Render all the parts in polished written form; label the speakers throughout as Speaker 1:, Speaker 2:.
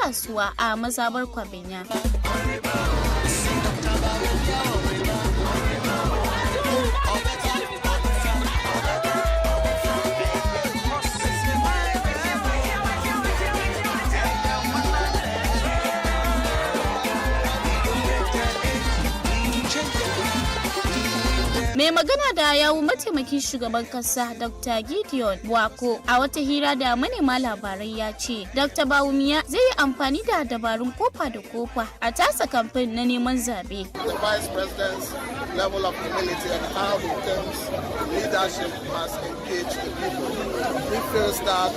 Speaker 1: kasuwa a mazabar Kwabenya. Mai magana da yawu mataimakin shugaban kasa Dr. Gideon Wako a wata hira da manema labarai ya ce Dr. Bawumia zai yi amfani da dabarun kofa da kofa a tasa kamfen na neman zabe.
Speaker 2: The Vice President's level of humility and how he thinks leadership must engage the people. He feels that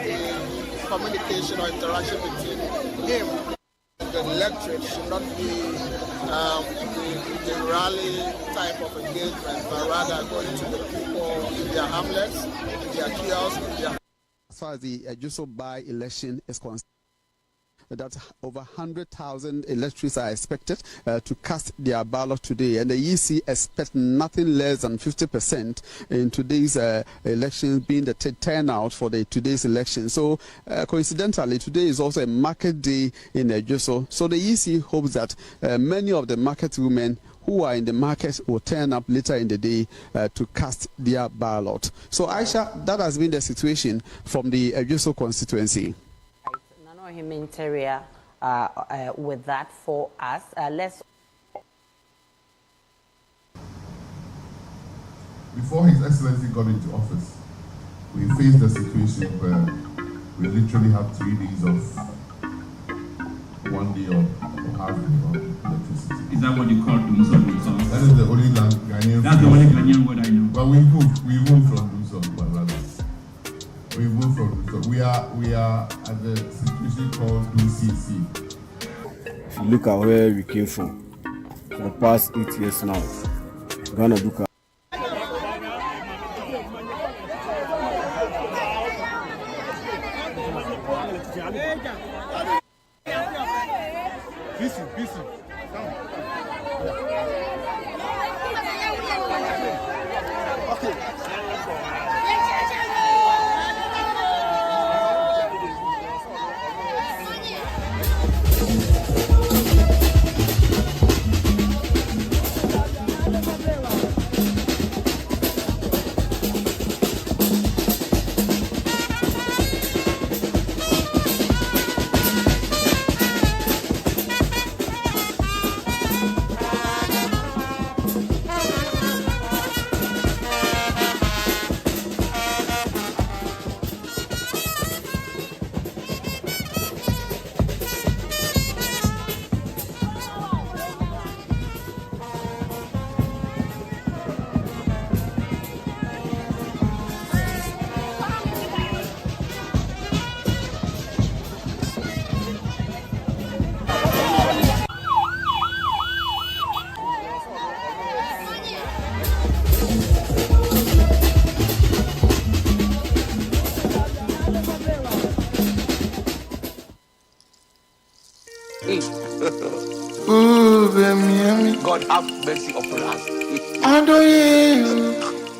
Speaker 2: the communication or interaction between him and the electorate should not be the rally type of engagement, but rather going to the people in their hamlets, in their kiosks, in their...
Speaker 3: As far as the Juso by-election is concerned, that over 100,000 electors are expected to cast their ballot today, and the EC expects nothing less than 50% in today's election being the turnout for today's election. So coincidentally, today is also a market day in Juso. So the EC hopes that many of the market women who are in the market will turn up later in the day to cast their ballot. So Aisha, that has been the situation from the Juso constituency.
Speaker 4: Humanitarian with that for us. Let's.
Speaker 5: Before His Excellency got into office, we faced a situation where we literally had 3 days of 1 day or half day of electricity.
Speaker 6: Is that what you call Dumson?
Speaker 5: That is the only Ghanaian.
Speaker 6: That's the only Ghanaian word I know.
Speaker 5: But we moved from Dumson, but rather. We moved from Dumson. We are at the situation called DCC.
Speaker 7: If you look at where we came from for the past 8 years now, Ghana Duka.
Speaker 2: God have mercy upon us.
Speaker 8: I don't hear you.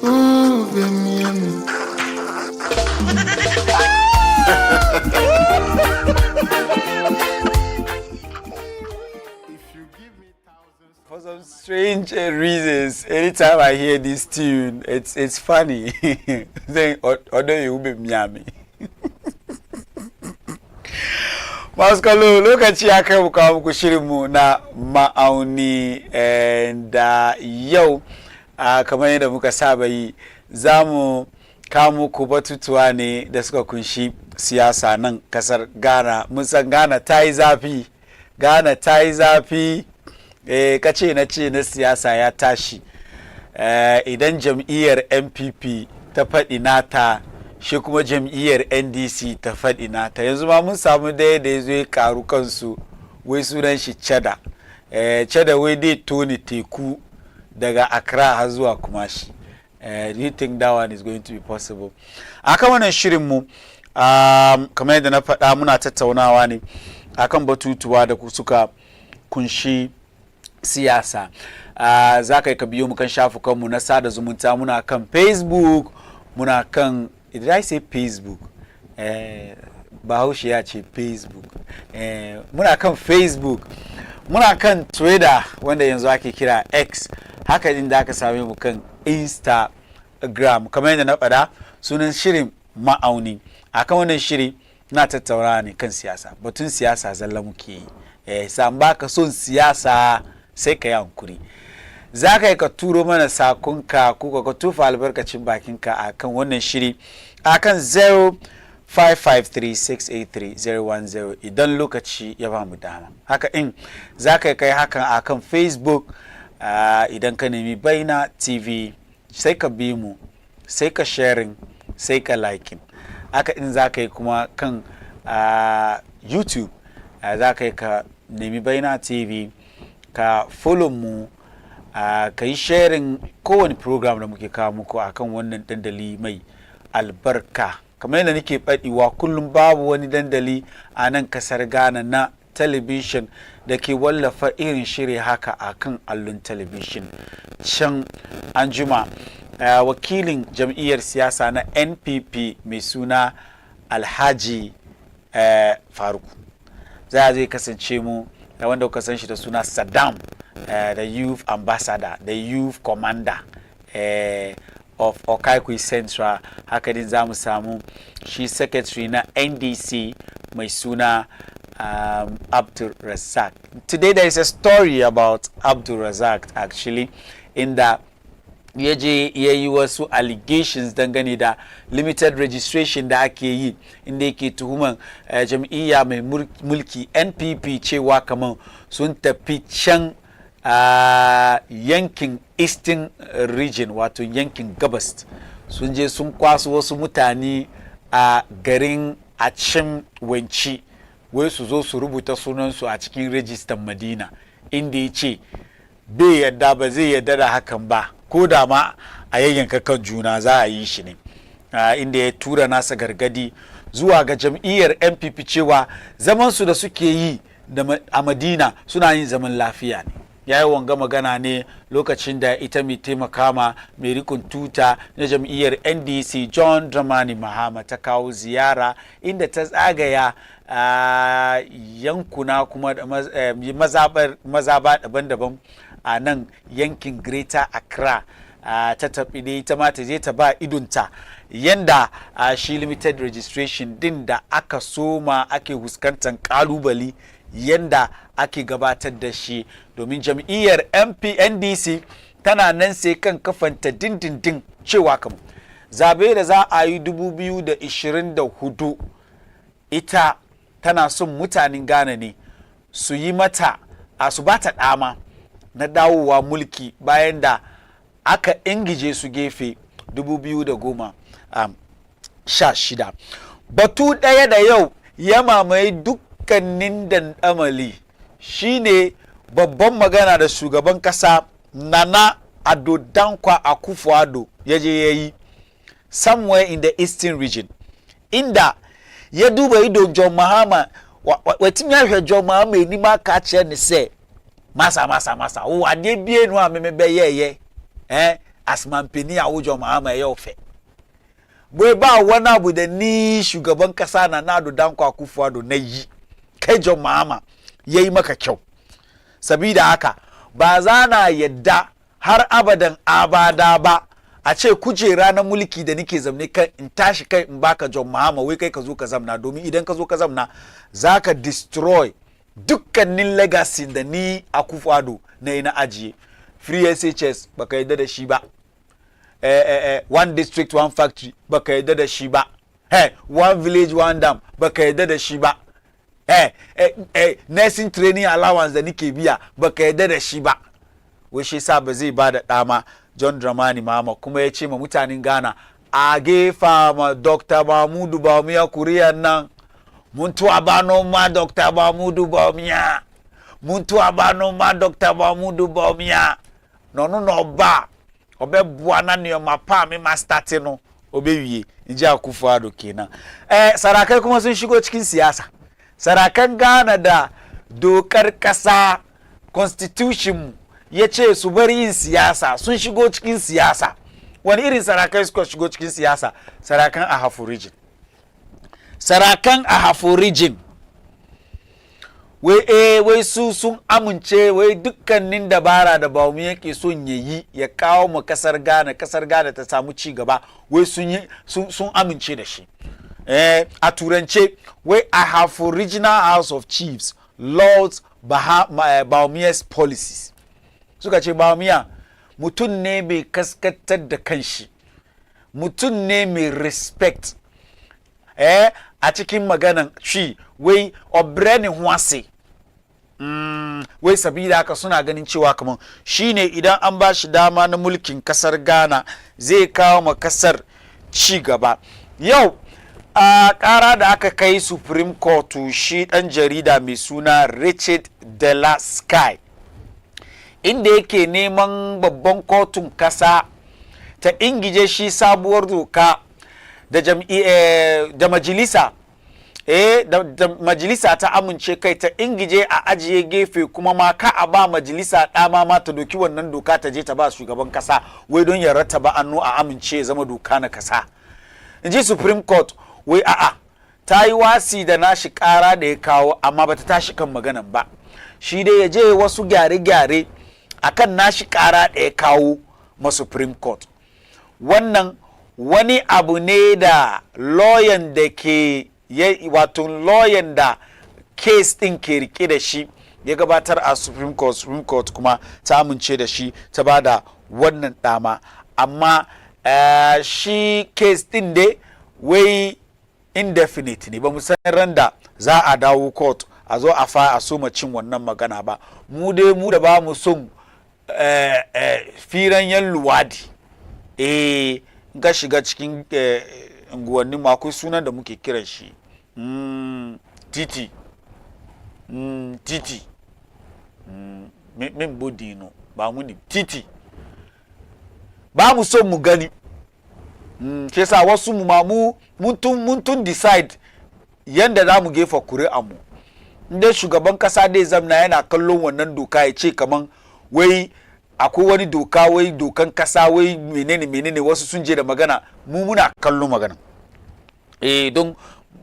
Speaker 8: Ooh, baby.
Speaker 9: For some strange reasons, anytime I hear this tune, it's funny. Then, although you be Miami. Maskalo lokaci ya kai mu kawo muku shirinmu na ma'auni da yau kamar yadda muka saba yi za mu kawo muku batutuwa ne da suka kunshi siyasa nan kasar Ghana. Mun san Ghana ta yi zafi. Ghana ta yi zafi kace na ce na siyasa ya tashi. Idan jam'iyyar NPP ta faɗi nata shi kuma jam'iyyar NDC ta faɗi nata. Yanzu ma mun samu daya da ya zo ya karu kansu wai sunan shi Chada. Chada wai dai toni teku daga Accra har zuwa Kumashi. Do you think that one is going to be possible? Akan wannan shirin mu kamar yadda na faɗa muna tattaunawa ne akan batutuwa da suka kunshi siyasa. Za ka biyo mu kan shafukanmu na sada zumunta. Muna kan Facebook, muna kan, did I say Facebook? bahaushe ya ce Facebook. Muna kan Facebook, muna kan Twitter wanda yanzu ake kira X, haka din da aka same mu kan Instagram. Kamar yadda na faɗa, sunan shirin ma'auni. Akan wannan shiri na tattauna ne kan siyasa, batun siyasa zalla muke yi. San baka son siyasa sai ka yi hankuri. Za ka yi ka turo mana sakonka ko ka tufa albarkacin bakinka akan wannan shiri akan 0553683010 idan lokaci ya ba mu dama. Haka in za ka kai hakan akan Facebook idan ka nemi Baina TV, sai ka bi mu, sai ka sharing, sai ka liking. Haka in za ka yi kuma kan YouTube, za ka yi ka nemi Baina TV, ka follow mu, ka yi sharing kowane program da muke kawo muku akan wannan dandali mai albarka. Kamar yadda nake faɗiwa kullum babu wani dandali a nan kasar Ghana na television da ke wallafa irin shiri haka akan allon television. Can anjima wakilin jam'iyyar siyasa na NPP mai suna Alhaji Faruk zai kasance mu da wanda kuka san shi da suna Saddam, the youth ambassador, the youth commander of Okaikui Central. Haka din za mu samu shi secretary na NDC mai suna Abdul Razak. Today there is a story about Abdul Razak actually, in the ya je ya yi wasu allegations dangane da limited registration da ake yi, inda yake tuhuman jam'iyya mai mulki NPP cewa kamar sun tafi can yankin Eastern region, wato yankin gabas, sun je sun kwaso wasu mutane a garin Achim Wenci, wai su zo su rubuta sunansu a cikin rajistan Madina, inda ya ce bai yadda, ba zai yadda da hakan ba, ko da ma a yayyanka kan juna za a yi shi ne. Inda ya tura nasa gargadi zuwa ga jam'iyyar NPP cewa zamansu da suke yi a Madina suna yin zaman lafiya ne. Ya yi wanga magana ne lokacin da ita mai taimaka ma mai rikon tuta na jam'iyyar NDC John Dramani Mahama ta kawo ziyara, inda ta zagaya yankuna kuma mazaba daban-daban a nan yankin Greater Accra. Ta tafi ne ita ma ta je ta ba idonta yanda shi limited registration din da aka soma ake fuskantar kalubali, yanda ake gabatar da shi, domin jam'iyyar NDC tana nan sai kan kafanta dindindin cewa kam zabe da za a yi 2024 ita tana son mutanen Ghana ne su yi mata su ba ta dama na dawowa mulki bayan da aka ingije su gefe 2016. Batu ɗaya da yau ya mamaye dukkanin dandamali shine babban magana da shugaban kasa Nana Addo Dankwa Akufo-Addo ya je ya yi somewhere in the Eastern region, inda ya duba ido John Mahama. Wetin ya hwɛ John Mahama enim aka kyerɛ ne sɛ masa wo ade bie no a memebɛyɛyɛ asmampeni a wo John Mahama ɛyɛ ofe boy ba wana abu da ni shugaban kasa Nana Addo Dankwa Akufo-Addo na yi kai John Mahama yayi maka kyau, sabida haka ba za na yadda har abadan abada ba a ce kujera na mulki da nike zamne kan in tashi kai in baka John Mahama wai kai ka zo ka zamna, domin idan ka zo ka zamna zaka destroy dukkanin legacy da ni Akufo-Addo na yi na ajiye. Free SHS baka yadda da shi ba, one district one factory baka yadda da shi ba, one village one dam baka yadda da shi ba, nursing training allowance da nike biya baka yadda da shi ba. Wai shi sa ba zai ba da dama John Dramani Mahama kuma ya ce ma mutanen Ghana a gefa ma Dr. Mahmudu Bawumia kuriyan nan, muntu abano ma Dr. Mahmudu Bawumia, muntu abano ma Dr. Mahmudu Bawumia, nono no ba obe buana ne ma pa me ma start no obe wie nje Akufo-Addo kenan. Sarakai kuma sun shigo cikin siyasa. Sarakan Ghana da dokar kasa constitution ya ce su bari yin siyasa sun shigo cikin siyasa. Wani irin sarakai suka shigo cikin siyasa? Sarakan Ahafo region, sarakan Ahafo region wai su sun amince wai dukkanin dabara da Bawumia yake son yayi ya kawo mu kasar Ghana ta samu ci gaba wai sun amince da shi a turance wai Ahafo Regional House of Chiefs Lords Bawumia's policies suka ce Bawumia mutum ne mai kaskatar da kanshi mutum ne mai respect a cikin maganan shi wai obreni huase wai sabida haka suna ganin cewa kaman shine idan an ba shi dama na mulkin kasar Ghana zai kawo ma kasar ci gaba. Yau a kara da aka kai Supreme Court shi dan jarida mai suna Richard De La Sky inda yake neman babban kotun kasa ta ingije shi sabuwar doka da majalisa da majalisa ta amince kai ta ingije a ajiye gefe kuma ma ka a ba majalisa dama ma ta doki wannan doka ta je ta ba shugaban kasa wai don ya rattaba annu a amince ya zama doka na kasa. Inji Supreme Court wai a'a ta yi wasi da nashi kara da ya kawo amma bata tashi kan maganan ba, shi dai ya je wasu gyare-gyare akan nashi kara da ya kawo ma Supreme Court. Wannan wani abu ne da lawyer da ke wato lawyer da case din ke rike da shi ya gabatar a Supreme Court kuma ta amince da shi ta bada wannan dama, amma shi case din dai wai indefinite ne, ba mu san randa za a dawo court a zo a soma cin wannan magana ba. Mu dai mu da ba mu son firan yan luwadi ga shiga cikin unguwanni ma akwai sunan da muke kiran shi titi min bodino ba mu ne titi ba mu son mu gani ke sa wasu mu ma mun tun decide yanda za mu gefa kuri'a mu. Inda shugaban kasa dai zamna yana kallon wannan doka ya ce kaman wai akwai wani doka wai dokan kasa wai menene wasu sun je da magana, mu muna kallon magana don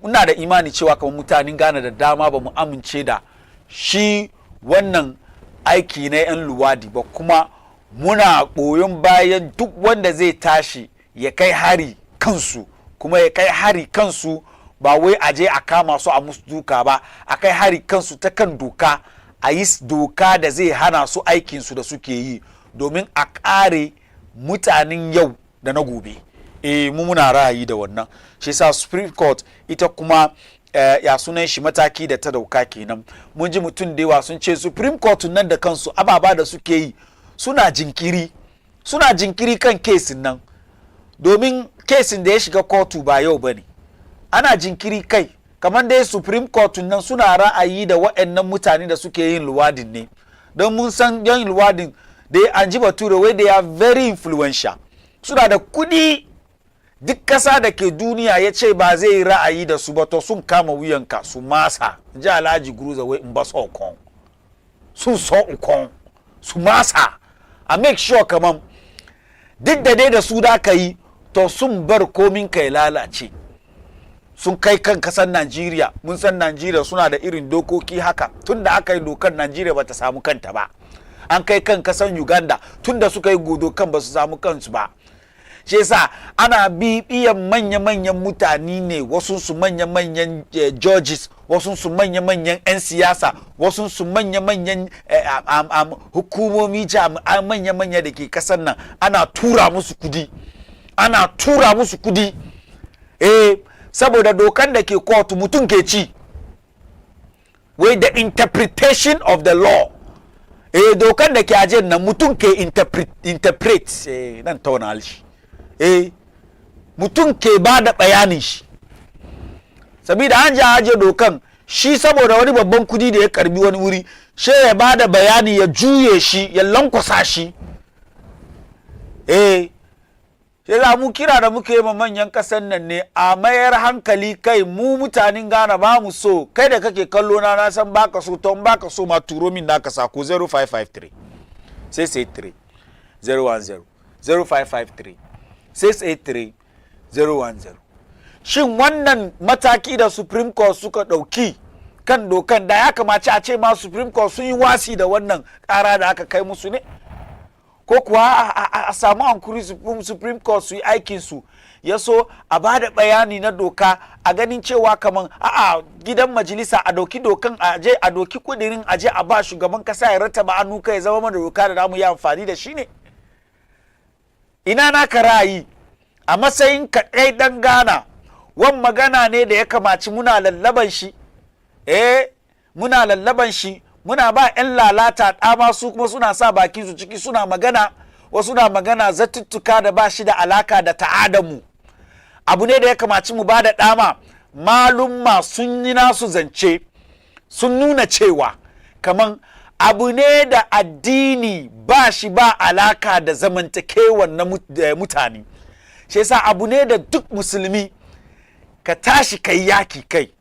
Speaker 9: muna da imani cewa kamar mutanen Ghana da dama ba mu amince da shi wannan aiki na yan luwadi ba, kuma muna ɓoyon bayan duk wanda zai tashi ya kai hari kansu, kuma ya kai hari kansu ba wai a je a kama su a musu duka ba, a kai hari kansu ta kan doka, a yi doka da zai hana su aikinsu da suke yi domin a ƙare mutanen yau da na gobe. Mu muna ra'ayi da wannan, shi yasa Supreme Court ita kuma ya sunan shi mataki da ta dauka kenan. Mun ji mutum da yawa sun ce Supreme Court nan da kansu ababa da suke yi suna jinkiri kan kesin nan, domin kesin da ya shiga kotu ba yau bane, ana jinkiri kai kamar dai Supreme Court nan suna ra'ayi da waɗannan mutane da suke yin luwadin ne, don mun san yan luwadin dai an ji bature wai they are very influential, suna da kudi. Duk kasa da ke duniya ya ce ba zai yi ra'ayi da su ba to sun kama wuyanka su masa, ji Alhaji Guruza wai in ba so ukon sun so ukon su masa a make sure kaman duk da dai da su da ka yi to sun bar komin ka ya lalace, sun kai kan kasar Najeriya. Mun san Najeriya suna da irin dokoki haka, tun da aka yi dokar Najeriya ba ta samu kanta ba, an kai kan kasar Uganda tun da suka yi dokan ba su samu kansu ba. Shi yasa ana bibiyan manya-manyan mutane ne, wasu su manya-manyan judges, wasu su manya-manyan 'yan siyasa, wasu su manya-manyan hukumomi jami'an manya-manya da ke kasar nan, ana tura musu kudi saboda dokan da ke kotu mutum ke ci, wai the interpretation of the law dokan da ke ajiyar nan mutum ke interpret nan tauna alshi mutum ke ba da bayanin shi, sabida an ji aje dokan shi saboda wani babban kudi da ya karbi wani wuri, shi ya ba da bayani ya juye shi ya lankwasa shi. sai za mu kira da muke yi manyan kasan nan ne a mayar hankali kai, mu mutanen Ghana ba mu so, kai da kake kallo na san baka so, to baka so ma turo min naka sako 0553 683 010 0553 683 010. shin wannan mataki da Supreme Court suka ɗauki kan dokan da ya kamace a ce ma Supreme Court sun yi wasi da wannan ƙara da aka kai musu ne? Ko kuwa a samu hankuri Supreme Court su yi aikinsu ya so a ba da bayani na doka a ganin cewa kaman gidan majalisa a doki dokan aje a doki kudirin aje a ba shugaban kasa ya rattaba hannu kai zama mana doka da zamu yi amfani da shi ne? Ina naka ra'ayi a matsayin ka ɗai dan Ghana, wan magana ne da ya kamaci muna lallaban shi, muna lallaban shi, muna ba 'yan lalata ɗama su kuma suna sa baki su ciki suna magana, wasu na magana zatuttuka da ba shi da alaka da ta'adamu. Abu ne da ya kamaci mu ba da ɗama, malumma sun yi nasu zance, sun nuna cewa kaman abu ne da addini ba shi ba alaka da zamantakewan na mutane. Shi yasa abu ne da duk musulmi ka tashi kai yaki kai.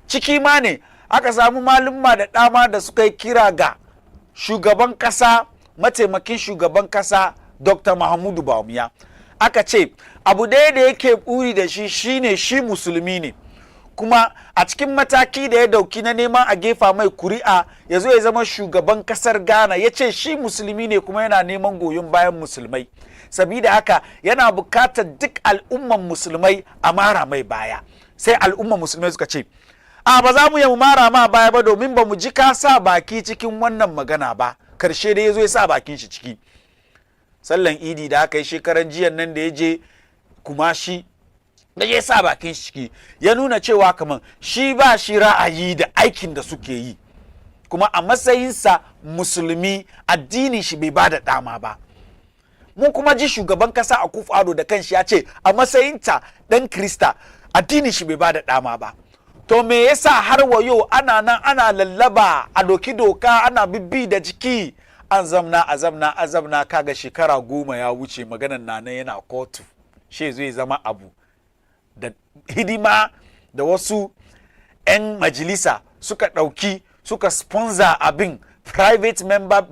Speaker 9: Ciki ma ne aka samu malumma da dama da suka yi kira ga shugaban kasa, mataimakin shugaban kasa Dr. Mahamudu Bawumia. Aka ce abu ɗaya da yake buri da shi shine shi musulmi ne, kuma a cikin mataki da ya dauki na neman a gefa mai kuri'a ya zo ya zama shugaban kasar Ghana, ya ce shi musulmi ne kuma yana neman goyon bayan musulmai. Sabida haka yana bukatar duk al'umman musulmai a mara mai baya. Sai al'umman musulmai suka ce ba za mu yi mara ma baya ba domin ba mu ji ka sa baki cikin wannan magana ba. Karshe da ya zo ya sa bakin shi ciki. Sallan idi da aka yi shekaran jiyan nan da ya je Kumashi da ya sa bakin shi ciki, ya nuna cewa kaman shi ba shi ra'ayi da aikin da suke yi, kuma a matsayinsa musulmi addinin shi bai ba da dama ba. Mun kuma ji shugaban kasa Akufo-Addo da kanshi ya ce a matsayinta dan Krista addinin shi bai ba da dama ba. To me yasa har wa yau ana nan ana lallaba a doki doka ana bibbi da jiki, an zamna kaga shekara 10 ya wuce maganan nan yana kotu, shi zai zama abu da hidima da wasu 'yan majalisa suka ɗauki suka sponsor abin, private member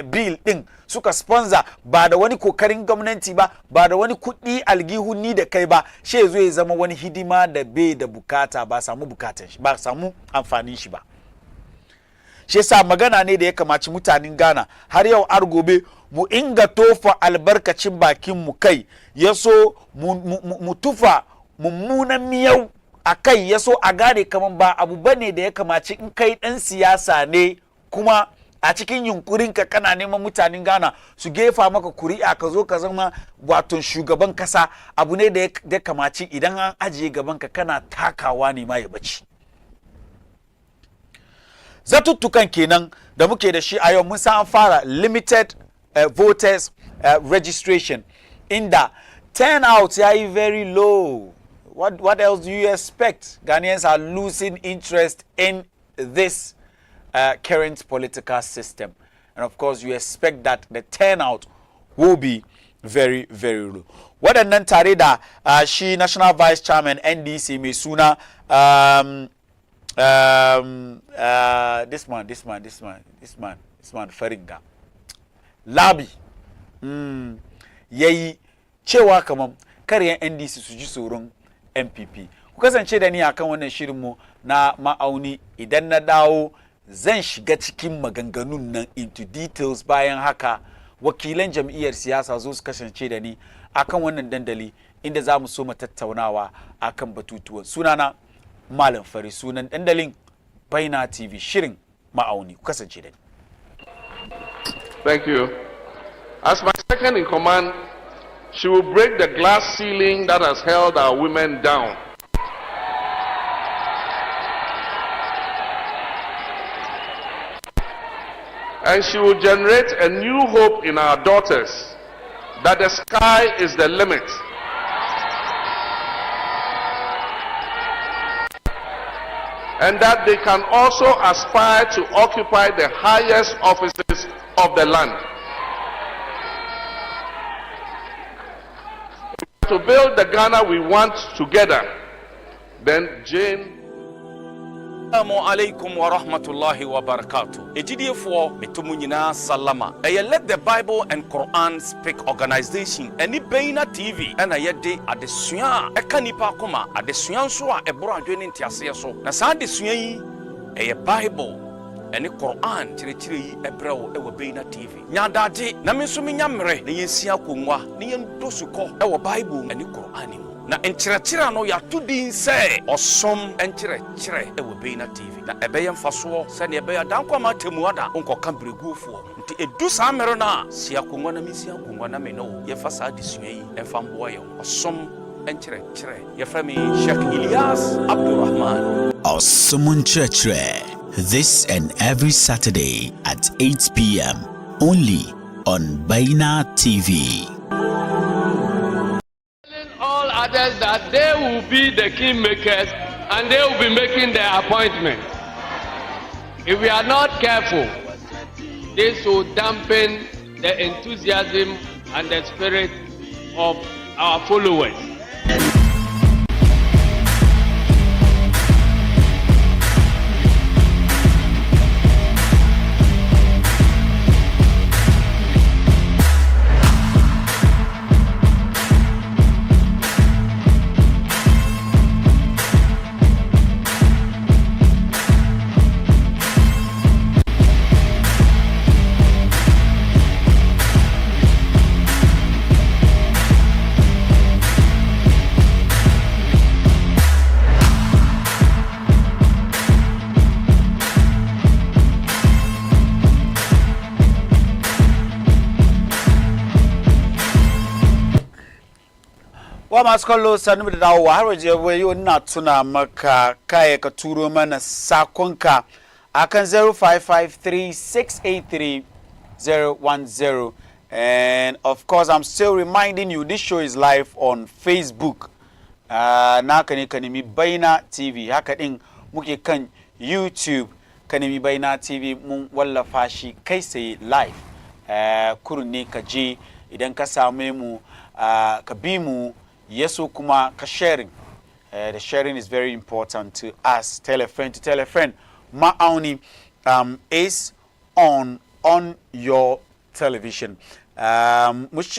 Speaker 9: bill ɗin suka sponsor, ba da wani kokarin gwamnati ba da wani kuɗi algihunni da kai ba, shi zai zama wani hidima da bai da bukata, ba samu bukatan shi, ba samu amfanin shi ba. Shi yasa magana ne da ya kamaci mutanen Ghana har yau har gobe mu inga tofa albarkacin bakin mu kai, yaso mu tufa mummunan miyau a kai, yaso a gane kaman ba abu bane da ya kamaci in kai dan siyasa ne kuma a cikin yunkurin ka kana neman mutanen Ghana su gefa maka kuri'a ka zo ka zama wato shugaban kasa, abu ne da ya kamaci idan an ajiye gaban ka kana takawa ne ma ya bace. Zatuttukan kenan da muke da shi a yau, mun san fara limited voters registration inda turnout ya yi very low. What else do you expect? Ghanaians are losing interest in this current political system, and of course you expect that the turnout will be very, very low. Waɗannan tare da shi National Vice Chairman NDC mai suna this man Faringa Labi yayi cewa kaman karyan NDC su ji tsoron MPP. Ku kasance da ni akan wannan shirinmu na ma'auni, idan na dawo zan shiga cikin maganganun nan into details. Bayan haka wakilan jam'iyyar siyasa zo su kasance da ni akan wannan dandali inda za mu so mu tattaunawa akan batutuwan. Sunana Malam Fari, sunan dandalin Baina TV, shirin ma'auni. Ku kasance da ni.
Speaker 10: Thank you. As my second in command, she will break the glass ceiling that has held our women down. And she will generate a new hope in our daughters that the sky is the limit. And that they can also aspire to occupy the highest offices of the land. To build the Ghana we want together, then Jane
Speaker 11: Assalamu alaikum wa rahmatullahi wa barakatuh. Ejidiyefo metumu nyina salama. Let the Bible and Quran Speak organization eni Beina TV ena yede adesua eka nipa akoma adesua nso a eboro adwene ntiase so. Na saa adesua yi Bible eni Quran kyerɛkyerɛ yi ebrɛwo ewo Beina TV. Nyadade na me nso menya mmerɛ na yensia konwa na yendosukɔ ewo Bible eni Quran mu. Na enkyerɛkyerɛ no yato din sɛ ɔsom enkyerɛkyerɛ ewo Beina TV. Na ɛbɛyɛ mfasoɔ sɛ ne ɛbɛyɛ dankwa ma temuada onkɔka breguofoɔ. Nti edu saa mmerɛ na siakonwa na mesiakonwa na me no yɛfa saa adesua yi ɛfa mboa yɛ ɔsom enkyerɛkyerɛ yɛfrɛ me Sheikh Ilyas Abdurrahman.
Speaker 12: Ɔsom enkyerɛkyerɛ, this and every Saturday at 8 p.m. only on Beina TV.
Speaker 10: All others that they will be the kingmakers and they will be making their appointments. If we are not careful, this will dampen the enthusiasm and the spirit of our followers.
Speaker 9: Maskolo sanu da dawo har waje wayo na tuna maka kai ka turo mana sakonka akan 0553683010 and of course I'm still reminding you this show is live on Facebook na kanimi Beina TV haka din muke kan YouTube kanimi Beina TV mun wallafa shi kai sai live kurun ne ka je idan ka same mu ka bi mu Yeso kuma ka sharing. The sharing is very important to us. Tell a friend to tell a friend. Ma'auni is on your television. Mushiga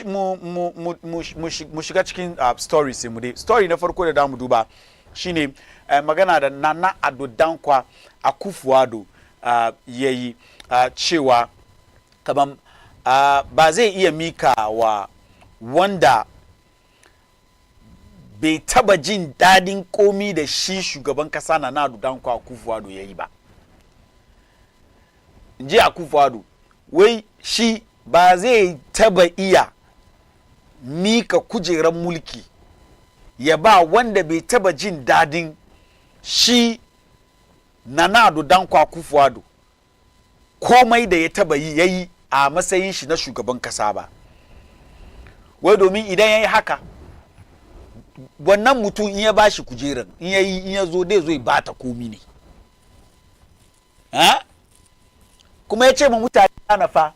Speaker 9: cikin stories mu dai. Story na farko da damu duba shine magana da Nana Addo Dankwa Akufo-Addo yayi cewa kaman ba zai iya mika wa wanda bai taba jin dadin komi da shi shugaban kasa Nana Addo Dankwa Akufo-Addo yayi ba. Nji Akufo-Addo wai shi ba zai taba iya mika kujeran mulki ya ba wanda bai taba jin dadin shi Nana Addo Dankwa Akufo-Addo komai da ya taba yi yayi a matsayin shi na shugaban kasa ba. Wai domin idan yayi haka wannan mutum in ya bashi kujeran in ya zo dai zo ya bata komi ne kuma ya ce ma mutane na fa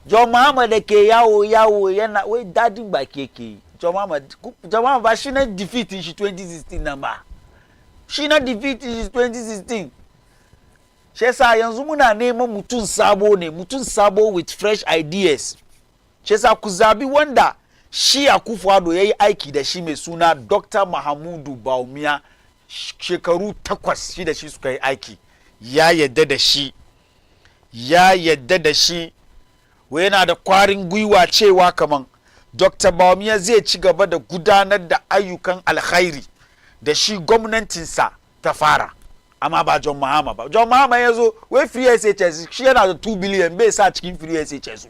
Speaker 9: John Muhammad da ke yawo yana wai dadin ba ke John Muhammad ba shi na defeat shi 2016 nan ba shi na defeat shi 2016 shi yasa yanzu muna neman mutum sabo with fresh ideas shi yasa ku zabi wanda shi Akufo-Addo yayi aiki da shi mai suna Dr. Mahamudu Bawumia shekaru 8 shi da shi suka yi aiki ya yadda da shi wai yana da kwarin gwiwa cewa kaman Dr. Bawumia zai ci gaba da gudanar da ayyukan alkhairi da shi gwamnatinsa ta fara amma ba John Mahama ba. John Mahama yazo wai free SHS shi yana da 2 billion bai sa cikin free SHS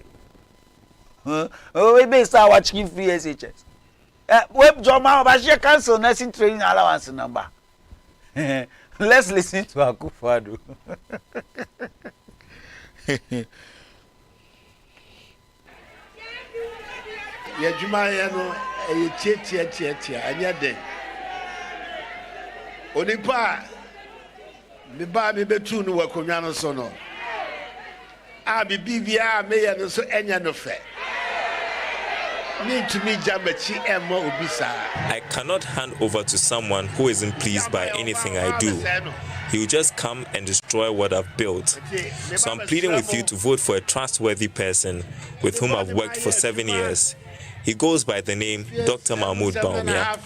Speaker 9: wai bai sa wa cikin free SHS wai John Mahama ba shi cancel nursing training allowance number. Let's listen to Akufo-Addo.
Speaker 13: Ya juma ya no e tia anya den onipa me ba me betu no wakonwa no so no a bi bibia me ya no so enya no fe need to me jamachi emo obisa.
Speaker 14: I cannot hand over to someone who isn't pleased by anything I do. he will just come and destroy what I've built. So I'm pleading with you to vote for a trustworthy person with whom I've worked for 7 years. He goes by the name Dr. Mahmoud Bawumia.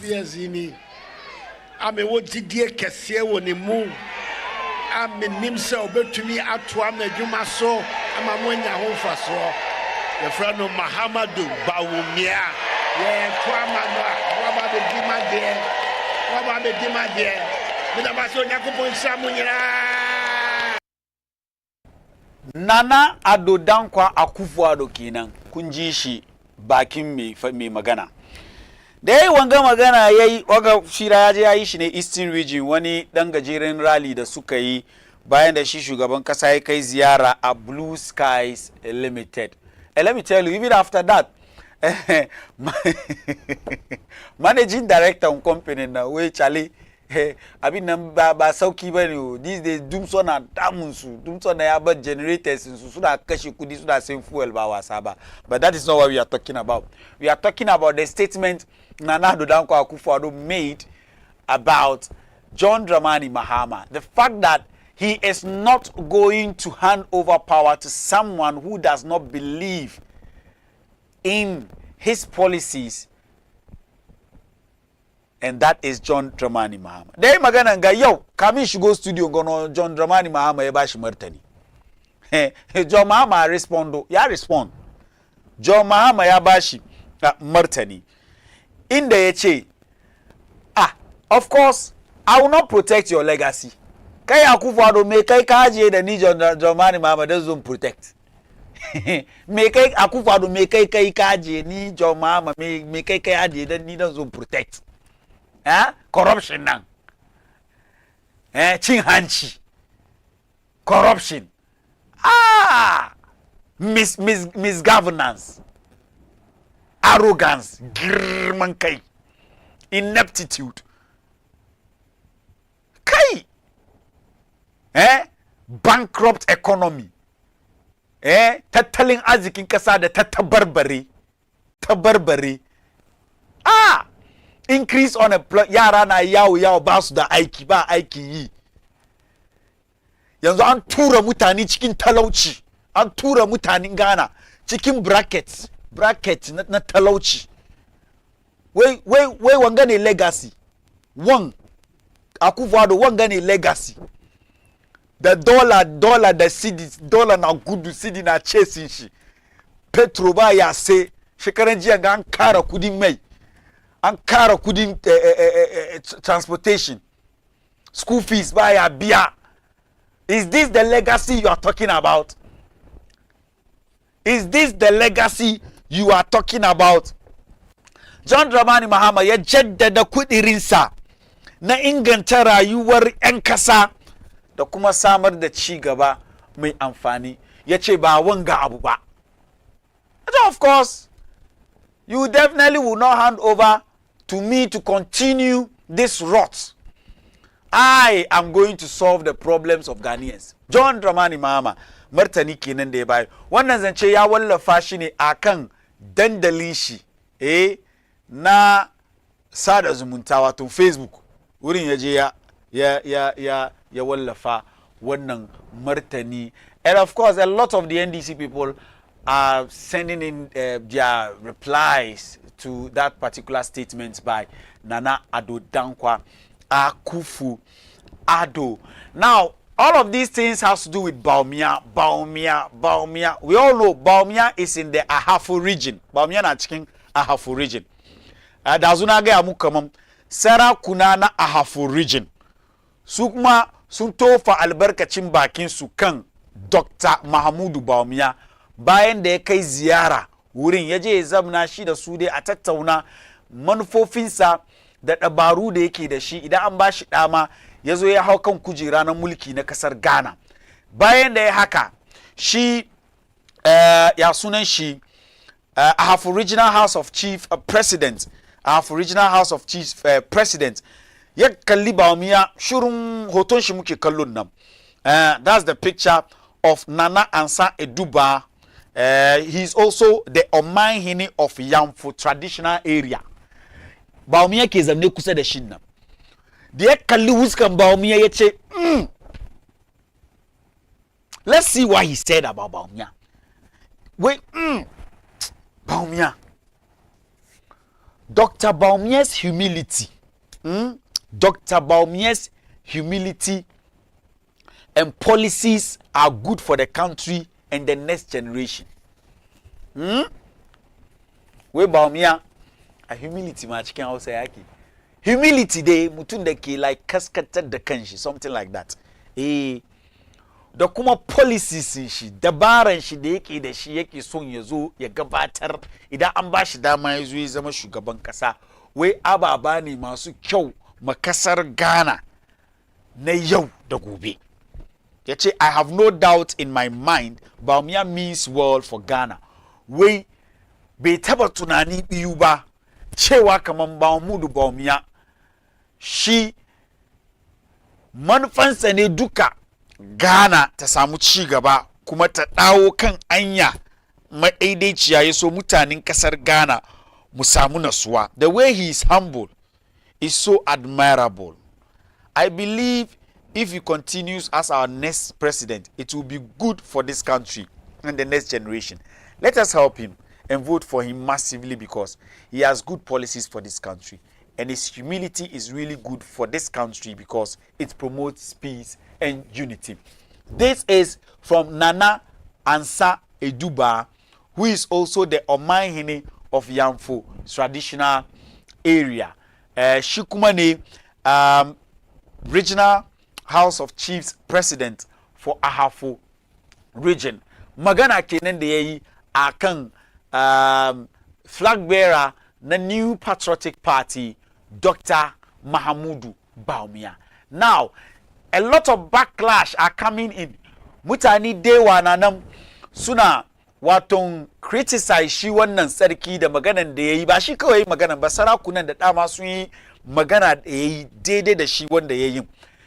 Speaker 13: The friend of Mahamadou Bawumia. Yeah,
Speaker 9: Nana Ado Dankwa Akufo-Addo kenan kun ji shi bakin mai magana. Da yayi wanga magana yayi waga shira yaje yayi shi ne Eastern Region wani dan gajeren rally da suka yi bayan da shi shugaban kasa ya kai ziyara a Blue Skies Limited. And let me tell you, even after that, managing director of company now, where Charlie, I mean, ba sauki bane. These days, dumso na damunsu, dumso na yaba generators, so that kashi kudi, so that same fuel ba wasaba. But that is not what we are talking about. We are talking about the statement Nana Addo Dankwa Akufo-Addo made about John Dramani Mahama. The fact that he is not going to hand over power to someone who does not believe in his policies, and that is John Dramani Mahama. Dai magana nga yau kamin shigo studio gono John Dramani Mahama ya bashi martani. John Mahama respondo, ya respond. John Mahama ya bashi martani. Inda yace, of course, I will not protect your legacy. Kai Akufo-Addo me kai ka ajiye da ni John Dramani Mahama da zon protect. Me kai Akufo-Addo me kai ka ajiye ni John Mahama me kai ajiye da ni da zon protect. Corruption nan. Cin hanci. Corruption. Misgovernance. Arrogance. Girman kai. Ineptitude. Kai. Bankrupt economy. Tattalin arzikin kasa da ta tabarbare. Increase on yara na yawo ba su da aiki ba aiki yi. Yanzu an tura mutane cikin talauci. An tura mutanen Ghana cikin bracket na talauci. Wai wanga ne legacy. Akufo-Addo wanga ne legacy. The dollar, the cedis, dollar na gudu, cedi na chasing shi. Petro ba ya se, shekaran jiya ga an kara kudin mai, an kara kudin transportation, school fees ba ya biya. Is this the legacy you are talking about? Is this the legacy you are talking about? John Dramani Mahama ya jaddada kudirinsa na inganta rayuwar 'yan kasa da kuma samar da ci gaba mai amfani. Ya ce ba wanga abu ba. Of course, you definitely will not hand over to me to continue this rot. I am going to solve the problems of Ghanaians. John Dramani Mahama martani kenan da ya bayar. Wannan zance ya wallafa shi ne akan dandalin shi na sada zumunta wato Facebook. Wurin ya je ya wallafa wannan martani. And of course, a lot of the NDC people are sending in their replies to that particular statement by Nana Addo Dankwa Akufo-Addo. Now, all of these things has to do with Bawumia. We all know Bawumia is in the Ahafo region. Bawumia na cikin Ahafo region. Da zuna ga mu kaman sarakuna na Ahafo region. Su kuma sun tofa albarkacin bakin su kan Dr. Mahamudu Bawumia bayan da ya kai ziyara wurin ya je ya zamna shi da su dai a tattauna manufofinsa da dabaru da yake da shi idan an ba shi dama ya zo ya hau kan kujera na mulki na kasar Ghana. Bayan da ya haka shi ya sunan shi Ahafo Regional House of Chief President President ya kalli Bawumia shurun hoton shi muke kallon nan. That's the picture of Nana Ansa Eduba. He's also the Omanhini of Yamfo traditional area. Bawumia ke zamne kusa da shin nan. Da ya kalli wuskan Bawumia ya ce, let's see what he said about Bawumia. Wait, Bawumia. Dr. Bawumia's humility. Dr. Bawumia's humility and policies are good for the country and the next generation. We Bawumia, a humility match can also say humility de mutundeki like cascated the kanshi, something like that. Da kuma policies shi dabaran shi da yake da shi yake son ya zo ya gabatar idan an ba shi dama ya zo ya zama shugaban kasa wai ababa ne masu kyau makasar Ghana na yau da gobe. Yace I have no doubt in my mind Bawumia means well for Ghana. Wai bai taba tunani biyu ba cewa kaman Bawumia shi manufansa ne duka Ghana ta samu ci gaba kuma ta dawo kan anya madaidaiciya ya so mutanen kasar Ghana mu samu nasuwa. The way he is humble is so admirable. I believe if he continues as our next president, it will be good for this country and the next generation. Let us help him and vote for him massively because he has good policies for this country. And his humility is really good for this country because it promotes peace and unity. This is from Nana Ansa Eduba, who is also the Omanhene of Yamfo traditional area. Shikumane, Regional House of Chiefs President for Ahafo region. Magana kenan da yayi akan flag bearer na New Patriotic Party, Dr. Mahamudu Bawumia. Now, a lot of backlash are coming in. Mutani dewa na nan suna waton criticize shi wannan sarki da maganan da yayi ba shi kawai maganan ba sarakunan da dama sun yi magana da yayi daidai da shi wanda yayi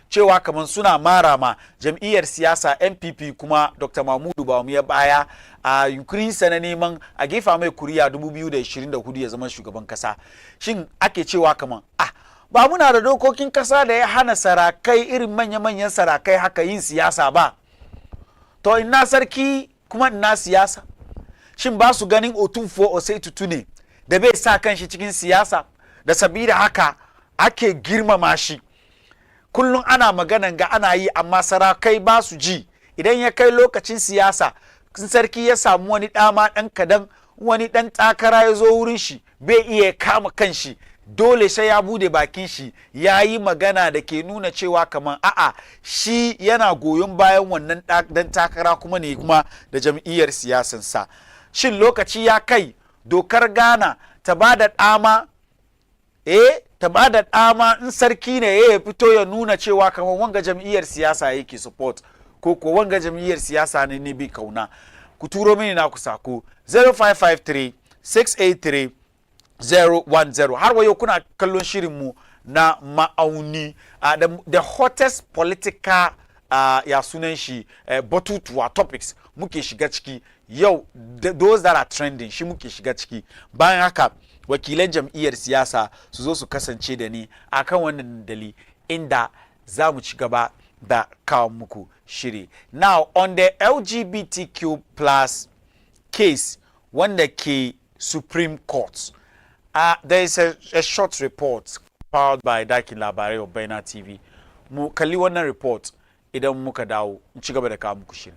Speaker 9: cewa kaman suna marama jam'iyyar siyasa NPP kuma Dr. Mahamudu Bawumia baya a yunkurin sa na neman a gefa mai kuriya 2024 ya zama shugaban kasa. Shin ake cewa kaman ba muna da dokokin kasa da ya hana sarakai irin manya-manyan sarakai haka yin siyasa ba, to ina sarki kuma ina siyasa? Shin ba su ganin Otumfuo Osei Tutu ne da bai sa kanshi cikin siyasa da sabida haka ake girmama shi? Kullum ana maganan ga ana yi amma sarakai ba su ji. Idan ya kai lokacin siyasa sarki ya samu wani dama dan kadan wani dan takara ya zo wurin shi bai iya kama kanshi, dole sai ya bude bakin shi ya yi magana da ke nuna cewa kaman a'a shi yana goyon bayan wannan dan takara kuma ne kuma da jam'iyyar siyasansa. Shin lokaci ya kai dokar Ghana ta bada dama ta bada dama in sarki ne ya fito ya nuna cewa kaman wanga jam'iyyar siyasa yake support ko wanga jam'iyyar siyasa ne bi kauna? Ku turo mini na ku sako 0553 683 010. Har wayo kuna kallon shirinmu na ma'auni, the hottest political ya sunan shi batutuwa topics muke shiga ciki yau, those that are trending shi muke shiga ciki. Bayan haka wakilan jam'iyyar siyasa su zo su kasance da ni akan wannan dali inda za mu ci gaba da kawo muku shiri. Now on the LGBTQ plus case wanda ke Supreme Court, there is a short report powered by Dakin Labarai of Baina TV. Mu kalli wannan report idan muka dawo in ci gaba da kawo muku shirin.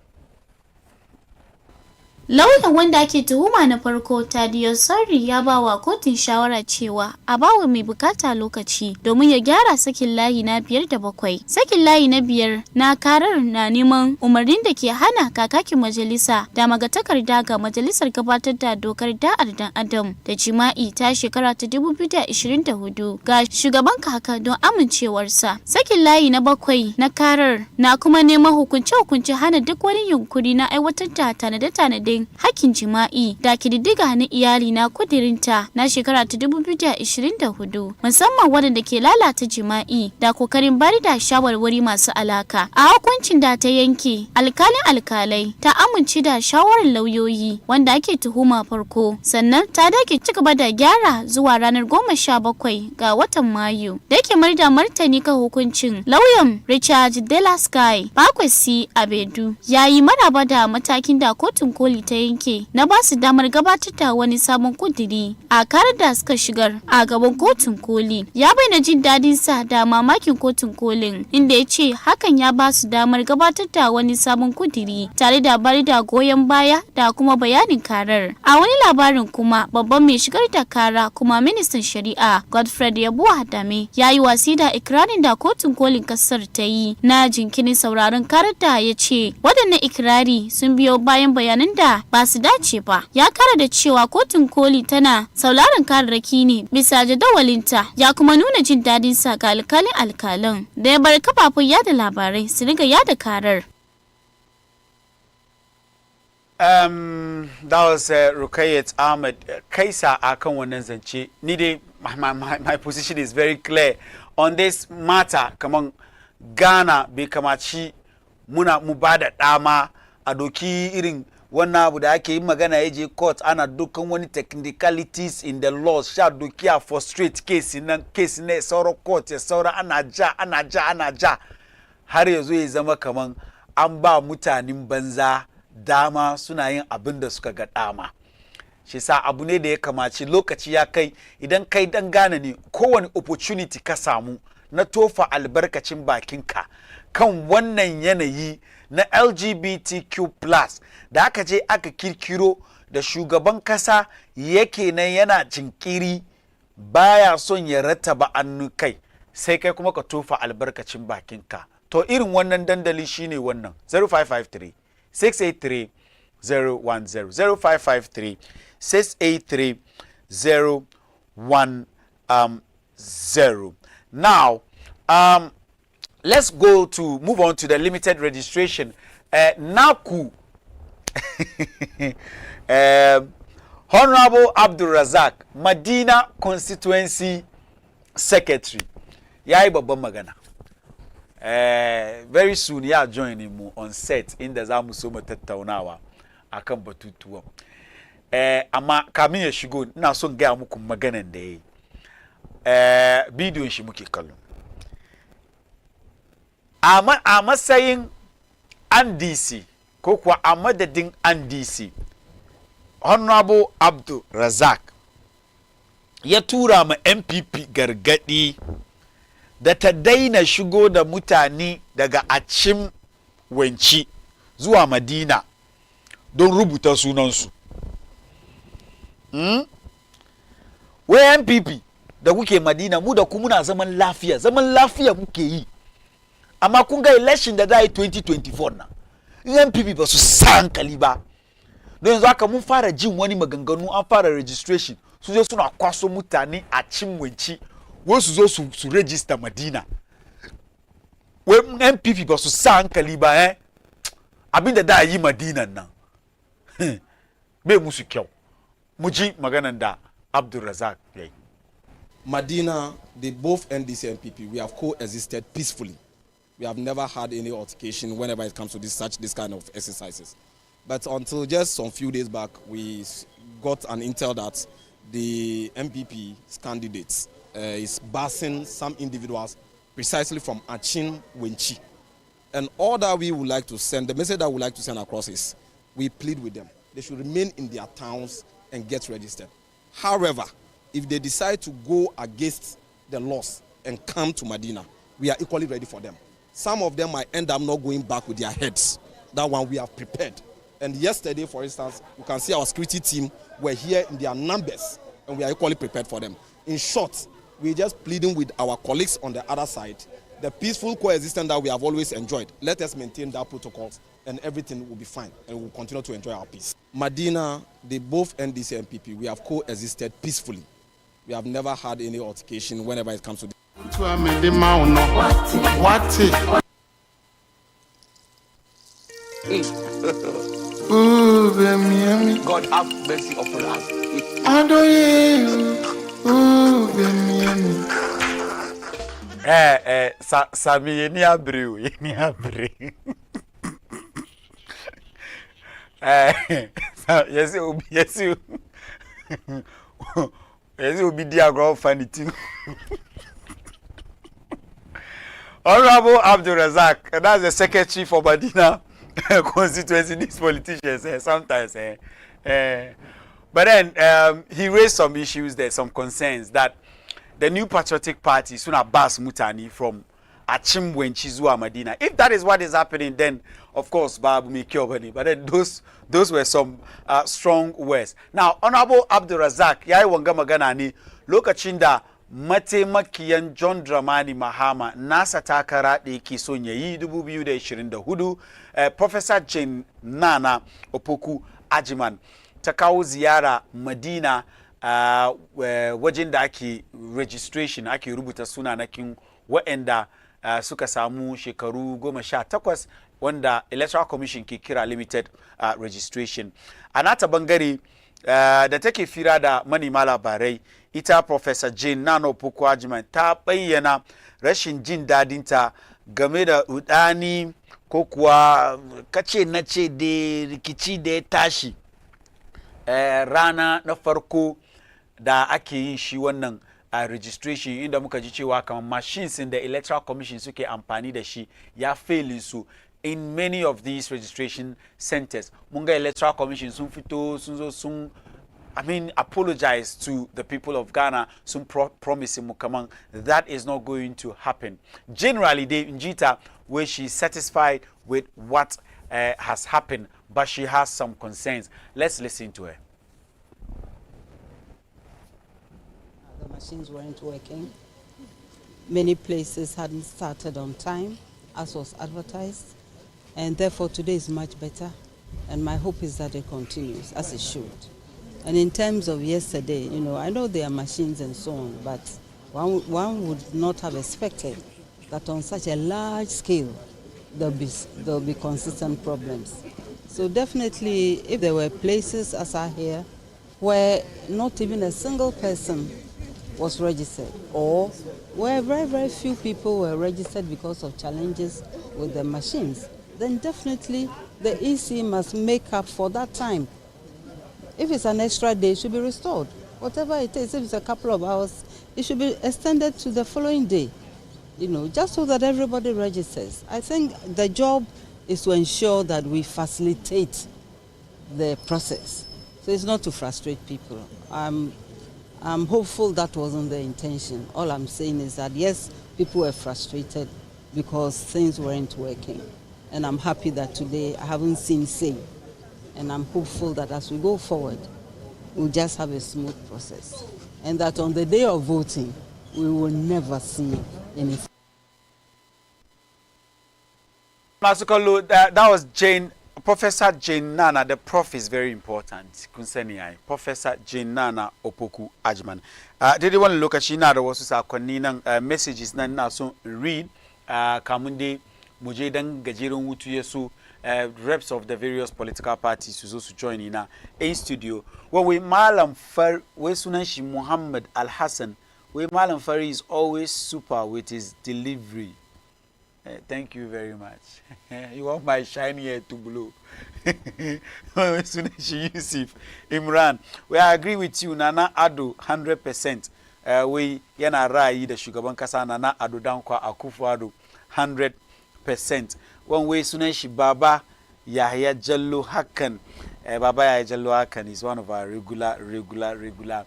Speaker 1: Lauyan wanda ake tuhuma na farko Tadiyo Sarri ya ba wa kotun shawara cewa a bawa mai bukata lokaci domin ya gyara sakin layi na 5 da 7. Sakin layi na 5 na karar na neman umarnin da ke hana kakakin majalisa da magatakarda ga majalisar gabatar da dokar da'ar dan adam da jima'i ta shekara ta 2024 ga shugaban kaka don amincewarsa. Sakin layi na 7 na karar na kuma neman hukunce-hukunce hana duk wani yunkuri na aiwatar da tanade-tanaden kundin hakkin jima'i da kididdiga na iyali na kudirinta na shekara ta 2024 musamman waɗanda ke lalata jima'i da kokarin bari da shawarwari masu alaka. A hukuncin da ta yanke, alkalai ta amince da shawarar lauyoyi wanda ake tuhuma farko, sannan ta dake ci gaba da gyara zuwa ranar 17 ga watan Mayu. Da yake marda martani kan hukuncin, lauyan Richard Delasky Bakwesi Abedu ya yi maraba da matakin da kotun koli ta yanke na ba su damar gabatar da wani sabon kudiri a karar da suka shigar a gaban kotun koli. Ya bayyana jin dadin sa da mamakin kotun kolin, inda ya ce hakan ya ba su damar gabatar da wani sabon kudiri tare da bari da goyon baya da kuma bayanin karar. A wani labarin kuma, babban mai shigar da kara kuma ministan shari'a Godfred Yabuwa Hadame ya yi wasi da ikirarin da kotun kolin kasar ta yi na jinkirin sauraron karar da ya ce waɗannan ikirari sun biyo bayan bayanan da ba su dace ba. Ya kara da cewa kotun koli tana sauraron kararraki ne bisa jadawalinta, ya kuma nuna jin dadin sa ga alkalan da ya bar kafafun yada labarai su riga yada karar.
Speaker 9: That was Rukayat Ahmed. Kaisa akan wannan zance. Ni dai my position is very clear on this matter. Kaman Ghana bai kamaci mu bada dama a doki irin wannan abu da ake yi magana ya je court ana dukkan wani technicalities in the law sha doki a frustrate case ne sauran court ya saura ana ja har yazo ya zama kaman an ba mutanen banza dama suna yin abin da suka ga dama. Shi sa abu ne da ya kamaci lokaci ya kai idan kai dan gane ne kowane opportunity ka samu na tofa albarkacin bakinka kan wannan yanayi na LGBTQ+ da aka je aka kirkiro da shugaban kasa yake nan yana jinkiri baya son ya rattaba annu kai sai kai kuma ka tofa albarkacin bakinka. To irin wannan dandali shine wannan 0553 683 010 0553 683 010. Now, let's move on to the limited registration. NACU, Honorable Abdul Razak, Medina Constituency Secretary. Ya yi babban magana. Very soon ya join mu on set inda za mu so mu tattaunawa akan batutuwan. Amma kamin ya shigo ina son gaya muku maganan da ya yi. Bidiyon shi muke kallo. A matsayin NDC ko kuwa a madadin NDC, Honorable Abdul Razak ya tura ma MPP gargadi da ta daina shigo da mutane daga Achim Wenci zuwa Madina don rubuta sunansu. Wai MPP da kuke Madina mu da ku muna zaman lafiya muke yi. Amma kun ga election da za yi 2024 na. MPP ba su sa hankali ba. Don yanzu haka mun fara jin wani maganganu an fara registration. Su zo suna kwaso mutane a Chinwenci. Wai su zo su register Madina. Wai MPP ba su sa hankali ba abinda da yi Madina nan. Bai musu kyau. Mu ji maganan da Abdul Razak yayi.
Speaker 15: Medina, both NDC and NPP, we have coexisted peacefully. We have never had any altercation whenever it comes to this kind of exercises. But until just some few days back, we got an intel that the MPP's candidates is bashing some individuals precisely from Achim Wenci. And all that we would like to send, the message that we would like to send across is, we plead with them. They should remain in their towns and get registered. However, if they decide to go against the laws and come to Medina, we are equally ready for them. Some of them might end up not going back with their heads. That one we have prepared. And yesterday, for instance, you can see our security team were here in their numbers, and we are equally prepared for them. In short, we're just pleading with our colleagues on the other side, the peaceful coexistence that we have always enjoyed. Let us maintain that protocols, and everything will be fine, and we'll continue to enjoy our peace. Medina, both NDC and NPP, we have coexisted peacefully. We have never had any altercation whenever it comes to this.
Speaker 8: Ooh, baby,
Speaker 11: God have mercy upon us.
Speaker 8: I do you. Ooh, baby.
Speaker 9: Sami yeni abriu. Yes, obi dia grow funny too. Honorable Abdul Razak, that's the secretary for Medina constituency. These politicians sometimes, but then he raised some issues there, some concerns that the New Patriotic Party soon Abbas Mutani from Achimwe Chizua Medina. If that is what is happening, then of course Babu Mikiobani. But then those were some strong words. Now, Honorable Abdul Razak, Yai Wangamaganani, Lokachinda mataimakiyan John Dramani Mahama nasa takara da yake son yayi 2024 Professor Jane Nana Opoku Ajiman ta kawo ziyara Madina wajen da ake registration ake rubuta sunanakin waɗanda suka samu shekaru 18 wanda Electoral Commission ke kira limited registration. A nata bangare da take fira da manema labarai ita Professor Jane Nana Opoku Ajiman ta bayyana rashin jin dadinta game da udani ko kuwa kace nace da rikici da ya tashi rana na farko da ake yin shi wannan registration inda muka ji cewa kamar machines in the Electoral Commission suke amfani da shi ya fail su in many of these registration centers. Munga Electoral Commission sun fito sun apologize to the people of Ghana, some promising Mukamang. That is not going to happen. Generally, Njita, where she's satisfied with what has happened, but she has some concerns. Let's listen to her.
Speaker 16: The machines weren't working. Many places hadn't started on time, as was advertised, and therefore today is much better, and my hope is that it continues, as it should. And in terms of yesterday, I know there are machines and so on, but one would not have expected that on such a large scale there'll be consistent problems. So definitely, if there were places as are here where not even a single person was registered, or where very, very few people were registered because of challenges with the machines, then definitely the EC must make up for that time. If it's an extra day, it should be restored. Whatever it is, if it's a couple of hours, it should be extended to the following day, just so that everybody registers. I think the job is to ensure that we facilitate the process. So it's not to frustrate people. I'm hopeful that wasn't the intention. All I'm saying is that, yes, people were frustrated because things weren't working. And I'm happy that today I haven't seen same. And I'm hopeful that as we go forward, we'll just have a smooth process. And that on the day of voting, we will never see anything.
Speaker 9: Masukolo, that was Professor Jane Nana. The prof is very important. Professor Jane Nana Opoku Ajiman. Did you want to look at Shina? There was a messages na so read. Kamunde Mujedan Gajiron Wutu Yesu. Reps of the various political parties who also join in a studio. Well, we Malam Far, we Sunashi Muhammad Al Hassan, we Malam Fari is always super with his delivery. Thank you very much. You want my shiny hair to blow. Sunashi Yusuf Imran, we agree with you, Nana Ado 100%. We Yana Rai, the Sugabankasa, Nana Ado Dankwa Akufu Ado 100%. One way Suneshi Baba Yahya Jallo Hakan. Baba Yahya Jallo Hakan is one of our regular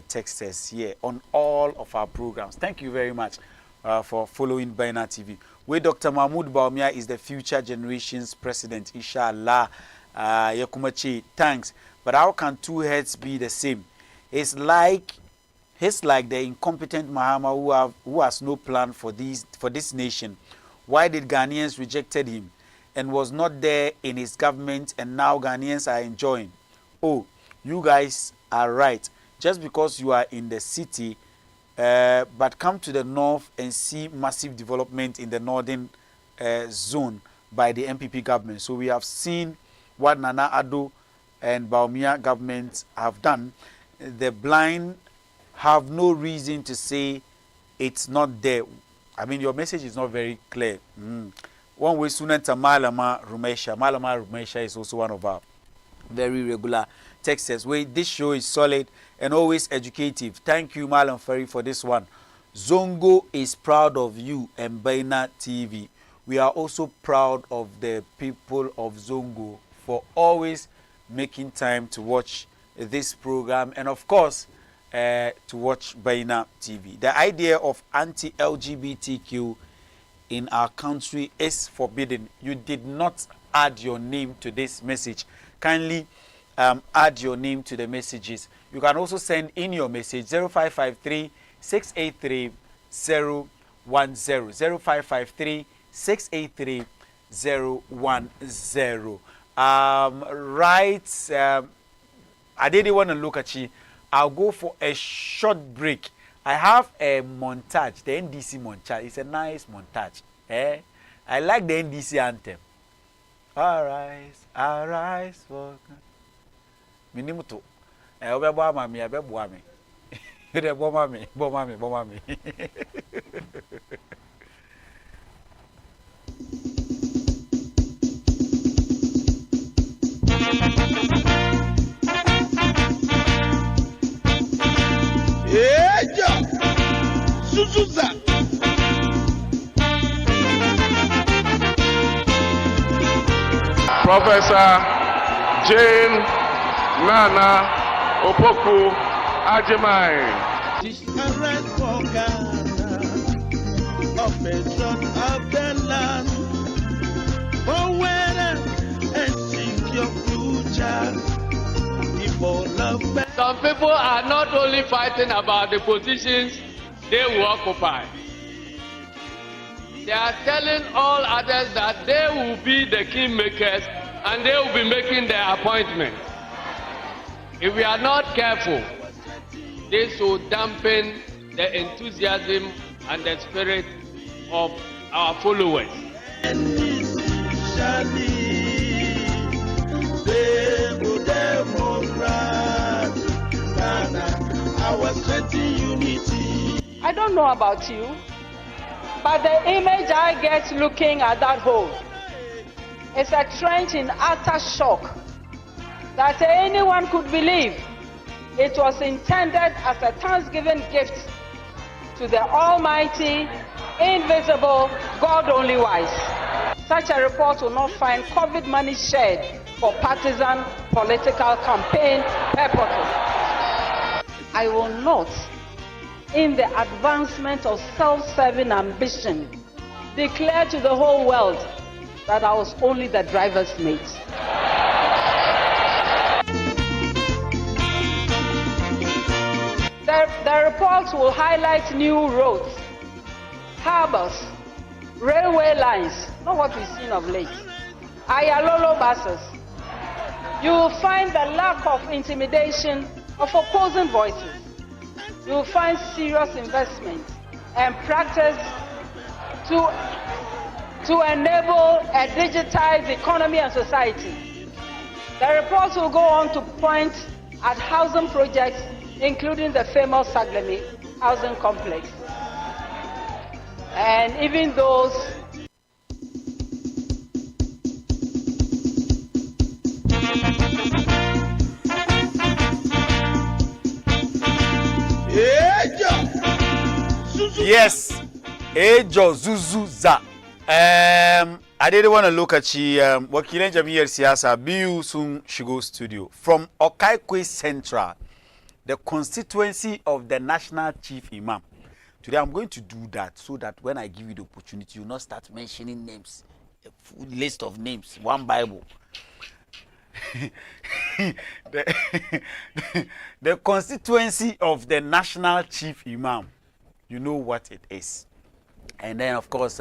Speaker 9: texters here on all of our programs. Thank you very much for following Baina TV. Where Dr. Mahmoud Bawumia is the future generation's president, inshallah. Yakumachi, thanks. But how can two heads be the same? He's like the incompetent Mahama who has no plan for this nation. Why did Ghanaians rejected him and was not there in his government, and now Ghanaians are enjoying? Oh, you guys are right. Just because you are in the city, but come to the north and see massive development in the northern zone. by the MPP government. So we have seen what Nana Addo and Bawumia governments have done. The blind have no reason to say it's not there. I mean, your message is not very clear. One way, student Malama Rumesha. Malama Rumesha is also one of our very regular texters. Where this show is solid and always educative. Thank you, Malam Ferry, for this one. Zongo is proud of you and Baina TV. We are also proud of the people of Zongo for always making time to watch this program and, of course, to watch Baina TV. The idea of anti-LGBTQ in our country is forbidden. You did not add your name to this message. Kindly add your name to the messages. You can also send in your message 0553 683 010 0553 683 010. Right. I didn't want to look at you. I'll go for a short break. I have a montage, the NDC montage. It's a nice montage. I like the NDC anthem. Arise, arise for Minimuto. Obebo mami, obebo mami. Obebo mami, bomami, bomami.
Speaker 8: Eja Suzuza
Speaker 10: Professor Jane Nana Opoku Ajimai.
Speaker 8: Arise for Ghana, operation of the land, for weather and seek your future.
Speaker 10: Some people are not only fighting about the positions they will occupy. They are telling all others that they will be the kingmakers and they will be making their appointments. If we are not careful, this will dampen the enthusiasm and the spirit of our followers.
Speaker 17: I don't know about you, but the image I get looking at that hole is a trench in utter shock that anyone could believe it was intended as a Thanksgiving gift to the Almighty, invisible, God only wise. Such a report will not find COVID money shared for partisan political campaign purposes. I will not, in the advancement of self-serving ambition, declare to the whole world that I was only the driver's mate. The report will highlight new roads, harbors, railway lines, not what we've seen of late, Ayalolo buses. You will find the lack of intimidation of opposing voices. You will find serious investment and practice to enable a digitized economy and society. The report will go on to point at housing projects, including the famous Saglemi housing complex, and even those
Speaker 9: Yes, Ejo Zuzuza. I didn't want to look at you. Wakilen Jamiyar Siyasa Biu Sun Shigo Studio from Okaikwe Central, the constituency of the National Chief Imam. Today I'm going to do that so that when I give you the opportunity, you not start mentioning names, a full list of names, one Bible. the constituency of the National Chief Imam. You know what it is. And then, of course,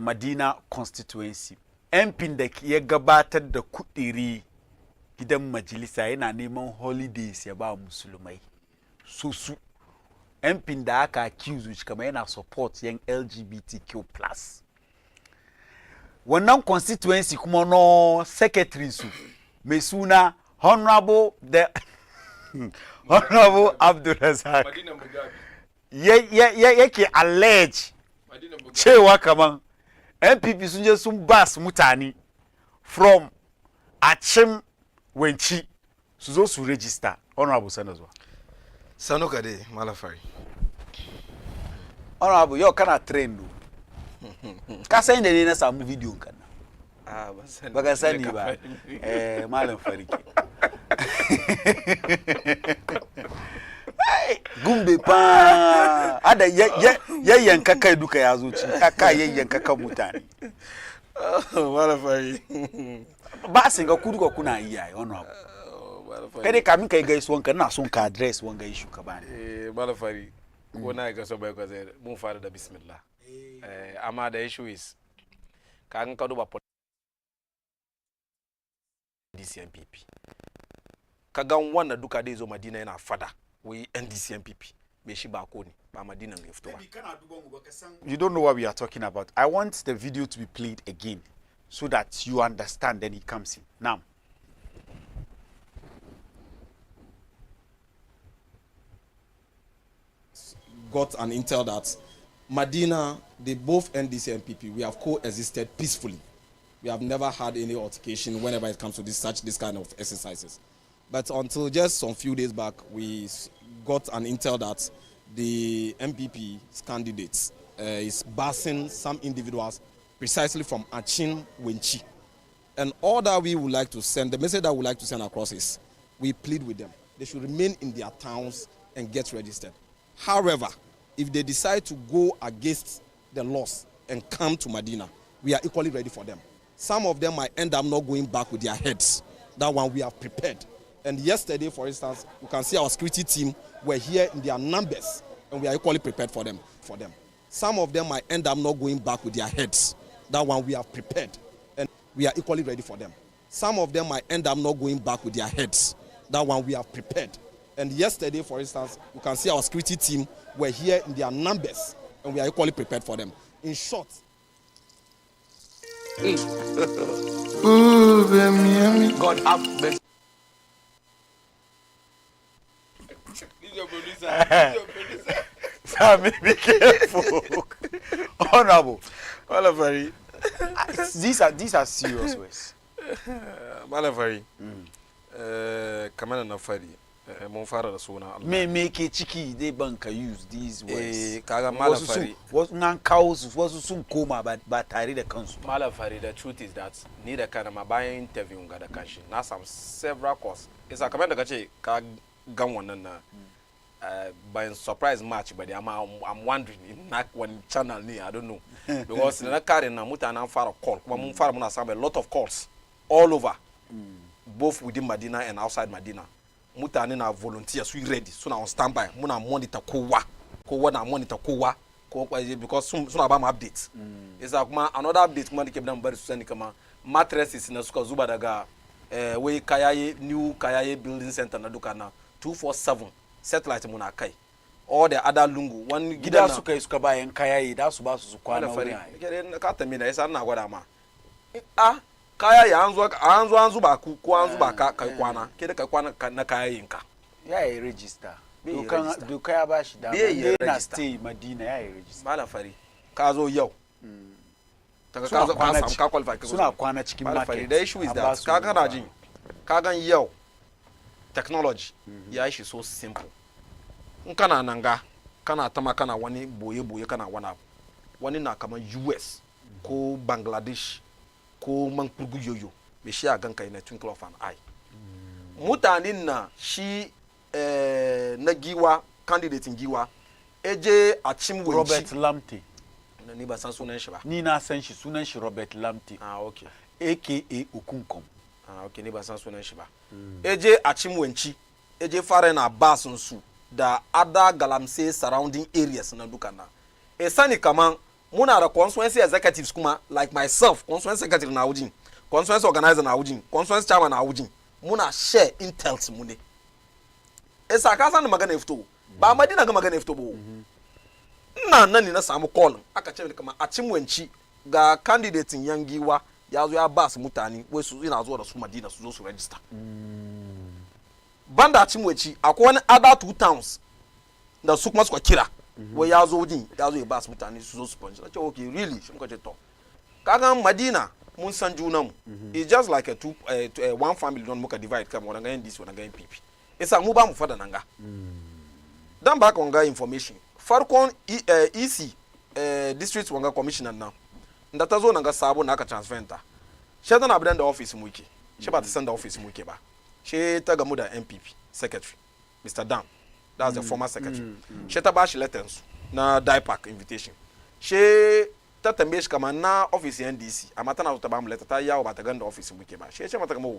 Speaker 9: Medina constituency. Empindek ye gabatar da kudiri gidan majalisa yana neman holidays ya ba musulmai. Su empinda aka accuse which kama yana support young LGBTQ+. wannan constituency kuma no secretary su mai suna honorable Abdul Razak yake allege cewa kaman NPP sun je sun bas mutane from Achim Wenchi su zo su register. Honorable sana zuwa.
Speaker 15: Sanu kade Malafari.
Speaker 9: Honorable yau kana train do. Ka san da ne na samu video kan. Baka sani ba. Malam Fariki. Gumbe pa ada yayyanka kai duka ya zo ci ka yayyanka kan mutane.
Speaker 15: Malafari.
Speaker 9: Ba sai ga kudu kuna yi yayi Honorable. Kai kamin kai gaisuwan ka na son ka address wan gaishu ka bani.
Speaker 15: Malafari ko na ga so bai ko zai mun fara da bismillah. Amma the issue is kan ka duba DCMPP ka gan wannan duka dai zo Madina yana fada wai NDCMPP me shi ba ko ne ba Madina ne fito ba.
Speaker 9: You don't know what we are talking about. I want the video to be played again so that you understand, then it comes in. Now
Speaker 15: got an intel that Madina, they both NDC and PP, we have coexisted peacefully. We have never had any altercation whenever it comes to this kind of exercises. But until just some few days back, we got an intel that the MPP's candidates is bashing some individuals precisely from Achim Wenchi. And all that we would like to send, the message that we would like to send across is, we plead with them. They should remain in their towns and get registered. However, if they decide to go against the laws and come to Madina, we are equally ready for them. Some of them might end up not going back with their heads. That one we have prepared. And yesterday, for instance, you can see our security team were here in their numbers, and we are equally prepared for them. Some of them might end up not going back with their heads. That one we have prepared, and we are equally ready for them. Some of them might end up not going back with their heads. That one we have prepared. And yesterday, for instance, you can see our security team were here in their numbers, and we are equally prepared for them. In short,
Speaker 10: God have mercy.
Speaker 9: Sammy, be careful. Honorable.
Speaker 15: Malafari.
Speaker 9: These are serious words.
Speaker 15: Malafari. Kamana na fari. Mun fara da suna Allah.
Speaker 9: Me ke ciki dai banka use these words.
Speaker 15: Kaga Malafari.
Speaker 9: Wasu nan kawo su wasu sun koma ba tare da kansu.
Speaker 15: Malafari, the truth is that ni da kana ma bayan interview ga da kanshi na samu several calls. Isa kamar da kace ka gan wannan na by surprise match, but I'm wondering in that one channel I don't know because in that car na mutana fara call kuma mun fara muna samu a lot of calls all over both within Madina and outside Madina. Mutane na volunteers we ready so na on standby muna monitor kowa na monitor kowa because suna ba mu update isa kuma another update kuma dake bidan bari su sani kama mattresses na suka zuba daga wai kayaye new kayaye building center na duka na 247 satellite muna kai all the other lungu one
Speaker 9: gida suka bayan kayaye da su ba su kwana wuri
Speaker 15: ka tambaye da yasa ina gwada ma kaya ya an zuba ku ko an zuba ka kai kwana ke da kai kwana na kayayinka
Speaker 9: ya yi register doka ya bashi da na stay Madina ya yi register
Speaker 15: Malam Fari ka zo yau daga ka zo ka samu ka qualify
Speaker 9: suna kwana cikin market
Speaker 15: the issue is that ka kana jin ka gan yau technology ya shi so simple in kana nanga kana tama kana wani boye kana wani na kaman US ko Bangladesh ko man kurgu yoyo me shi a ganka in a twinkle of an eye mutanin na shi na giwa candidate in giwa eje Achim Wenchi
Speaker 9: Robert Lamte
Speaker 15: ni ba san sunan shi ba
Speaker 9: ni na san shi sunan shi Robert Lamte
Speaker 15: okay
Speaker 9: aka Okunkom
Speaker 15: okay ni ba san sunan shi ba eje Achim Wenchi eje fara na basun su da other galamsey surrounding areas na duka na sani kaman muna da constituency executives kuma like myself constituency secretary na wujin constituency organizer na wujin constituency chairman na wujin muna share intels mu ne ka san magana fito ba Madina ga magana fito bo nan ni na samu call aka ce kama Achim Wenchi
Speaker 18: ga candidate yangiwa ya zo ya ba su mutane wai su ina zuwa da su Madina su zo su register banda Chinwechi akwai wani other 2 towns da su kuma suka kira wai ya zo ya ba su mutane su zo sponsor ce okay really shi muka ce to kaga Madina mun san junan mu it's just like a one family don muka divide kam wannan ganin this wannan ganin PP isa mu ba mu fada nan ga dan ba ka wanga information farkon EC district wanga commissioner nan da ta zo nan ga sabo na aka transfer ta she tana bidan da office mu yake she ba ta san da office mu yake ba she ta gamu da MPP secretary Mr. Dan that's the former secretary she ta ba shi letters na DIPAC invitation she ta tambaye shi kamar na office NDC amma tana ta ba mu letter ta yawo ba ta ganda office mu yake ba she ce mata kamar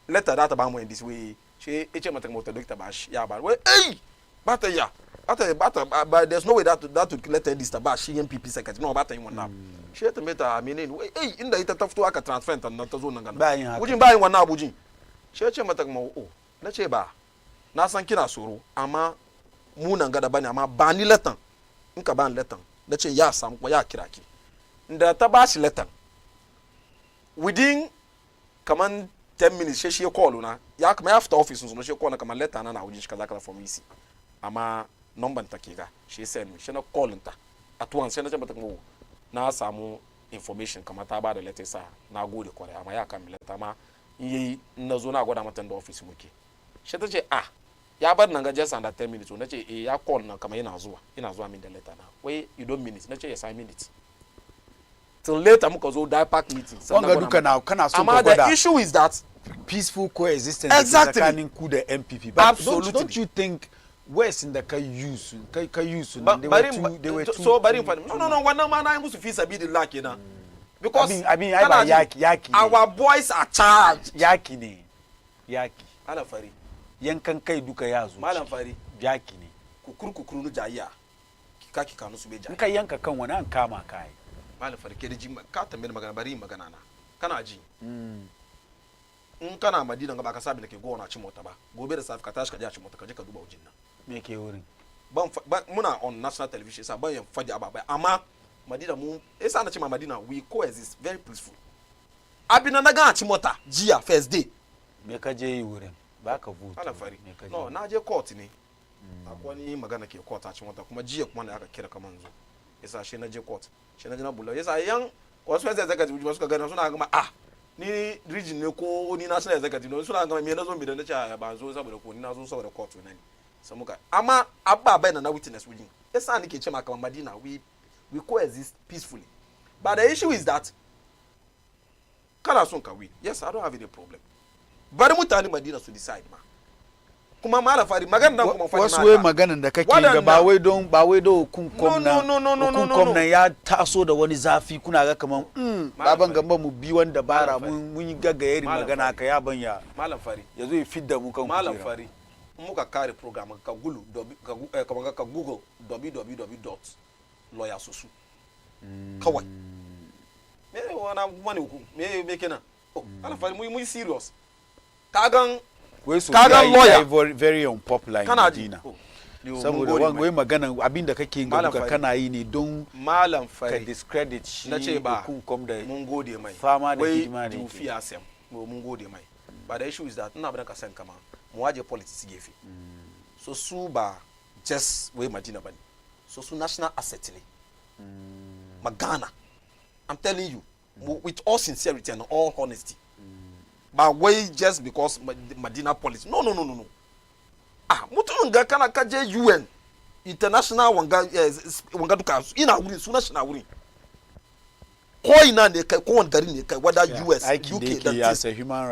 Speaker 18: letter da ta ba mu NDC we she ce mata kamar ta doctor ba shi ya ba wai ba ta ya but there's no way that would let this to ba shi MPP secretary no ba ta yin wannan she ta meta menene wai inda ita ta fito aka transfer ta nan ta zo nan gana bujin ba yin wannan abujin she ce mata kamar na ce ba na san kina tsoro amma mu nan ga da bane amma ba ni letter in ka ba ni letter na ce ya samu kuma ya kira ki da ta ba shi letter within kaman 10 minutes she ya call na ya kuma ya fita office sun she call na kaman letter na wujin shi kaza kaza from EC amma number ta ke ga she send me she na call ta at once she na ce mata kuma na samu information kamar ta ba da letter sa na gode kwarai amma ya kan letter amma yi na zo na gwada mata da office muke she ta ce ya bar nan ga just under 10 minutes na ce ya call na kamar ina zuwa min da letter na wai you don't minutes na ce yes I minutes till later muka zo DIPAC meeting
Speaker 9: wanga duka na kana so
Speaker 18: amma the issue is that
Speaker 9: peaceful coexistence tsakanin ku da MPP but don't you think West in the use they were two
Speaker 18: so bari no wannan ma na yi musu fi sabilillah kenan because
Speaker 9: I mean yaki
Speaker 18: our boys are charged
Speaker 9: yaki ne
Speaker 18: ala fari
Speaker 9: yankan kai duka ya zo
Speaker 18: malam fari
Speaker 9: yaki ne
Speaker 18: kukuru no jayya kaki kanu su be jayya
Speaker 9: kai yanka kan wani an kama kai
Speaker 18: malam fari ke ji ka tambaye magana bari magana na kana ji in kana Madina ga baka sabi da ke gona ci mota ba gobe da safi ka tashi ka je ci mota ka je ka duba wujin nan
Speaker 9: me ke wurin
Speaker 18: muna on national television sa ban fadi ababai amma Madina mu yasa na ce ma Madina we coexist very peaceful abina na ga ci mota jiya first day
Speaker 9: me ka je yi wurin baka vote
Speaker 18: ala fari no na je court ne akwai ni magana ke court a ci mota kuma jiya kuma da aka kira kaman zo yasa she na je court she na je na bulla yasa yan wasu fesa executive wasu ka gana suna gama ni region ne ko ni national executive ne suna gama me na zo mi da na ce ba zo saboda ko ni na zo saboda court ne samuka amma abba bai na witness wujin yasa nake ce maka Madina we coexist peacefully but the issue is that kana son ka win yes I don't have any problem bari mutane Madina su decide ma kuma mala fari magana nan kuma fari
Speaker 9: wasu wai maganan da kake ga ba wai don kunkom na ya taso da wani zafi kuna ga kaman baban gamba mu bi wanda bara mun yi gaggayeri magana ka ya banya
Speaker 18: malam fari
Speaker 9: yazo ya fidda mu kan
Speaker 18: malam fari muka kare program ka google www.lawyersusu kawai me wana mani ku me kenan malam fari mu serious kagan
Speaker 9: lawyer very unpopular in Madina
Speaker 18: saboda
Speaker 9: wai magana abinda kake ga duka kana yi ne don
Speaker 18: malam fari
Speaker 9: ka discredit shi
Speaker 18: nace ba
Speaker 9: hukum da
Speaker 18: mun gode mai
Speaker 9: fama da hidima ne
Speaker 18: tufi asem mun gode mai but the issue is that ina bada ka san kama mu waje politics gefe so su ba just wai Madina bane so su national asset ne magana I'm telling you with all sincerity and all honesty but why just because Madina policy no mutumin ga kana kaje UN international wanga duka ina wurin su national wurin ko ina ne kai ko wani gari ne kai whether US UK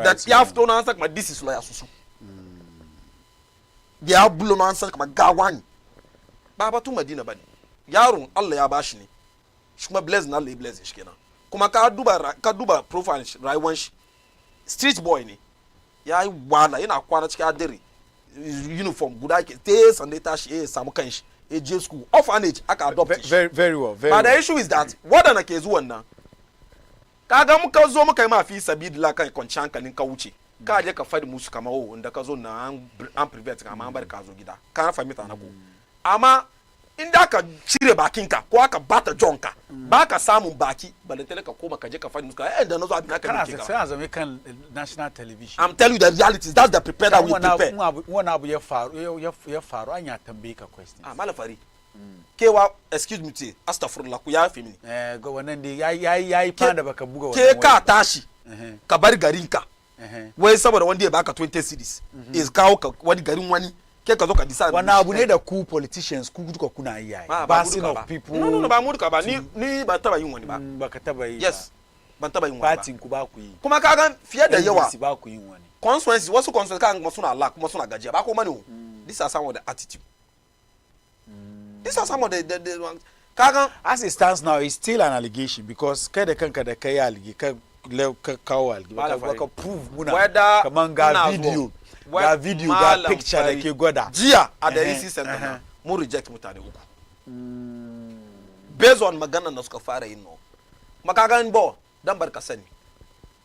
Speaker 18: that you have to answer kuma this is lawyer susu ya bulo na answer kuma gawani ba batu Madina bane yaron Allah ya bashi ne shi kuma bless na Allah ya bless shi kenan kuma ka duba profile rayuwar shi street boy ne ya yi wala yana kwana cikin adire uniform guda ke te sanda tashi samu kanshi je school orphanage aka adopt
Speaker 9: very well
Speaker 18: but the issue is that wadana ke zuwan nan kaga muka zo muka yi mafi sabidillah kan kwanci hankalin ka wuce ka je ka fadi musu kamar inda ka zo na an private kama an bar ka zo gida ka fahimta na ko amma inda ka cire bakinka ko aka bata jonka ba ka samun baki balantane ka koma ka je ka fadi musu da nazo abin aka
Speaker 9: mike ka sai azame kan national television.
Speaker 18: I'm telling you the reality, that's the prepare that we prepare.
Speaker 9: Wani abu ya faru anya tambaye ka question.
Speaker 18: Malafari kewa excuse me te astaghfirullah ku ya fi mini
Speaker 9: ga wannan dai yayi fada baka buga wannan
Speaker 18: ke ka tashi ka bar garinka wai saboda wanda ya baka 20 cities is kawo ka wani garin wani ke ka zo ka decide
Speaker 9: wannan abu ne da ku politicians ku duka kuna yi yayi basing of people
Speaker 18: no ba mu duka ba ni ba taba yin wani ba
Speaker 9: baka taba yi
Speaker 18: yes ban taba yin wani ba
Speaker 9: party ku ba ku yi
Speaker 18: kuma ka ga fiye da yawa
Speaker 9: ba ku yin wani
Speaker 18: constituency wasu constituency kan kuma suna Allah kuma suna gajiya ba ko mani this are some of the attitude these are some of the kaga
Speaker 9: as it stands now it's still an allegation because kai da kanka da kai allegation ka kawo allegation ka prove muna kaman ga video ga picture da ke gwada
Speaker 18: jiya a da EC center mun reject mutane uku based on magana da suka fara yin no makaga in bo dan barka sani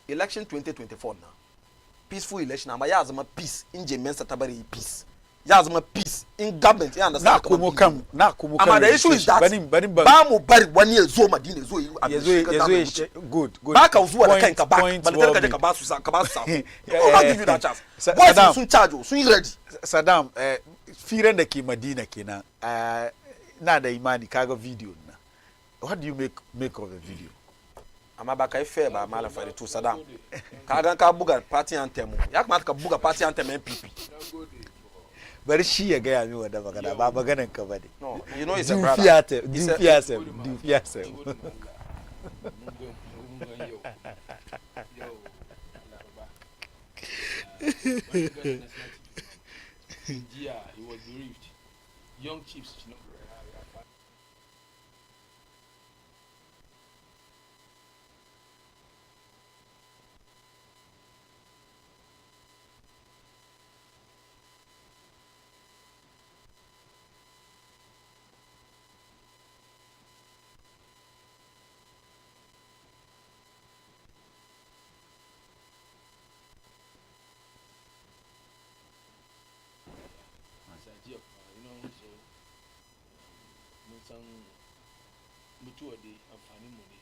Speaker 18: election 2024 na peaceful election amma ya zama peace in jemensa ta bari peace ya zama peace in government ya understand
Speaker 9: na kuma
Speaker 18: amma the issue is that ba mu bari wani ya zo Madina zo yi
Speaker 9: good
Speaker 18: ba ka zuwa da kanka ba baltar ka je ka ba su sa I'll give you that chance boys sun charge sun yi ready
Speaker 9: Saddam firan da ke Madina kenan na da imani kaga video na what do you make of the video
Speaker 18: amma ba kai fair ba mala fari to Saddam kaga ka buga party anthem ya kamata ka buga party anthem MPP
Speaker 9: bari shi ya gaya mi wanda magana ba maganan ka bane
Speaker 18: no you know it's a brother
Speaker 9: du fiasem
Speaker 19: Yeah, he was bereaved. Young chiefs, you know. Mutuwa dai amfanin mu ne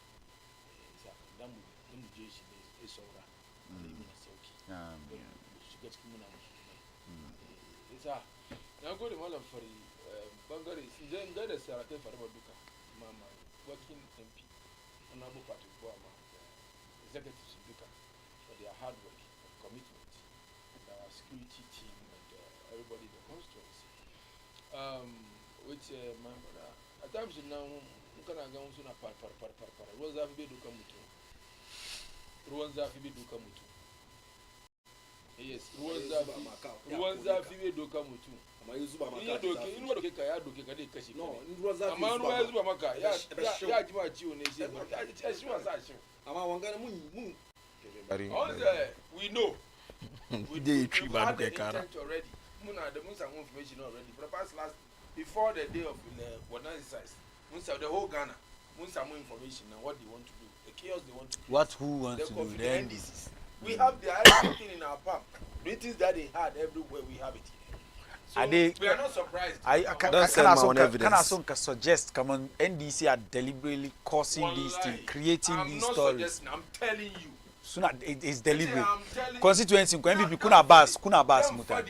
Speaker 19: dan mu je shi ne saura da yi muna sauki shiga cikin muna musulmai isa na gode malam fari bangare zan ga da sarakai farma duka mama working MP na bu party ko ma executives duka for their hard work and commitment and our security team and everybody in the constituency which my brother at times now kana ga wasu na far ruwan zafi bai dukan mutum yes ruwan zafi bai dukan mutum amma yanzu ba maka in ruwa doke ka ya doke ka dai kashi no in ruwan zafi amma ruwa ya zuba maka ya ji ma ciwo ne sai shi wasa shi amma wangana mun we know we dey tree ba duka kara muna da mun samu information already for the past before the day of the one exercise the whole Ghana, some information on what they want to do, the chaos they want to create.
Speaker 9: Who wants to do
Speaker 19: the NDCs. We have everything in our palm. Meetings that they had everywhere, we have it here. So we are not surprised.
Speaker 9: Can I suggest, come on, NDC are deliberately causing these things, creating these stories.
Speaker 19: I'm telling you.
Speaker 9: So it's deliberate. Constituency, MPP, kuna bas muta.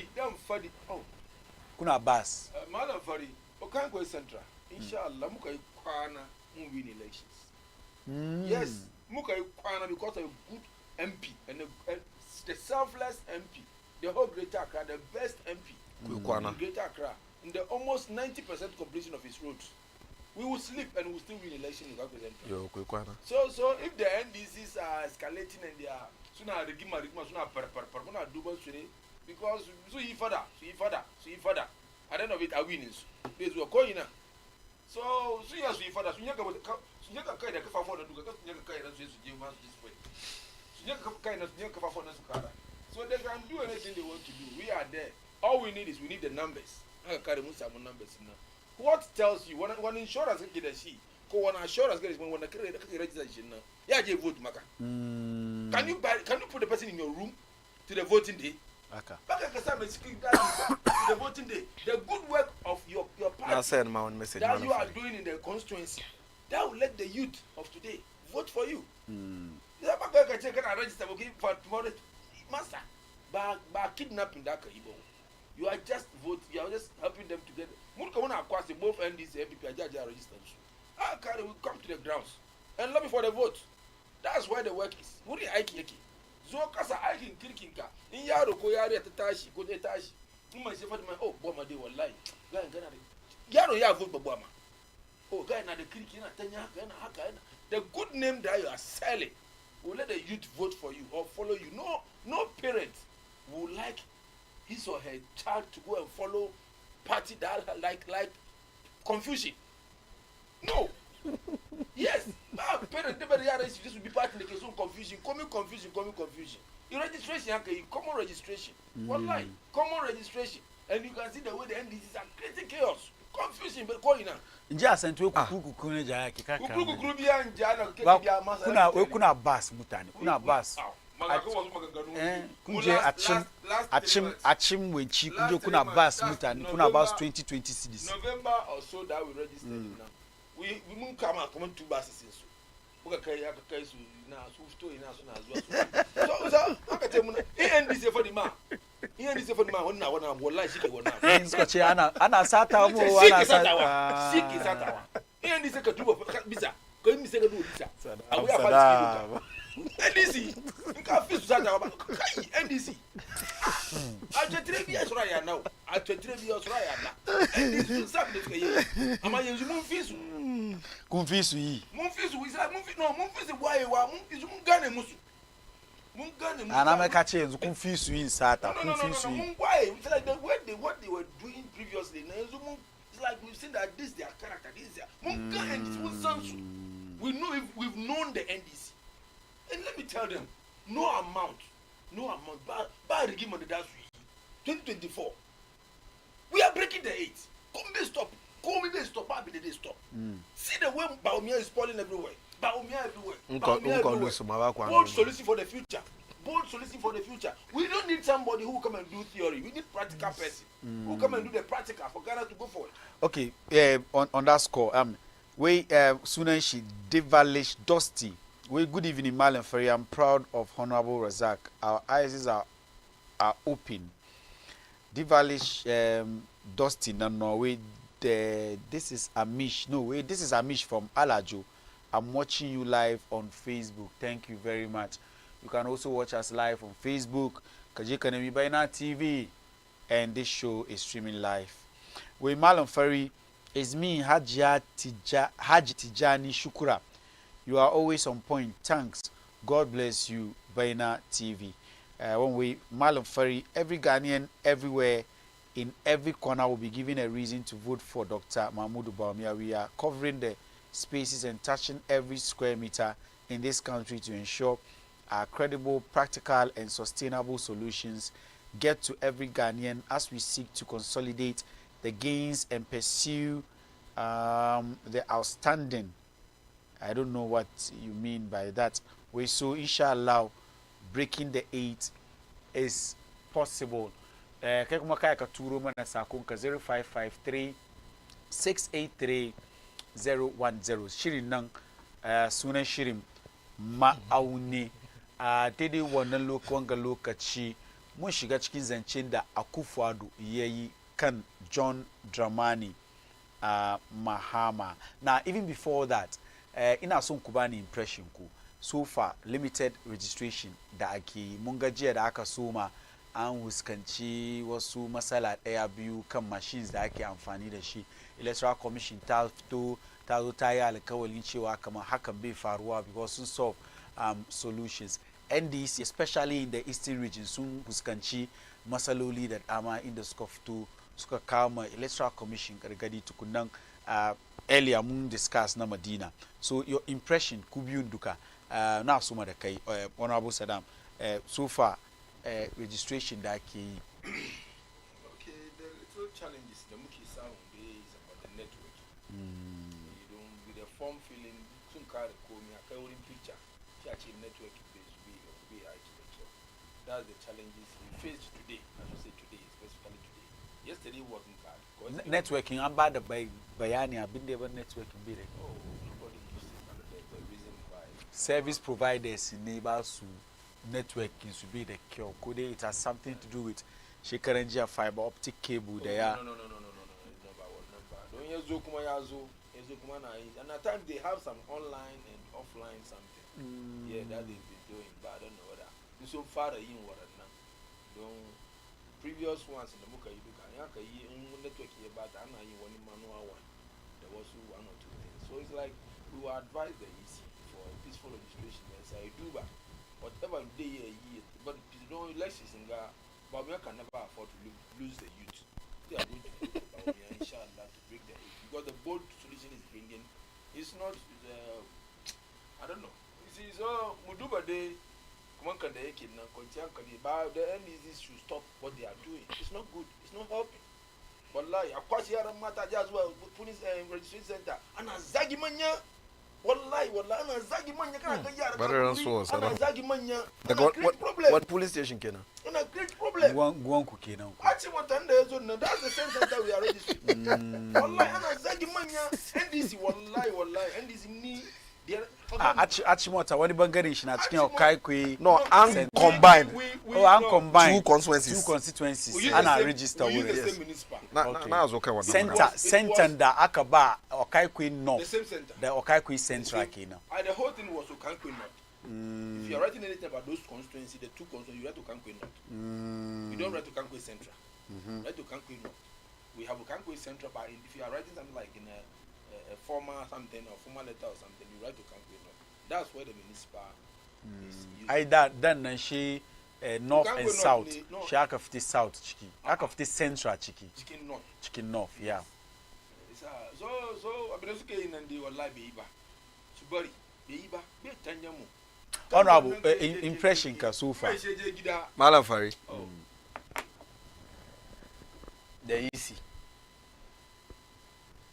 Speaker 9: Kuna bas.
Speaker 19: Madam Fari, Okango Central. Inshallah, muka kwana win elections. Yes, muka kwana because of a good MP and the selfless MP, the whole Greater Accra, the best MP. Greater Accra, in the almost 90% completion of his roads. We will sleep and we will still win election in Uganda. So if the NDCs are escalating and they are sooner rigima sooner per double because so he further. At the end of it, are winners. There's a coin. So yes, we father. Sunyaka kai da kafa fona duka, sunyaka kai da su je mass display. Sunyaka kai da sunyaka kafa fona su kara. So they can do anything they want to do. We are there. All we need is the numbers. Aka kare mun samu numbers na. What tells you when insurance get da shi ko when insurance get when kare da kake register shi na. Ya je vote maka. Can you put the person in your room to the voting day? Baka kasa me speak that the voting day. The good work of your party.
Speaker 18: I'll send my own message.
Speaker 19: That you are doing in the constituency. That will let the youth of today vote for you. Baka kasa can register for tomorrow, master. By kidnapping that Ibo. You are just helping them to get. Mulkamuna across both NDC MPP are registered. How can we come to the grounds and lobby for the vote? That's where the work is. Muri aiki yake. Zo kasa aikin kirkin ka. In yaro ko yaro ta tashi ko ta tashi. In mai sefa mai oh boma dai wallahi. Ga gana da yaro ya vote babba ma. Oh ga na da kirki na tanya haka yana haka yana. The good name that you are selling will let the youth vote for you or follow you. No parent would like his or her child to go and follow party that like confusion. No. Yes. Parents never realize this will be part in the case of confusion. Coming confusion. Your registration, okay, common registration. Wallahi, common registration. And you can see the way the NDCs are creating chaos. Confusion, but calling now.
Speaker 9: Nja asante kuku kuna jaya kikaka.
Speaker 19: Kuku bia njana kebia masa.
Speaker 9: Kuna bus mutani. Kuna bus. Kunje achim wenchi kunje kuna bus mutani. Kuna bus 2020 cities.
Speaker 19: November or so that we registered now. We mun come two buses in so. Muka kai su na su story na so na zuwa so aka ce mun NDC for the man wannan wallahi shike wannan
Speaker 9: suka ce ana sata mu ana sata
Speaker 19: shike satawa NDC ka duba bisa ko mi sai ka duba bisa abu ya fara NDC in ka fi su satawa ba kai NDC a 23 years right now a 23 years right now NDC sabe da kai amma yanzu mun fi su
Speaker 9: Confisu yi.
Speaker 19: Mun fisu waye wa mun gane musu.
Speaker 9: Ana mai kace yanzu kun fisu yin sata, kun fisu yi.
Speaker 19: Mun waye, it's like what they were doing previously. Na yanzu mun it's like we've seen that this their character, this their mun gane mun san su. We've known the NDC. And let me tell them, no amount, ba rigima da dasu yi. 2024. We are breaking the 8. Come stop. Call me they stop, I'll be they stop. See the way Baumia is spoiling everywhere. Baumia everywhere. Bold solution for the future. We don't need somebody who come and do theory. We need practical person who come and do the practical for Ghana to go forward.
Speaker 9: Okay, on that score, Sunanshi Devalish Dusty. Good evening, Marlon Ferry. I'm proud of Honorable Razak. Our eyes are open. Devalish Dusty, Norway. This is Amish. No, wait, this is Amish from Alajo. I'm watching you live on Facebook. Thank you very much. You can also watch us live on Facebook, Kajikanemi Baina TV, and this show is streaming live. With Marlon Ferry, it's me, Haji Tijani Shukura. You are always on point. Thanks. God bless you, Baina TV. One way, Marlon Ferry, every Ghanaian, everywhere, in every corner will be given a reason to vote for Dr. Mahmoud Bawumia. We are covering the spaces and touching every square meter in this country to ensure our credible, practical, and sustainable solutions get to every Ghanaian as we seek to consolidate the gains and pursue the outstanding. I don't know what you mean by that. We so inshallah breaking the 8 is possible. Kai kuma kai ka turo mana sakon ka 0553 683 010 shirin nan sunan shirin ma'auni a daidai wannan lokaci mun shiga cikin zancen da Akufo-Addo yayi kan John Dramani Mahama. Now even before that ina son ku bani impression ku so far limited registration da ake mun ga jiya da aka soma an huskanci wasu matsala ɗaya biyu kan machines da ake amfani da shi. Electoral Commission ta fito ta zo ta yi alkawalin cewa kamar hakan bai faruwa because sun solve solutions. NDC especially in the eastern region sun huskanci matsaloli da dama inda suka fito suka kama Electoral Commission gargadi tukunan earlier mun discuss na Madina. So your impression ku biyun duka na suma da kai Honorable Saddam so far registration da ake yi.
Speaker 19: Okay, the little challenges the muke samu is about the network. You don't with the form filling sun kare komi akai wurin picture shi a ce network bai aiki da kyau. That's the challenges we faced today. I should say today, specifically today. Yesterday wasn't bad.
Speaker 9: Networking, I'm bad by Bayani, I've been there when networking be there.
Speaker 19: Oh, nobody used the reason why.
Speaker 9: Service providers in neighbors networking should be the cure. Could it has something to do with Shekaranjia fiber optic cable there?
Speaker 19: No. It's not bad. Don't use Zokuma Yazo, and at times they have some online and offline something. Yeah, that they've been doing, but I don't know whether it's so far in what I know. Don't previous ones in the Muka Yaka network here, but I'm not one manual one. There was one or two things. So it's like we will advise the EC for a peaceful registration and say, do that. Whatever day a year, but you don't elections in Ghana, but we can never afford to lose the youth. They are going to do about inshallah to break the age. Because the bold solution is bringing, it's not, I don't know. You see, so Muduba Day, come on, can they kid now, but the NDCs should stop what they are doing. It's not good, it's not helping. But like, of course, here are matter as well, police registration center, and a Zagimania. Wallahi, ana zagi manya kana ga yara.
Speaker 18: Bararan so sana.
Speaker 19: Ana zagi manya.
Speaker 18: What police station kenan?
Speaker 19: And a great problem.
Speaker 9: Guan ku kenan.
Speaker 19: Achi watanda yazo na that's the same center we are registering. Wallahi ana zagi manya. NDC wallahi NDC ni
Speaker 9: Achimota wani bangaren shi na cikin Okaikwe.
Speaker 18: No, and combined.
Speaker 9: And combined.
Speaker 18: Two constituencies.
Speaker 9: Ana register with
Speaker 18: it. Na azoka
Speaker 9: wa. Center da aka ba Okaikwe North.
Speaker 19: The same center.
Speaker 9: The Okaikwe Central kenan.
Speaker 19: The whole thing was Okaikwe North. If you are writing anything about those constituencies, the two constituencies, you write to Okaikwe North. You don't write to Okaikwe Central. Write to Okaikwe North. We have Okaikwe Central, but if you are writing something like in a former something or former letter or something, you write to Okaikwe North. That's where the municipal is used.
Speaker 9: Then she north and south. She aka fiti south chiki. Aka fiti central chiki. Chicken north, yeah.
Speaker 19: So abinesuke inandi wallahi beiba. Subari beiba be tanyamu.
Speaker 9: Honorable impression ka so far.
Speaker 18: Malam Fari.
Speaker 19: The
Speaker 18: EC.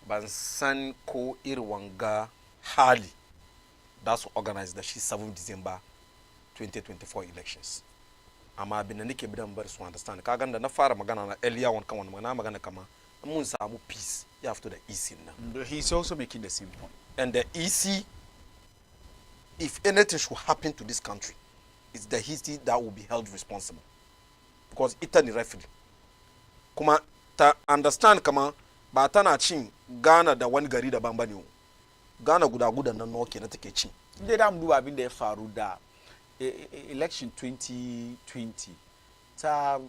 Speaker 18: Ban san ko irwanga hali that's organized the 7 December 2024 elections. Amma bin nake bidan bar su understand ka ganda na fara magana na earlier one kan wannan magana kama mun samu peace you have to the EC now.
Speaker 9: He's also making the same point.
Speaker 18: And the EC, if anything should happen to this country, it's the EC that will be held responsible because it's a referee. Kuma ta understand kama ba tana cin Ghana da wani gari da bamba ne. Ghana guda nan no ke na take cin.
Speaker 9: Dai da mu abin da ya faru da election 2020 ta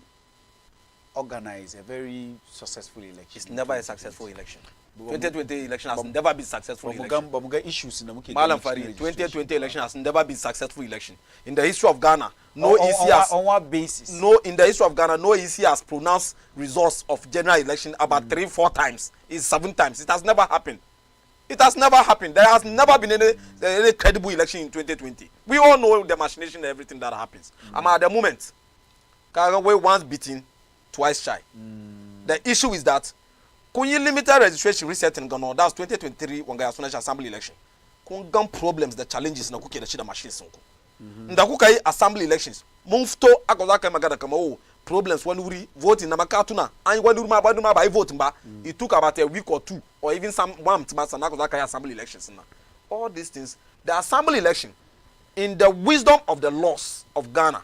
Speaker 9: organize a very successful election.
Speaker 18: It's never a successful election. 2020 election has never been successful election.
Speaker 9: But muga issues na muke.
Speaker 18: Malam Fari, 2020 election has never been successful election. In the history of Ghana, no EC has
Speaker 9: on what basis?
Speaker 18: No, in the history of Ghana, no EC has pronounced results of general election about 3-4 times. It's 7 times. It has never happened. It has never happened. There has never been any credible election in 2020. We all know the machination and everything that happens. At the moment, Kagawe once beaten, twice shy. The issue is that Kunyi limited registration reset in Ghana, that's 2023 when Ghana National Assembly election. Kungan problems, the challenges na kuke da shida machines nko. Ndakuka yi assembly elections. Mufto akozaka magada kama problems when we vote in Namakatuna and when we by vote mba. It took about a week or 2 or even some 1 month akozaka assembly elections na. All these things, the assembly election in the wisdom of the laws of Ghana,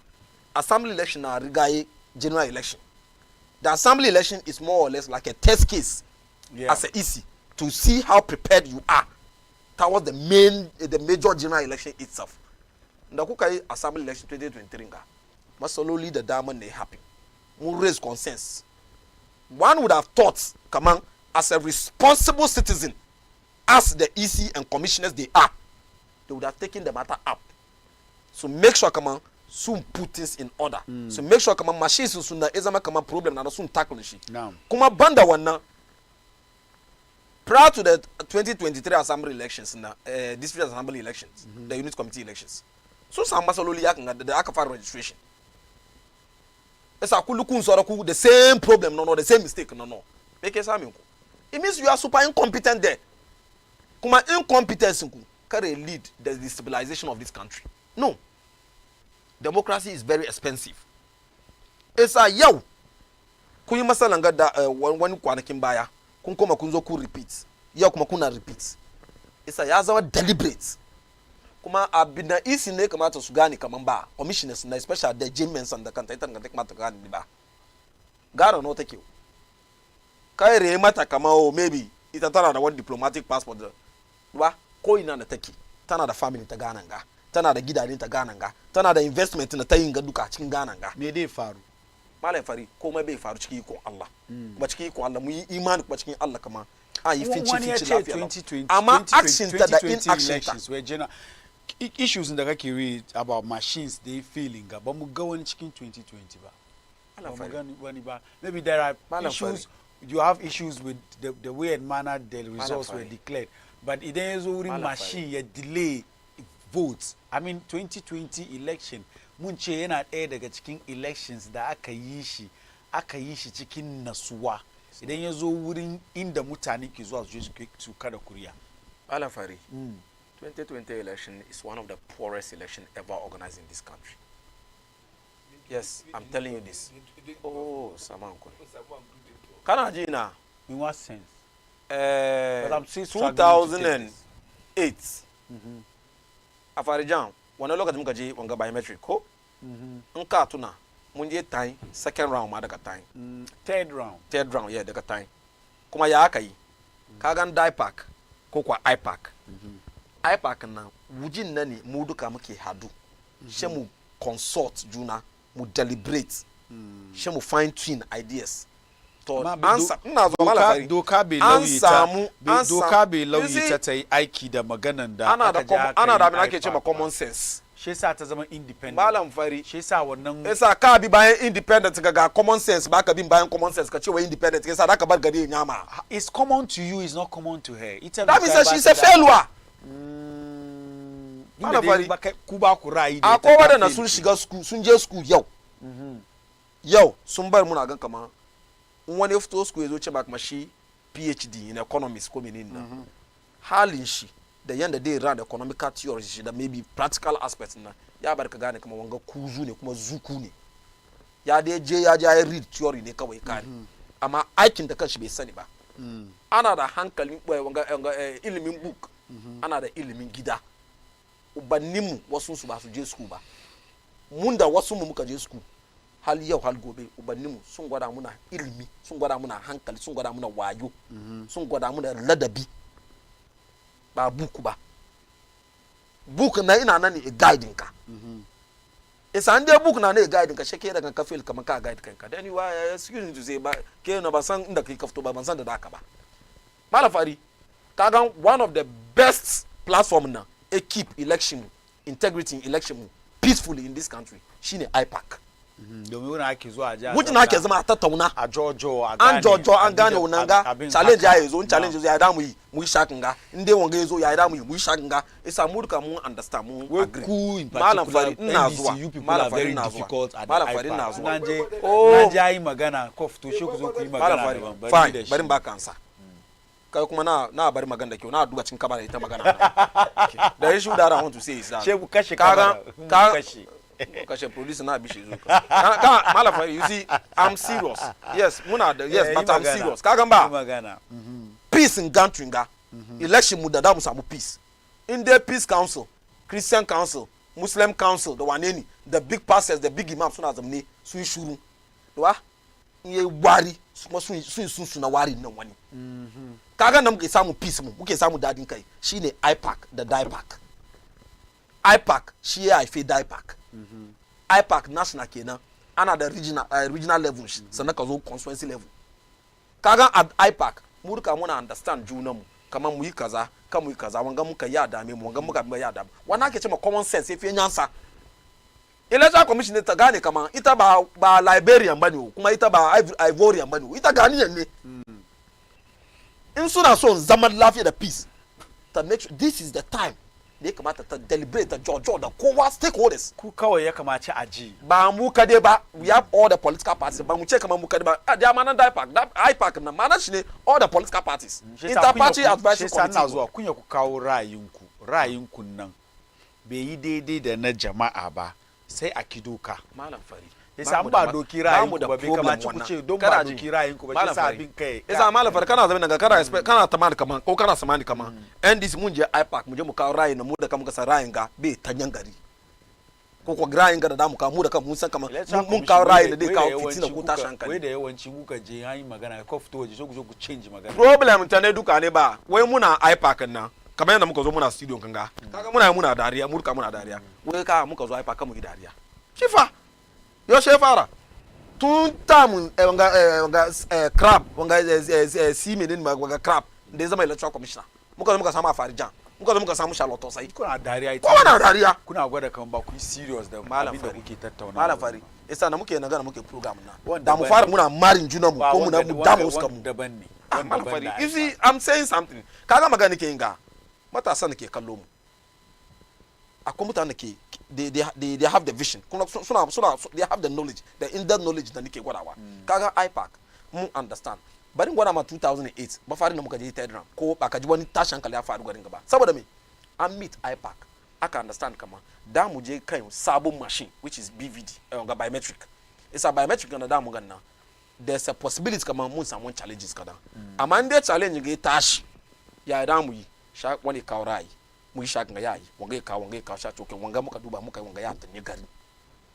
Speaker 18: assembly election na rigaye general election. The assembly election is more or less like a test case as an EC to see how prepared you are towards the major general election itself. Ndakuka assembly election 2023 nga masololi the diamond they happen. Will raise concerns. One would have thought, come on, as a responsible citizen, as the EC and commissioners they are, they would have taken the matter up. So make sure, come on, soon put things in order. So make sure come on machines soon na ezama come on problem na soon tackle shi. Kuma banda wannan prior to the 2023 assembly elections na district assembly elections, the unit committee elections. So some masololi yakanga the akafa registration. Esa kulukun soroku the same problem no the same mistake no. Make examine. It means you are super incompetent there. Kuma incompetence can lead the destabilization of this country. No. Democracy is very expensive. isa yau kun yi masalan ga da wani kwanakin baya kun koma kun zo kun repeat yau kuma kuna repeat isa ya zama deliberate kuma abin da isi ne kamata su gane kaman ba commissioners na special da James da kanta ita ga kamata gane ni ba gara no take kai re mata kama o maybe ita tana da wani diplomatic passport ba ko ina da take tana da family ta Ghana ga tana da gidaje ta Ghana ga tana da investment na ta yin ga duka cikin Ghana ga
Speaker 9: me dai faru
Speaker 18: malai fari komai bai faru cikin iko Allah kuma cikin iko Allah mu yi imani kuma cikin Allah kama a yi finci lafiya amma action ta da inaction ta
Speaker 9: issues da kake read about machines they feeling ga ba mu ga wani cikin 2020 ba ba mu wani ba maybe there are issues you have issues with the way and manner the results were declared but idan yazo wurin machine ya delay votes I mean 2020 election mun ce yana ɗaya daga cikin elections da aka yi shi cikin nasuwa idan ya zo wurin inda mutane ke zuwa su kada kuriya.
Speaker 18: Alafari, 2020 election is one of the poorest elections ever organized in this country. Yes, I'm telling you this. Oh, Samanko. Kana ji na?
Speaker 9: In what sense?
Speaker 18: 2008. Afarijan, wani lokacin muka je wanga biometric ko? In ka tuna, mun je time second round ma daga time.
Speaker 9: Third round,
Speaker 18: yeah, daga time. Kuma ya aka yi. Ka gan DIPAC ko kwa IPAC. IPAC na wujin na ne mu duka muke hadu. She mu consult juna, mu deliberate. She mu fine tune ideas. To ansa ina zo malafari.
Speaker 9: Doka bai lauyi ta yi aiki da maganan da
Speaker 18: ana da abin ake cewa common sense.
Speaker 9: Shi yasa ta zama independent.
Speaker 18: Malam fari.
Speaker 9: Shi yasa wannan
Speaker 18: yasa ka bi bayan independent ga common sense ba ka bin bayan common sense ka ce wa independent yasa da ka bar gari nyama.
Speaker 9: It's common to you, it's not common to her.
Speaker 18: That means she's a failure.
Speaker 9: Malam fari. Ku ba ku ra'ayi da
Speaker 18: akwai wadanda sun shiga school sun je school yau. Yau sun bar muna gan kaman wani ya fito school ya zo ce ba kuma shi PhD in economics ko menene na halin shi da yanda dai run economical theory shi da maybe practical aspects na ya bar ka gane kuma wanga kuzu ne kuma zuku ne ya dai je ya read theory ne kawai kare amma aikin da kanshi bai sani ba ana da hankalin wanga ilimin book ana da ilimin gida ubanninmu wasu su ba su je school ba mun da wasu mu muka je school hal yau hal gobe ubanninmu sun gwada muna ilimi sun gwada muna hankali sun gwada muna wayo sun gwada muna ladabi ba buku ba book na ina nan ne guide ka isa an dai book na ne guide ka sheke daga ka feel kamar ka guide kanka then you are excuse me to say ba ke na ba san inda kai ka fito ba ban san da daka ba malafari kaga one of the best platform na keep election integrity in election peacefully in this country shine IPAC
Speaker 9: domin wani ake zuwa a jihar
Speaker 18: wuce ake zama a tattauna
Speaker 9: a jojo
Speaker 18: an gane wunanga challenge ya zo challenge ya da mu yi shakin ga inde wanga yazo ya da mu yi shakin ga isa mu duka mu understand mu agree malam fari ina zuwa malam fari ina zuwa malam fari ina zuwa
Speaker 9: na je yi magana ko fito shi ku zo ku yi magana
Speaker 18: fine bari ba kansa kai kuma na bari magana da kyau na duba cin kabara ita magana da issue that I want to say is that
Speaker 9: shebu kashe kabara kashe
Speaker 18: kashe producer na bishi zuka ka malafa you see I'm serious yes muna yes but I'm serious kaga ba
Speaker 9: magana
Speaker 18: peace in country nga election mu da mu samu peace in the peace council Christian council Muslim council the waneni the big pastors the big imams suna zamne sun shuru wa ye wari kuma sun na wari nan wani kaga nan muke samu peace mu muke samu dadin kai shine IPAC da DIPAC IPAC shi ya haife DIPAC IPAC national kenan ana da regional level sannan ka zo constituency level kaga at IPAC mu duka muna understand junanmu kamar mu yi kaza kan mu yi kaza wanga muka ya dame mu wanga muka ya dame wannan ake cewa common sense sai fi nyansa electoral commission ta gane kamar ita ba Liberian bane kuma ita ba Ivorian bane ita Ghanaian ne in suna so zaman lafiya da peace to make sure this is the time da ya kamata ta deliberate ta jojo da kowa stakeholders
Speaker 9: ku kawai ya kamace a ji
Speaker 18: ba mu kade ba we have all the political parties ba mu ce kamar mu kade ba da ma nan IPAC na mana shi ne all the political parties interparty advisory committee
Speaker 9: na zuwa kunya ku kawo ra'ayinku nan bai yi daidai da na jama'a ba sai a kidoka
Speaker 18: malam fari
Speaker 9: isa ba doki ra'ayin ku ba bai kamaci ku ce don ba doki ra'ayin ku ba shi sa abin kai
Speaker 18: isa malafar kana zama daga kana tamani kaman ko kana samani kaman NDC mun je IPAC mu je mu kawo ra'ayin mu da kamuka sa ra'ayin ga bai tanyan gari ko ko ra'ayin ga da mu kawo mu da kan mun san kaman mun kawo ra'ayin da dai kawo fitina ko tashin hankali
Speaker 9: wai da yawanci kuka je an yi magana ko fito waje so ku change magana
Speaker 18: problem ta ne duka ne ba wai muna IPAC nan kamar yadda muka zo muna studio kanga kaga muna dariya muna dariya wai ka muka zo IPAC mu yi dariya shifa yo she fara tun tamun wanga crab wanga si menin wanga crab da ya zama electoral commissioner muka zo muka samu Afarijan muka zo muka samu Charlotte sai
Speaker 9: kuna dariya
Speaker 18: ko na dariya
Speaker 9: kuna gwada kan ba ku serious da abin da kuke tattauna
Speaker 18: malam fari yasa na muke nagana muke program na da mu fara muna marin juna mu ko muna mu damu suka mu
Speaker 9: daban ne
Speaker 18: malam fari you see I'm saying something kaga magana ke inga matasa ne ke kallo mu akwai mutane ke they have the vision suna they have the knowledge the in-depth knowledge da nake gwadawa kaga IPAC mun understand bari gwada ma 2008 ba farin da muka je third round ko ba ka ji wani tashin hankali ya faru gwarin gaba saboda me an meet IPAC aka understand kama da mu je kan sabon machine which is BVD ga biometric it's a biometric na da mu ganna there's a possibility kama mun samu challenges kada amma in dai challenge ga tashi ya da mu yi sha wani kawrai mu yi shakin yayi wanga ka sha token wanga muka duba muka wanga ya tanye gari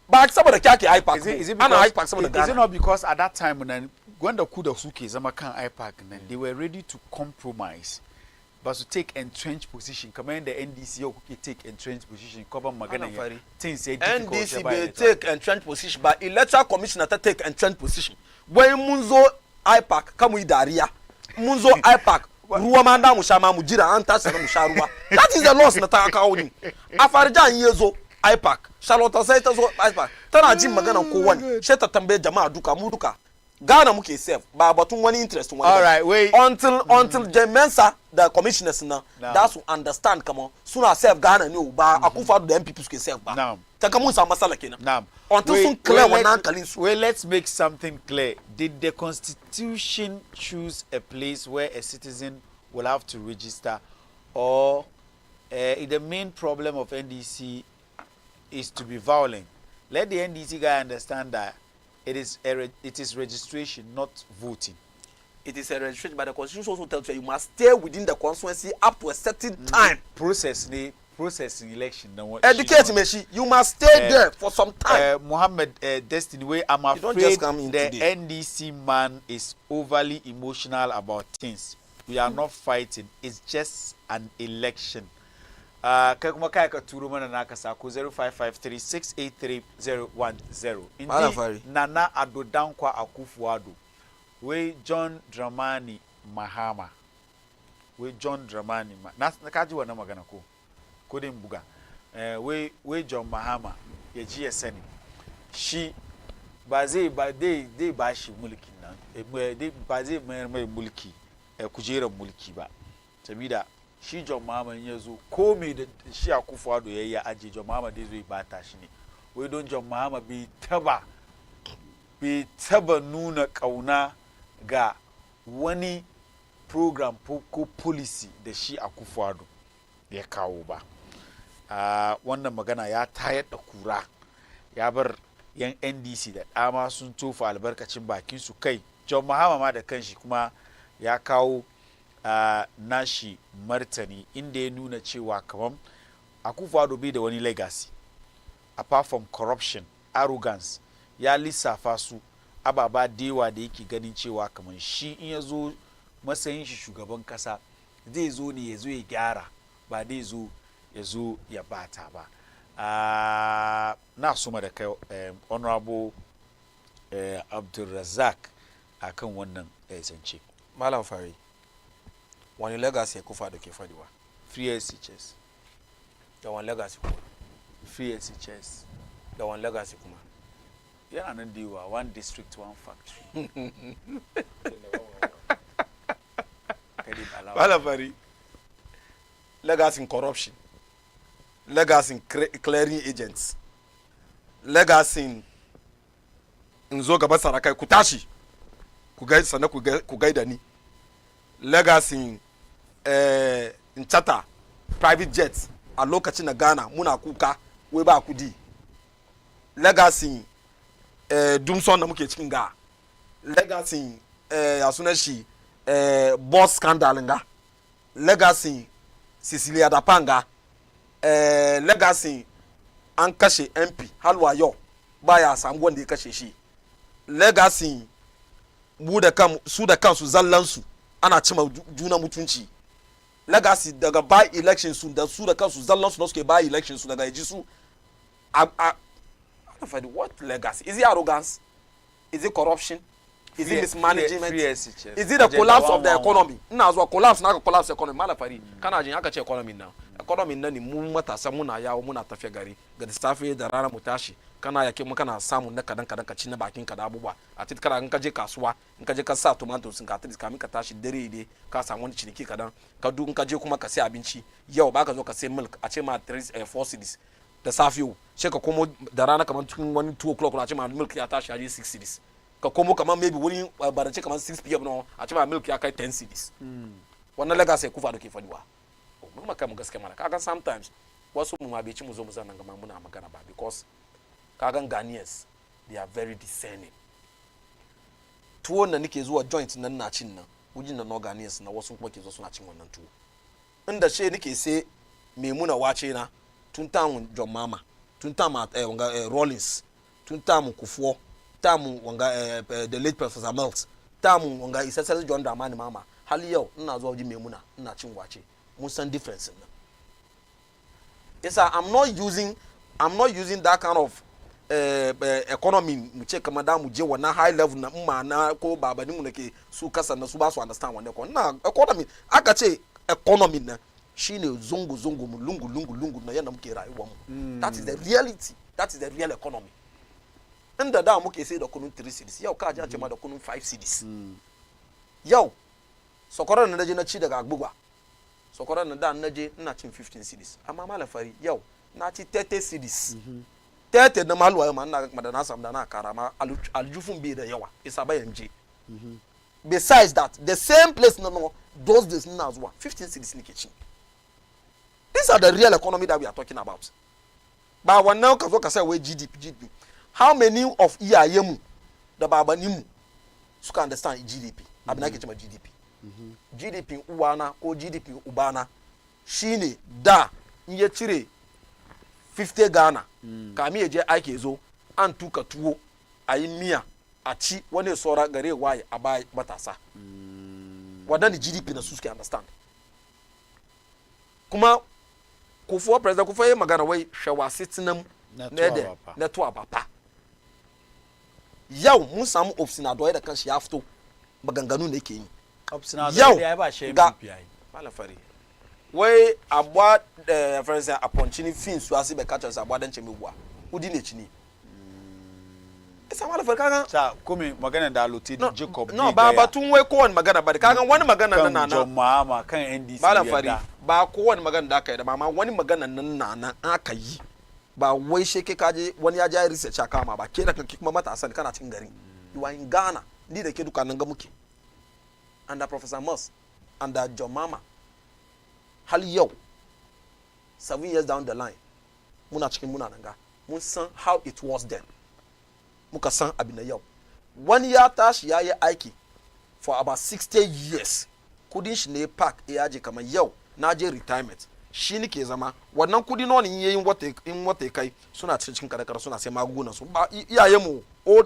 Speaker 18: ba saboda kyake IPAC ana IPAC saboda Ghana
Speaker 9: is it not because at that time when the ku da suke zama kan IPAC nan they were ready to compromise but to take entrenched position kamar yadda NDC yau kuke take entrenched position cover magana ya things say difficult
Speaker 18: NDC be take entrenched position ba electoral commissioner ta take entrenched position wai mun zo IPAC kamu yi dariya mun zo IPAC ruwa ma da mu sha ma mu jira an tashi mu sha ruwa that is the loss na ta kawo ni Afarijan yezo IPAC Charlotte sai ta zo IPAC tana jin magana ko wani sai ta tambaye jama'a duka mu duka Ghana muke safe ba batun wani interest wani
Speaker 9: all right wait
Speaker 18: until Jemensa the commissioners na that's to understand come on suna safe Ghana ne ba Akufo-Addo da MPP suke safe ba ta kamun sa masala kenan until sun clear wannan kalin su
Speaker 9: well let's make something clear did the constitution choose a place where a citizen will have to register or the main problem of NDC is to be violent let the NDC guy understand that it is registration, not voting.
Speaker 18: It is a registration, but the constitution also tells you must stay within the constituency up to a certain time.
Speaker 9: Processing election.
Speaker 18: Educate me, you must stay there for some time.
Speaker 9: Muhammad Destiny, I'm afraid the NDC man is overly emotional about things. We are not fighting. It's just an election. Kai kuma kai ka turo mana naka sako 0553683010 indi Nana Addo Dankwa Akufo-Addo we John Dramani Mahama na kaji wannan magana ko din buga we John Mahama ya ji ya sani shi ba zai ba shi mulkin nan ba zai mayar mai mulki kujerar mulki ba sabida shi John Mahama ya zo ko me da shi Akufo-Addo yayi aje John Mahama dai zai bata shi ne wai don John Mahama bai taba nuna kauna ga wani program ko policy da shi Akufo-Addo ya kawo ba wannan magana ya tayar da kura ya bar yan NDC da dama sun tofa albarkacin bakin su kai John Mahama ma da kanshi kuma ya kawo nashi martani inda ya nuna cewa kamar Akufo-Addo bai da wani legacy apart from corruption arrogance ya lissafa su ababa dewa da yake ganin cewa kamar shi in ya zo matsayin shi shugaban kasa zai zo ne ya zo ya gyara ba dai zo ya zo ya bata ba na suma da kai honorable Abdulrazak akan wannan zance
Speaker 18: malam fari wani legacy Akufo-Addo ke fadiwa
Speaker 9: free SHS
Speaker 18: da wani legacy kuma
Speaker 9: free SHS
Speaker 18: da wani legacy kuma
Speaker 9: yana nan diwa one district one factory
Speaker 18: malam fari legacy in corruption legacy in clearing agents legacy in zo gaba sarakai ku tashi ku gaida ni legacy in chata private jets a lokacin na Ghana muna kuka wai ba kudi legacy dumson na muke cikin ga legacy ya sunan shi boss scandal nga legacy Cecilia Dapanga legacy an kashe MP halwa yau baya samu wanda ya kashe shi legacy su da kansu zallansu ana cima juna mutunci legacy daga by election su da su da kansu zallansu na suke by election su daga yaji su what legacy? Is it arrogance? Is it corruption? Is it mismanagement? Is it the collapse of the economy? Ina zuwa collapse na collapse economy malafari kana jin aka ce economy na economy na ni mu matasa muna yawo muna tafiya gari ga safe da rana mu tashi kana yake mu kana samu na kadan ka ci na bakin ka da abubuwa a tit kana in ka je kasuwa in ka je ka sa tomatoes ka tit kamin ka tashi dare ne ka samu wani ciniki kadan ka du in ka je kuma ka sai abinci yau baka zo ka sai milk a ce ma 4 cedis da safe yau sai ka komo da rana kamar tun wani 2 o'clock na ce ma milk ya tashi a je 6 cedis ka komo kamar maybe wani barance kamar 6 pm no a ce ma milk ya kai 10 cedis wannan legacy kufa da ke fadiwa mun maka mu gaskiya mana kaga sometimes wasu mu ma bai ci mu zo mu zannan ga muna magana ba because kagan Ghanaians they are very discerning tuwo na nake zuwa joint nan na cin nan wujin na no Ghanaians na wasu kuma ke zo suna cin wannan tuwo inda she nake sai memuna wace na tun tamu John Mama tun tamu Rollins tun tamu Kufuor tamu wanga the late Professor Melt tamu wanga Isasel John Dramani Mama hali yau ina zuwa wujin memuna ina cin wace mun san difference nan yasa I'm not using that kind of economy mu ce kamar da mu je wannan high level na umma na ko babani mu nake su kasa na su ba su understand wannan ko na economy aka ce economy na shine zungu mu lungu na yanda muke rayuwa mu that is the reality, that is the real economy. Inda da muke sai da kunun 3 cedis yau ka ji an ce ma da kunun 5 cedis yau sokoran na je na ci daga agbugwa sokoran na da na je ina cin 15 cedis amma malafari yau na ci 30 cedis 30 na maluwa yau ma ina da na samu da na kara ma aljufun bai da yawa isa bayan je besides that the same place no those days na zuwa 15 cedis nake ci. These are the real economy that we are talking about. Ba wannan ka zo ka sai wai GDP. How many of iyayenmu da babaninmu suka understand GDP? Abin ake cewa GDP. GDP uwana ko GDP ubana shine da in ya cire 50 Ghana kami ya je aike zo an tuka tuwo a yi miya a ci wani saura gare waye a bai matasa. Wadannan GDP na su suke understand. Kuma Kufuor president Kufuor ya magana wai shawasi tinam na tuwa bapa. Yau mun samu Obsinador da kanshi ya fito maganganu ne ke yi. Obsinador ya ba shi ga malafari. Wai abwa for example aponchini fin su asi be catch us abwa dan chemegwa. Udi ne chini. Esa malafari kaga
Speaker 9: sa komi magana da Loti Jacob.
Speaker 18: No ba tun wai ko wani magana ba kaga wani magana nan na
Speaker 9: John Mahama kan NDC
Speaker 18: malafari ba ko wani magana da aka yi da mama wani magana nan na aka yi ba wai sheke kaje wani ya ja research aka ma ba ke da kake kuma matasan kana cikin gari you are in Ghana ni da ke duka nan ga muke under Professor Moss under John Mahama hal yau 7 years down the line muna cikin muna nan ga mun san how it was then muka san abin da yau wani ya tashi ya yi aiki for about 60 years kudin shi ne park ya je kamar yau na je retirement shi nake zama wannan kudi nawa ne yayin wata kai suna cikin kadakar suna sai magungunan su ba iyaye mu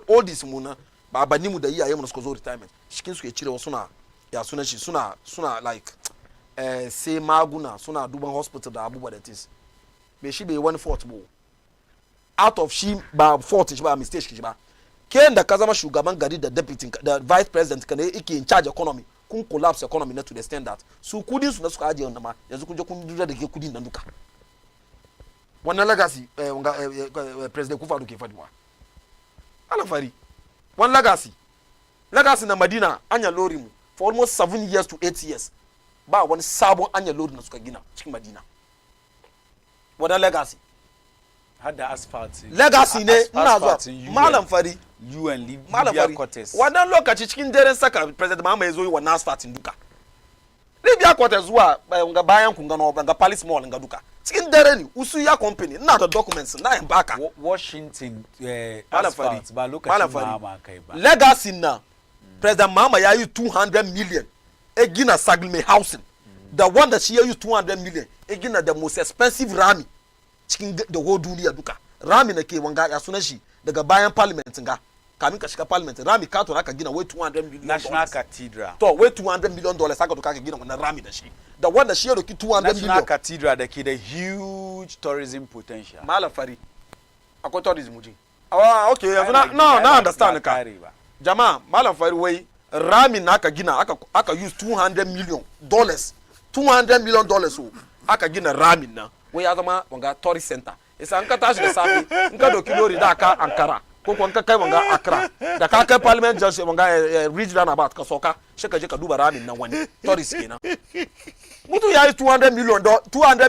Speaker 18: oldies mu na babani mu da iyaye mu suka zo retirement cikin su ke cire wasu na ya sunan shi suna like sai maguna suna duban hospital da abubuwa da tis me shi bai wani fault bo out of shi ba fault shi ba mistake shi ba ke da ka zama shugaban gari da deputy da vice president ka ne yake in charge economy kun collapse economy na to the extent that su kudin su na suka ajiye wannan ma yanzu kun je kun dura da ke kudin nan duka wannan legacy president Kufuor ke fadiwa alafari one legacy na Madina anya lori mu for almost 7 years to 8 years ba wani sabon anya lori na suka gina cikin Madina wannan legacy
Speaker 9: hada asphalt
Speaker 18: legacy ne ina zuwa malam fari
Speaker 9: UN Libya Cortes
Speaker 18: wannan lokaci cikin daren saka president Mahama yazo yi wannan asphalt duka Libya quarters wa nga bayan kunga no nga palace mall nga duka cikin dare ni usu ya company ina da documents na yan baka
Speaker 9: Washington asphalt ba lokacin Mahama kai ba
Speaker 18: legacy na President Mahama ya yi 200 million e gina Saglime housing the one that she used 200 million e gina the most expensive rami cikin the whole duniya duka rami na ke wanga ya sunan shi daga bayan parliament nga kamin ka shiga parliament rami ka to aka gina wai 200 million
Speaker 9: National Cathedral
Speaker 18: to wai 200 million dollars aka to ka gina wannan rami da shi the one that she had 200
Speaker 9: National
Speaker 18: million
Speaker 9: Cathedral da ke da huge tourism potential
Speaker 18: Malam Fari akwai tourism ji okay yanzu na understand ka jama'a Malam Fari wai rami na aka gina aka use 200 million dollars so aka gina rami na wai ya zama wanga tourist center isa an ka tashi da safi in ka doki lori da aka Ankara ko ko ka kai wanga Accra da ka kai parliament junction wanga regional about ka soka shi ka je ka duba ramin nan wani tourist kenan mutu ya yi 200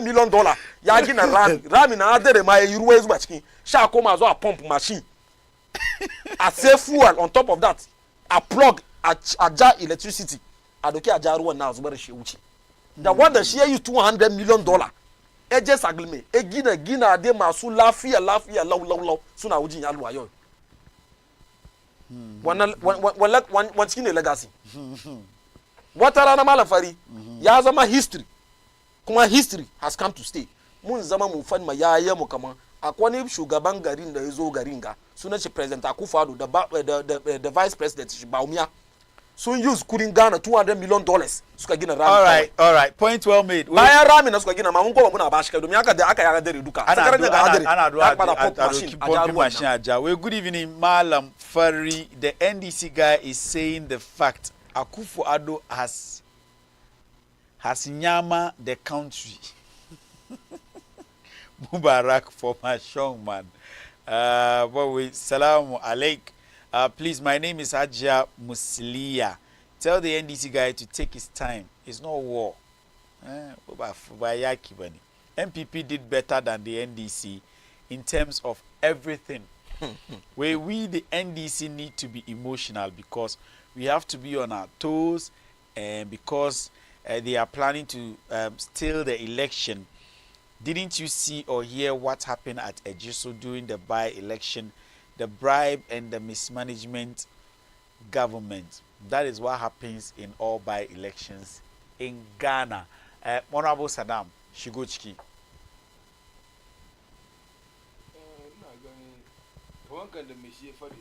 Speaker 18: million dollar ya gina rami na adere ma yi ruwa zuba cikin sha koma zo a pump machine a save fuel on top of that a plug a ja electricity a doki a ja ruwan na zubar shi wuce da wanda shi ya yi 200 million dollar eje Saglime e gina de masu lafiya lau suna wujin ya luwa yau wannan cikin ne legacy wata rana Malam Fari ya zama history kuma history has come to stay mun zama mun fan ma yaye mu kaman akwai shugaban garin da yazo garin ga sunan shi president Akufo-Addo da vice president shi Bawumia sun use kudin Ghana $200 million suka gina rami
Speaker 9: all right point well made
Speaker 18: bayan rami na suka gina ma mun ko muna ba shi kai domin aka yaga dare duka
Speaker 9: ana do machine aja we good evening Malam Fari the NDC guy is saying the fact Akufo-Addo has nyama the country Mubarak for my strong man but we salamu alaik. Please, my name is Ajia Muslia. Tell the NDC guy to take his time. It's not war. MPP did better than the NDC in terms of everything. Where we, the NDC, need to be emotional because we have to be on our toes and because they are planning to steal the election. Didn't you see or hear what happened at Ejiso during the by-election? The bribe and the mismanagement government. That is what happens in all by-elections in Ghana. Honorable Saddam Shigochki.
Speaker 19: One kind of machine for the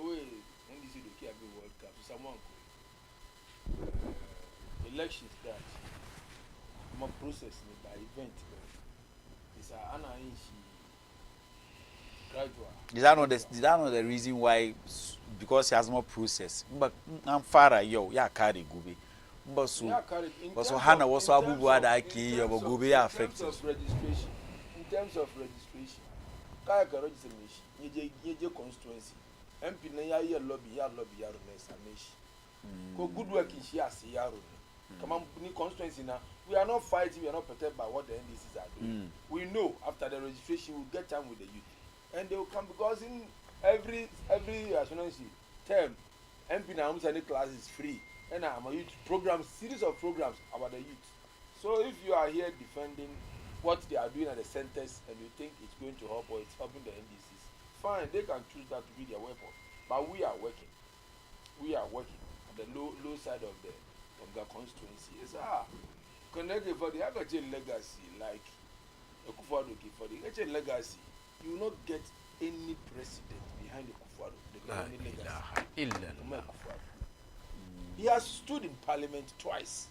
Speaker 19: way NDC do care about World Cup. Someone elections that more process by event. It's an gradual.
Speaker 9: Is that not the reason why? Because he has more process. But I'm far yo ya carry gobe. But so Hana was abu wada aki yo gobe ya affected.
Speaker 19: In terms of registration, kaya ka register meshi. Yeje constituency. MP na ya lobby ya meshi. Ko good work in she as ya ro. Come on, constituency now. We are not fighting. We are not protected by what the NDCs are doing. We know after the registration, we'll get time with the youth. And they will come because in every term, MP now any class is free. And I'm a youth program, series of programs about the youth. So if you are here defending what they are doing at the centers and you think it's going to help or it's helping the NDCs, fine, they can choose that to be their weapon. But we are working. We are working at the low side of the constituency. It's connected for the Agache legacy, like Akufo-Addo for the Agache legacy. You will not get any president behind the Akufo-Addo. He has stood in parliament twice,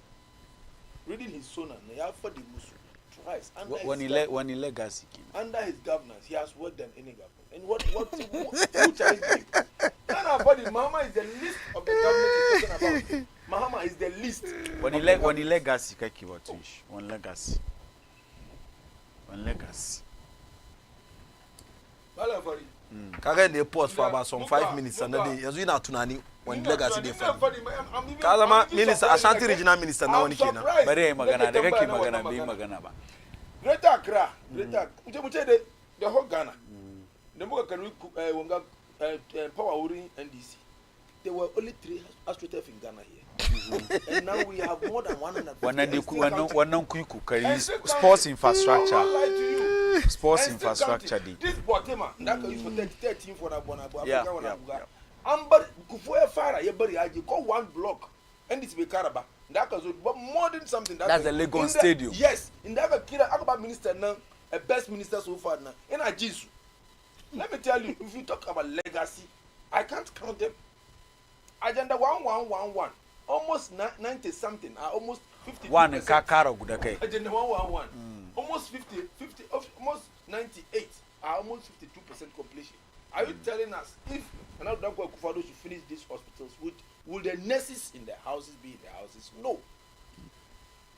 Speaker 19: reading his son and for the Muslim twice.
Speaker 9: When he legacy
Speaker 19: under his governance, he has worked than any government. And what who challenged him? Mahama is the least of the government he's talking about. Mahama is the least.
Speaker 9: When he legacy, kaki watuish. One legacy.
Speaker 18: Kaga ne pause for about some 5 minutes and then yazu ina tunani when legacy dey for. Kaza ma minister Ashanti regional minister na wani kenan.
Speaker 9: Bare magana da kake magana bai magana ba.
Speaker 19: Greater Accra, muche the whole Ghana. The muka kanu wanga power wurin NDC. The there were only 3 astroturf in Ghana here. And now we have more than 100.
Speaker 9: Sports infrastructure. Sports infrastructure.
Speaker 19: This Botema, that can use for 13 for Abonabo.
Speaker 9: Yeah.
Speaker 19: Amber Kufuya Fara, Yebari, I call 1 block, and it's Bekaraba. That was but more than something.
Speaker 9: That's the Legon Stadium.
Speaker 19: Yes, in that Kira Akaba minister now, a best minister so far now. In Ajisu. Let me tell you, if you talk about legacy, I can't count them. Agenda 1111, almost 90 something, almost 50.
Speaker 9: One Kakaro Gudake.
Speaker 19: Agenda 111, almost 50, almost 98, almost 52% completion. Are you telling us if another Kufado should finish these hospitals, will the nurses in the houses be in the houses? No.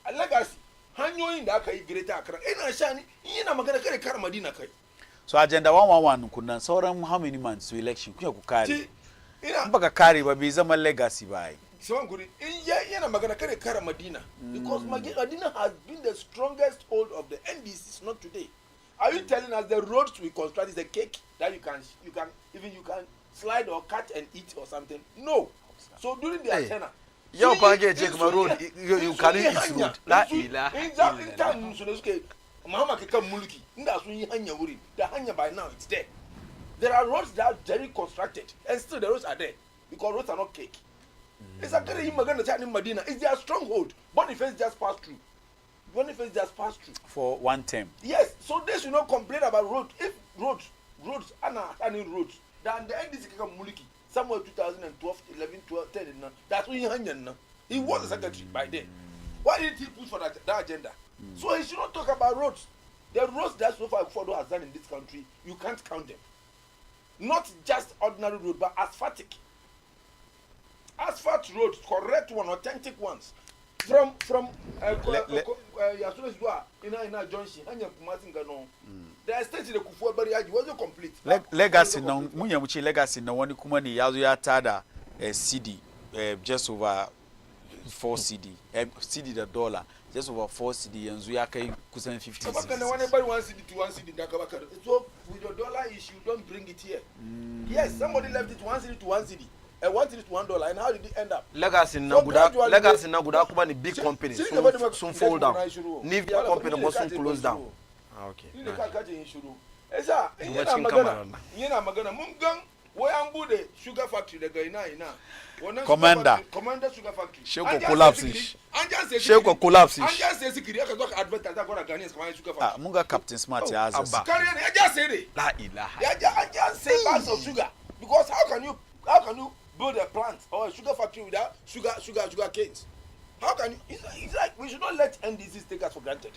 Speaker 19: A legacy. Hanyo in the Akai Greater Accra. In Ashani, in a Magana Karamadina Kai.
Speaker 9: So agenda 111 kuna sauran how many months to election kuya ku kare baka kare ba bai zama legacy ba ai
Speaker 19: so nguri yana magana kare Madina because Madina has been the strongest hold of the NDCs, not today. Are you telling us the roads we construct is a cake that you can slide or cut and eat or something? No. So during the antenna
Speaker 18: your package check my road you can eat road la ilaha
Speaker 19: Mahama Keka Mulki, the Hanya by now it's there. There are roads that are very constructed, and still the roads are there because roads are not cake. It's a very immigrant Medina. It's their stronghold. Boniface just passed through.
Speaker 9: For one term.
Speaker 19: Yes, so they should not complain about roads. If roads are not roads, then the NDC Keka Mulki, somewhere 2012, 11, 12, 10, that's when he was the secretary by then. Why did he push for that agenda? So he should not talk about roads. The roads that so far Fodo has done in this country, you can't count them. Not just ordinary road, but asphaltic. Asphalt roads, correct one, authentic ones. From Yasunes in Johnson, the estate in the Kufuor Barriage wasn't complete.
Speaker 9: Legacy no Munyamuchi legacy no one kumani yazu ya tada CD just over 4 CD. CD the dollar. Just over 4 CD and Zuyaka Kusan 50.
Speaker 19: So anybody 1 CD to 1 CD so with your dollar issue, don't bring it here. Yes, somebody left it 1 CD to 1 CD. And 1 CD to $1, and how did it end up?
Speaker 18: Legacy now good Kuba big companies soon fall down. Nivea company was soon close down. Okay.
Speaker 19: The sugar factory the guy
Speaker 9: Commander
Speaker 19: sugar factory.
Speaker 9: Sheko collapse.
Speaker 18: Sheko collapse.
Speaker 9: Munga Captain Smart ya
Speaker 19: I just said it.
Speaker 18: La ilaha.
Speaker 19: I just say bags of sugar because how can you build a plant or a sugar factory without sugar canes? How can you? It's like we should not let NDCs take us for granted.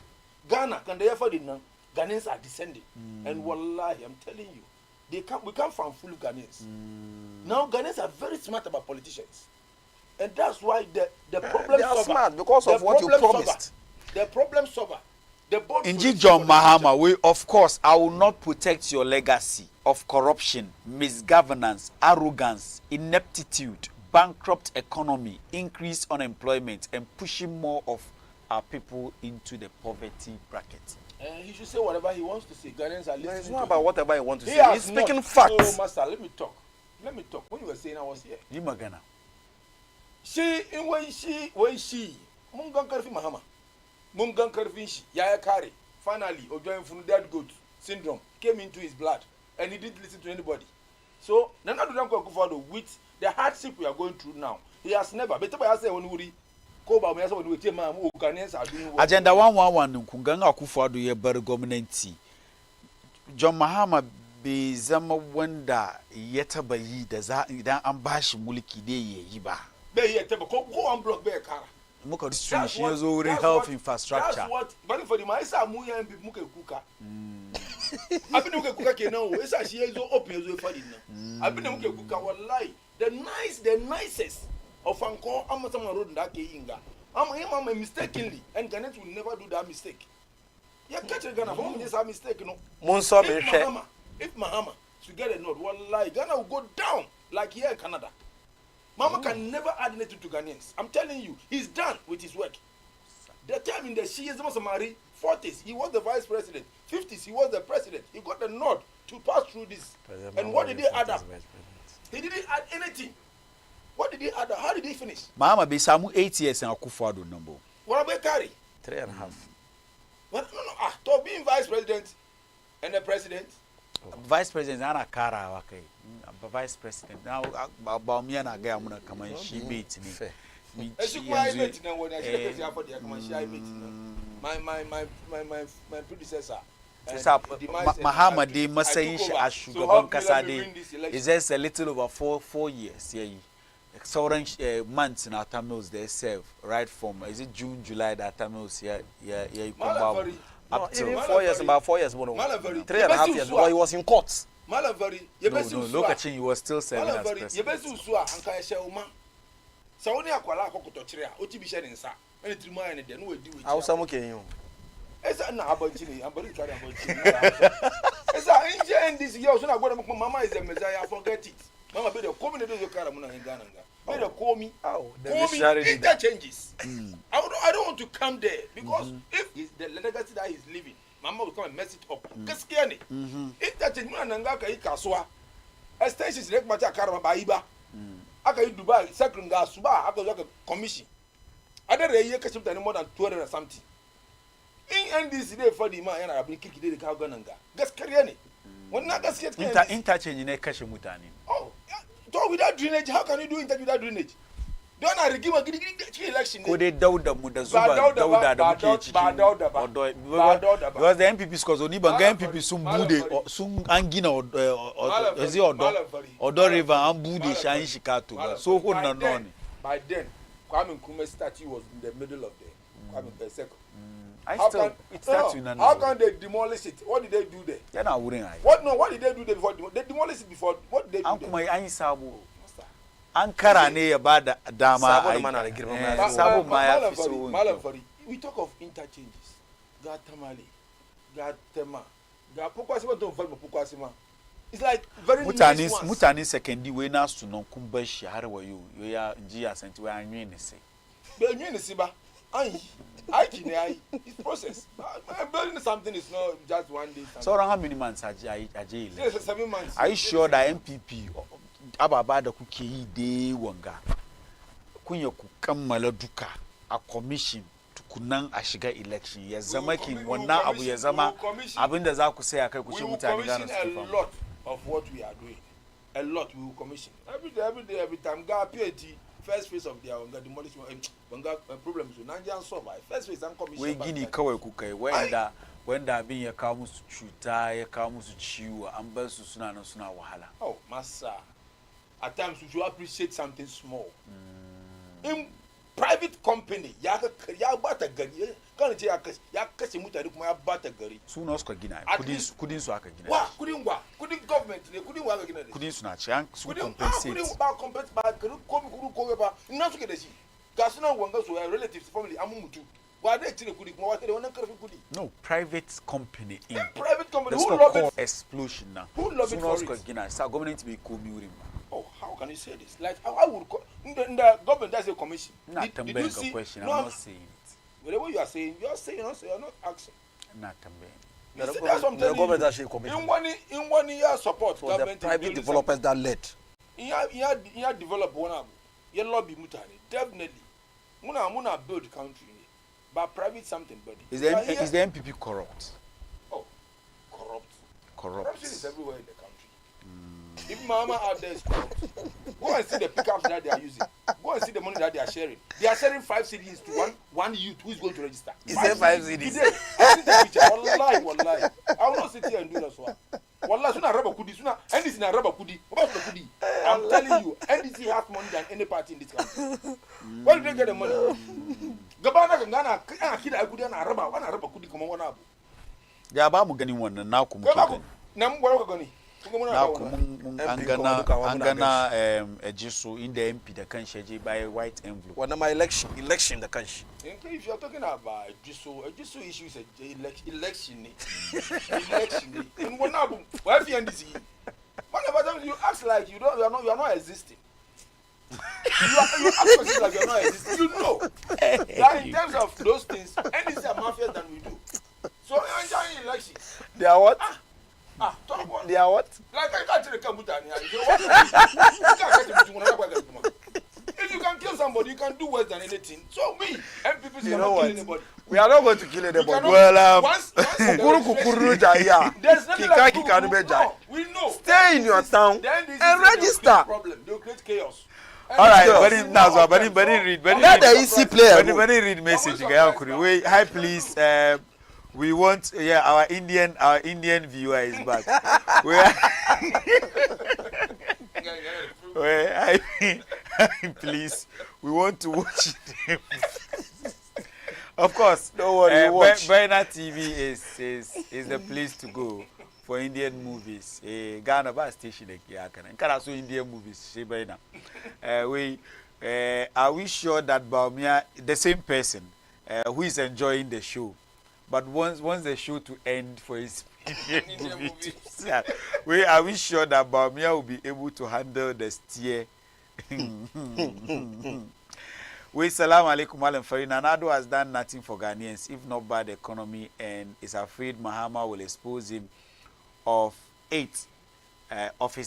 Speaker 19: Ghana can they afford it now? Ghanaians are descending, and wallahi, I'm telling you. We come from full Ghanaians. Now Ghanaians are very smart about politicians. And that's why the problem solver.
Speaker 18: They are smart because of what you promised.
Speaker 19: The problem solver.
Speaker 9: Inji John Mahama, of course, I will not protect your legacy of corruption, misgovernance, arrogance, ineptitude, bankrupt economy, increased unemployment, and pushing more of our people into the poverty bracket.
Speaker 19: He should say whatever he wants to say. Ghanaians are listening.
Speaker 18: It's not about whatever he wants to say. He's speaking facts.
Speaker 19: Oh, Master, let me talk. When you were saying I was here.
Speaker 9: Yimagana.
Speaker 19: Mungan Karfi Mahama. Mungan Karfinshi, Yaya Kari. Finally, Ojoin from dead goat syndrome came into his blood. And he didn't listen to anybody. So, Nana Dudanko Kufado, with the hardship we are going through now, he has never. Better by say when we
Speaker 9: Agenda 111 Kunganga Akufo-Addo ye bar government. John Mahama be zama wanda yeta bayi da za idan an bashi mulki dai yayi ba.
Speaker 19: Bai yeta ba ko an block bai kara.
Speaker 9: Muka district shi yazo wurin health infrastructure.
Speaker 19: That's what bani for the ma isa mu yan bi muka kuka. Abin da muka kuka kenan o isa shi yazo open yazo fadi nan. Abin da muka kuka wallahi the nicest of Anko Amasama Road that Inga. I'm mistakenly, and Ghanaians will never do that mistake. Yeah, catch a Ghana. This a mistake, no. If Mahama should get a note, wallahi, Ghana will go down like here in Canada. Mama can never add anything to Ghanaians. I'm telling you, he's done with his work. The time in the Shias Masamari, 40s, he was the vice president. 50s, he was the president. He got the nod to pass through this. And what did he add up? He didn't add anything. What did he add? How did he finish?
Speaker 9: Mama be samu 8 years and Akufo-Addo number.
Speaker 19: What about carry?
Speaker 18: 3.5.
Speaker 19: No. To being vice president and the president.
Speaker 9: Vice president Anna Kara okay. Vice president now about me and Aga Muna come and she beat me.
Speaker 19: My predecessor.
Speaker 9: Mahamadi Masayin Ashugaban Kasade is just a little over 4 years. Yeah, several months in our Tamils they serve right from is it June, July that Tamils you come
Speaker 18: up to 4 years, about 4 years, 3.5 years. Well, he was in court.
Speaker 9: No, look at you was still serving as president.
Speaker 18: Hausa muke yin.
Speaker 19: Esa na abanchini, ambari kari abanchini. Esa inje NDC yo so na gwada mama is a messiah, forget it. Mama be the come dey do kara muna ngana nga. Be the call me. Interchanges. I don't want to come there because if the legacy that he's living, mama will come and mess it up. Gaskiya ne. Interchange muna nga ka yi kasuwa. Extensions rek macha kara ba iba. Aka yi Dubai, second gas suba, aka zo ka commission. Other year catch up more than 200 or something. In NDC day for the man and I been kick the cow gananga. Gas carrier. When not gas
Speaker 9: interchange in a cash mutani.
Speaker 19: Oh, so without drainage, how can you do interchange without drainage? Don't I give a election?
Speaker 9: Could they doubt the Mudazuba, because the MPPs cause only Banga MPP soon Bude or soon Angina or Do River and Bude Shine Shikato. So who not known.
Speaker 19: By then, Kwame Nkrumah's statue was in the middle of the Kwame Nkrumah. How can they demolish it? What did they do there?
Speaker 9: They're not worrying.
Speaker 19: What did they do there before? They demolished it before. What did they do there?
Speaker 9: Ankara ne ya bada dama
Speaker 19: Sabo Maya Malamfari. We talk of interchanges. Gatamali, Gatema, Gapokwasima don't find Pokwasima. It's like very nice ones.
Speaker 9: Mutani sekendi we na su non kumbashi harwa you ya njia senti we anwene se.
Speaker 19: Be anwene se ba. It's process. Building something is not just one day.
Speaker 9: So how many months are jail?
Speaker 19: Yes, 7 months.
Speaker 9: Are you sure that MPP ababada kuke yi de wanga kunya ku kammala duka a commission tukunan a shiga election ya zama kin wannan abu ya zama abinda za ku sai akai ku ce mutane gana su
Speaker 19: a lot of what we are doing. A lot we will commission. Every day, every time. Ga PAT first phase of their demolition problems so Nigerian solve first phase and commission.
Speaker 9: We gini kawai ku kai wanda abin ya kawo musu cuta ya kawo musu ciwo an bar su suna nan suna wahala.
Speaker 19: Oh, massa. At times we should appreciate something small. In private company, ya bata gari, kan ce ya kashe mutane kuma ya bata gari.
Speaker 9: Su na suka gina, kudin su aka gina.
Speaker 19: Kudin government ne, kudin wa aka gina ne.
Speaker 9: Kudin su na ce, su compensate.
Speaker 19: Kudin ba compensate ba, kudu ba, ina suke da shi. Ga suna wanga su relatives, family, amun mutu. Wa dai cire kudi kuma wa da wannan karfin kudi.
Speaker 9: No, private company.
Speaker 19: Private company,
Speaker 9: who lobbied explosion now.
Speaker 19: Who lobbied for it?
Speaker 9: Su na suka gina, sa government be komi wurin ba.
Speaker 19: Oh, how can you say this? Like, I would in the government that's a commission.
Speaker 9: Did you see?
Speaker 19: Question.
Speaker 9: I'm not saying it.
Speaker 19: Whatever you are saying, also you're not asking.
Speaker 9: Not
Speaker 18: the government that's a commission.
Speaker 19: In one year support
Speaker 18: for government the private developers that led.
Speaker 19: You develop one abu. You lobby mutani. Definitely. Muna build the country. But private something, buddy.
Speaker 9: Is the MPP corrupt?
Speaker 19: Oh, corrupt.
Speaker 9: Corruption
Speaker 19: is everywhere in the country. If Mama out there is corrupt, go and see the pickups that they are using. Go and see the money that they are sharing. They are sharing 5 CDs to one youth who is going to register.
Speaker 18: Is there 5 CDs?
Speaker 19: Today, I see the picture. Wallahi. I will not sit here and do that. Wallahi, suna raba kudi, NDC na raba kudi. What's the kudi? I'm telling you, NDC has money than any party in this country. Where did they get the money? Gabana Gana, kida kudi na raba kudi kuma wana abu.
Speaker 9: Ya ba mu gani wannan naku muke gani.
Speaker 19: Na mu gwara gani.
Speaker 9: An gana Ejisu in the MP da kanshi je by white envelope.
Speaker 18: Wannan my election da kanshi.
Speaker 19: If you are talking about Ejisu issue is election. In one album, why if you NDC? Whenever you act like you are not existing. You act like you are not existing. You know that in terms of those things, NDC are mafias than we do. So enjoying election.
Speaker 18: They are what?
Speaker 19: Talk about
Speaker 18: they are what?
Speaker 19: Like I can't tell the Kambutan. somebody, you can do worse than anything. So me, MPP
Speaker 18: You
Speaker 19: cannot
Speaker 18: know
Speaker 19: kill
Speaker 18: what?
Speaker 19: anybody.
Speaker 18: We are not going to kill anybody.
Speaker 19: cannot-
Speaker 18: Well,
Speaker 19: once
Speaker 18: Kukuru Jaya.
Speaker 19: there's nothing like
Speaker 18: No,
Speaker 19: we know.
Speaker 18: stay in your town
Speaker 19: Then this
Speaker 18: and
Speaker 19: is a
Speaker 18: register.
Speaker 19: problem. They'll create chaos.
Speaker 9: All right,
Speaker 18: Yes. Let the easy player go.
Speaker 9: When read message, wait, hi please. We want our Indian viewer is back. Please, we want to watch them. Of course,
Speaker 18: don't worry.
Speaker 9: Baina TV is the place to go for Indian movies. Ghana bus station Nkara so Indian movies. Are we sure that Baumia, the same person who is enjoying the show, but once the show to end for his Indian movies, are we sure that Baumia will be able to handle the steer? Salam alaikum Alam Farina. Nado has done nothing for Ghanaians, if not bad economy, and is afraid Mahama will expose him of his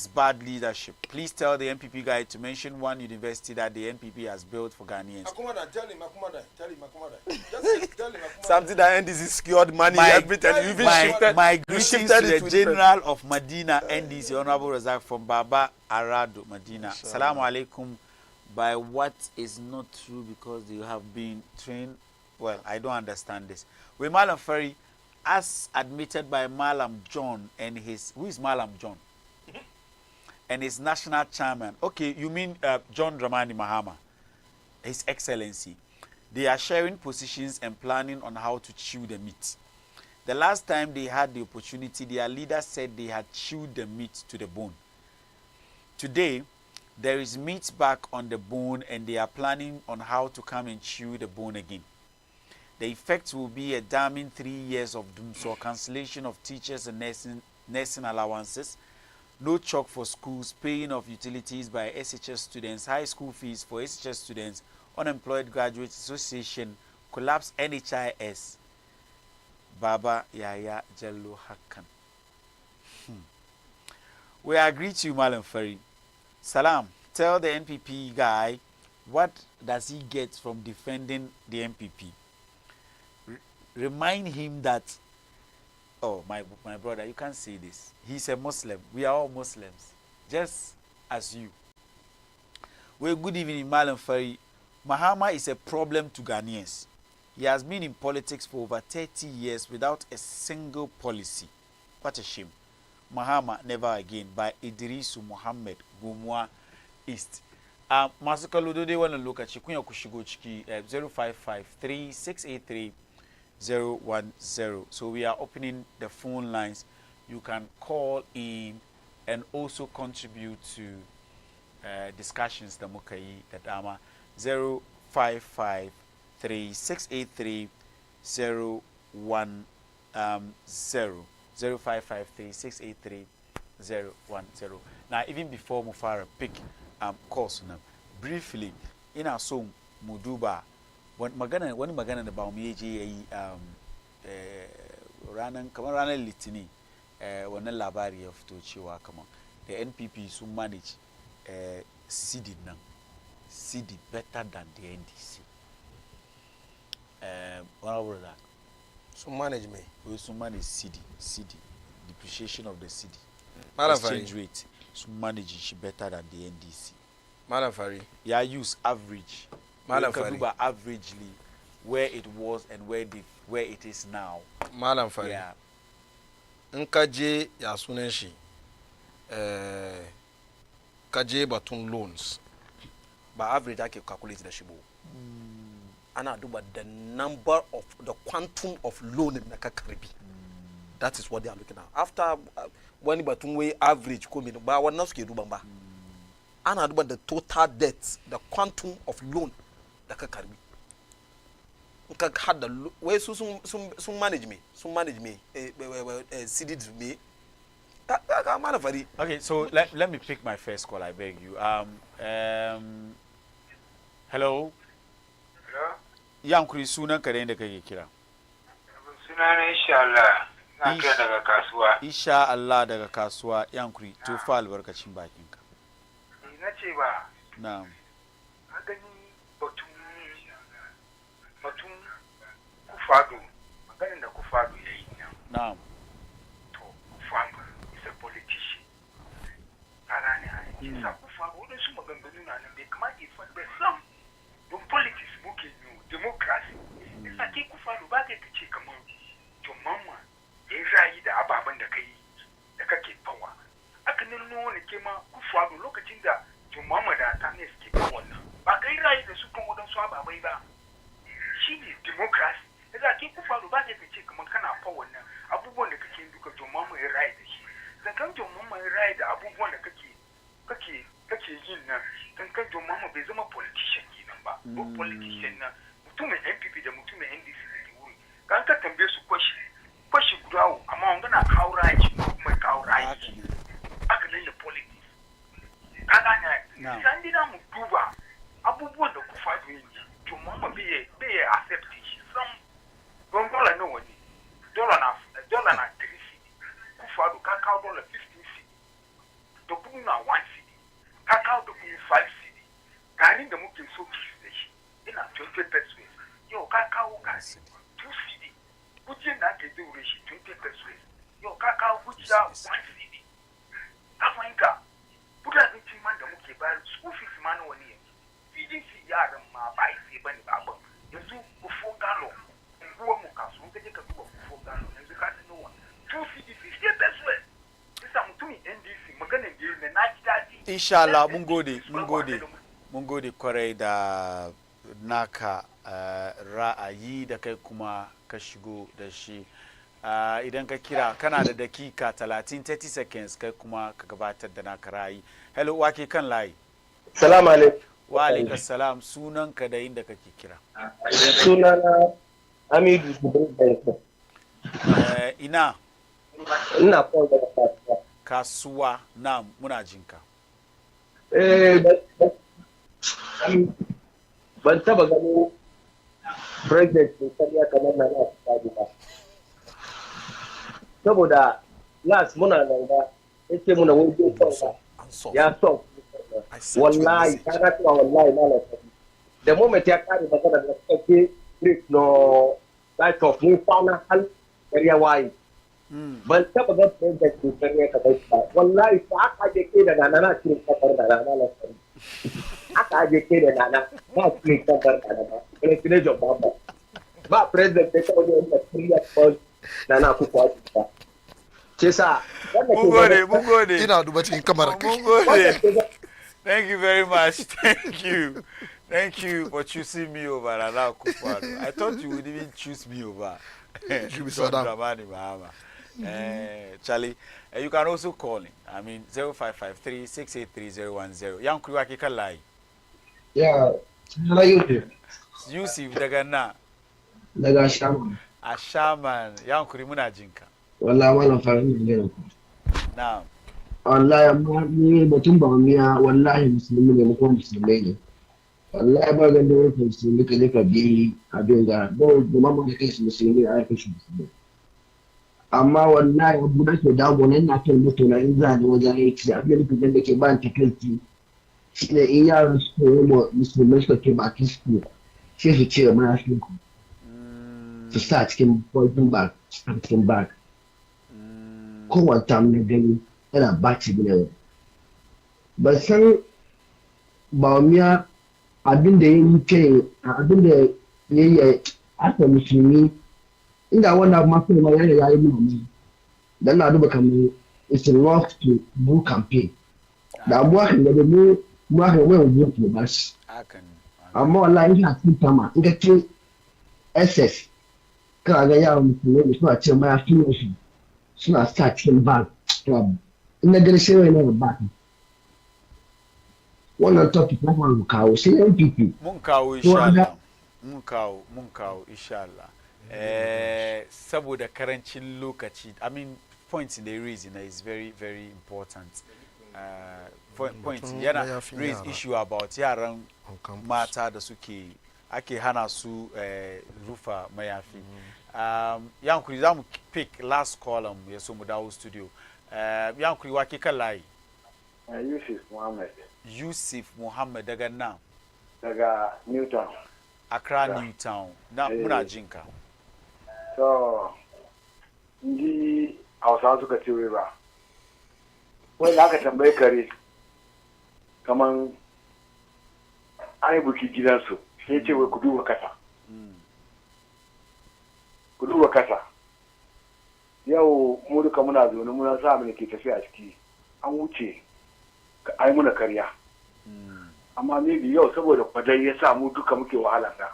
Speaker 9: bad leadership. Please tell the NPP guy to mention one university that the NPP has built for Ghanaians.
Speaker 19: Tell him. Just tell him.
Speaker 18: Something that NDC secured money, everything.
Speaker 9: My greetings to the General of Medina, NDC, Honorable Razak from Baba Arado, Medina. Assalamu alaikum. By what is not true because you have been trained. Well, I don't understand this. With Malam Ferry, as admitted by Malam John and his, who is Malam John? And his national chairman. Okay, you mean John Dramani Mahama, His Excellency. They are sharing positions and planning on how to chew the meat. The last time they had the opportunity, their leader said they had chewed the meat to the bone. Today, there is meat back on the bone and they are planning on how to come and chew the bone again. The effect will be a damning 3 years of doom, so cancellation of teachers and nursing allowances, no chalk for schools, paying of utilities by SHS students, high school fees for SHS students, unemployed graduates association, collapse NHIS. Baba Yaya Jello Hakan. We agree to you, Malam Ferry. Salam, tell the NPP guy what does he get from defending the NPP. Remind him that, oh, my brother, you can't say this. He's a Muslim. We are all Muslims, just as you. Well, good evening, Malam Ferry. Mahama is a problem to Ghanaians. He has been in politics for over 30 years without a single policy. What a shame. Mahama Never Again by Idrisu Muhammad Gumwa East. Masukalo, do they want to look at Chikunya Kushigochiki 0553-683-010. So we are opening the phone lines. You can call in and also contribute to discussions the Mukai that Ama 0553-683-010. 0553-683-010. Now, even before Mufara pick course now, briefly, in our song Muduba, when magana the Baumieji Rana Litini, when the Labari of Tochiwa, come on, the NPP so manage CD now, CD better than the NDC. What about that?
Speaker 18: So manage me.
Speaker 9: We also manage CD, depreciation of the CD.
Speaker 18: Exchange
Speaker 9: rate. So manage it better than the NDC.
Speaker 18: Malam Ferry.
Speaker 9: Yeah, use average.
Speaker 18: Malam Ferry.
Speaker 9: Averagely where it was and where it is now.
Speaker 18: Malam Ferry.
Speaker 9: Yeah.
Speaker 18: Nkaje ya sunenshi. Kaje batun loans. By average I can calculate the shibo. And I do but the number of the quantum of loan in the Caribbean. That is what they are looking at. After when Batumwe average coming, but what else can do bamba? And I do but the total debt, the quantum of loan, the Caribbean. Had the way some manage me, seeded me.
Speaker 9: Okay, so let me pick my first call. I beg you. Hello. Yankuri suna kare da kake kira.
Speaker 20: Sunana insha Allah. Na kira daga kasuwa.
Speaker 9: Insha Allah daga kasuwa Yankuri to fa albarkacin bakinka.
Speaker 20: Na ce ba.
Speaker 9: Na'am.
Speaker 20: An gani ba Kisa kufa wani su maganganu na nan bai kamata ya faɗi ba sam. Don politics muke yi democracy. Isa ke kufa ba ka ce kamar to mamma ya yi ra'ayi da ababen da kai da kake fawa. Aka nuna wani ke ma kufa lokacin da to mamma da ta ne suke fawa nan. Ba ka yi ra'ayi da su kan waɗansu ababai ba. Shi ne democracy. Isa ke kufa ba ka ce kamar kana fawa nan abubuwan da kake duka to mamma ya ra'ayi da shi. Zankan to mamma ya ra'ayi da abubuwan da kake yin nan kankan John Mahama bai zama politician kenan ba ko politician nan mutumin NPP da mutumin NDC da ke wuri kan ka tambaye su kwashi gudawo amma wanga na kawo raji kuma kawo raji aka nan da politics ka gane san dina mu duba abubuwan da ku faɗo yin John Mahama bai accept shi sam don dollar nawa ne dollar na 3 cedi ku faɗo ka kawo dollar 15 cedi da kuma na 1 cedi ka kawo da kuma 5 cedi garin da muke so ki da shi ina 20 pesos yau ka kawo gari 2 cedi kujiyar da ake daure shi 20 pesos yau ka kawo kujiya 1 cedi ka fahimta kudaden man da muke bayar school fees ma na wani yanzu feeding fee yaran ma ba sai bane ba ba yanzu kufo galo unguwar mu kasuwan kaje ka duba kufo galo yanzu ka san nawa 2 cedi 50 pesos isa mutumin NDC maganin da ne na ji daɗi.
Speaker 9: Insha Allah mun gode kwarai da naka ra'ayi da kai kuma ka shigo da shi. Idan ka kira kana da dakika 30 seconds kai kuma ka gabatar da naka ra'ayi. Hello wake kan layi.
Speaker 21: Salamu alaikum.
Speaker 9: Wa alaikum salam, sunanka da inda kake kira.
Speaker 21: Sunana Hamidu Zubair.
Speaker 9: Ina
Speaker 21: kwa da
Speaker 9: kasuwa na muna jinka.
Speaker 21: Ban taba gano president din kariya kamar na ba. Saboda last muna nan ga yace muna wani son ya son wallahi kaga cewa wallahi na lafiya. The moment ya kare magana da kake break no light of new fauna hal kariya wayi. Ban taba ga president din kariya kamar ba. Wallahi fa aka je ke da nana cikin kafar da nana lafiya. Aka je ke da nana ba cikin kafar da nana. President Obama ba president da kawai da kariya ko nana ku kwa ta. Ce sa
Speaker 9: mun gode
Speaker 21: ina duba cikin kamar.
Speaker 9: Mun gode. Thank you very much. Thank you for choosing me over Nana Akufo-Addo. I thought you would even choose me over John Dramani Mahama. Charlie, you can also call in. I mean 0553 683 Yankuri wake kan layi.
Speaker 21: Yeah, na
Speaker 9: Yusuf daga na.
Speaker 21: Daga Shaman.
Speaker 9: A Shaman, Yankuri muna jinka.
Speaker 21: Wallahi malam farin ne ku.
Speaker 9: Na'am.
Speaker 21: Wallahi amma ni batun ba miya wallahi musulmi ne kuma musulmai ne. Wallahi ba ga da wani musulmi kaje ka bi abin ga ba da mamu da kai musulmi a kai musulmi. Amma wallahi abu da ke damu ne na kan mutuna in za ni wajen aiki abin da ke ba ta kai shi ne in yaran su ko musulmai suka ke bakin su sai su ce mana su ku. Su sa cikin boarding bag, cikin bag. Kowane tam na gani yana baci gina ba san ba miya abin da ya yi kai abin da ya yi aka musulmi inda wannan mafi ma ya yi mummi dan na duba kamar it's a lot to do campaign da abuwa kan da mu aka mai wuce ke ba shi amma wallahi ina cikin tama in ka ce SS kana ga yaran musulmi suna ce ma ya fi shi suna sa cikin bag ina gani sai wai na bag wannan topic na mu kawo sai NPP
Speaker 9: mun kawo insha Allah mun kawo insha Allah saboda karancin lokaci I mean point in the reason is very very important point yana raise issue about yaran mata da suke ake hana su rufa mayafi Yankuri za mu pick last column ya so mu dawo studio Yankuri wake kan layi Yusuf Muhammad daga nan
Speaker 20: daga Newtown
Speaker 9: Accra Newtown na muna jinka
Speaker 20: so ndi Hausawa suka ce wai ba wai da aka tambaye kare kaman an yi buki gidansu sai ce wai ku duba kasa ku duba kasa yau mu duka muna zaune muna sa mu ke tafiya a ciki an wuce ai muna karya amma maybe yau saboda kwadai ya sa mu duka muke wahala na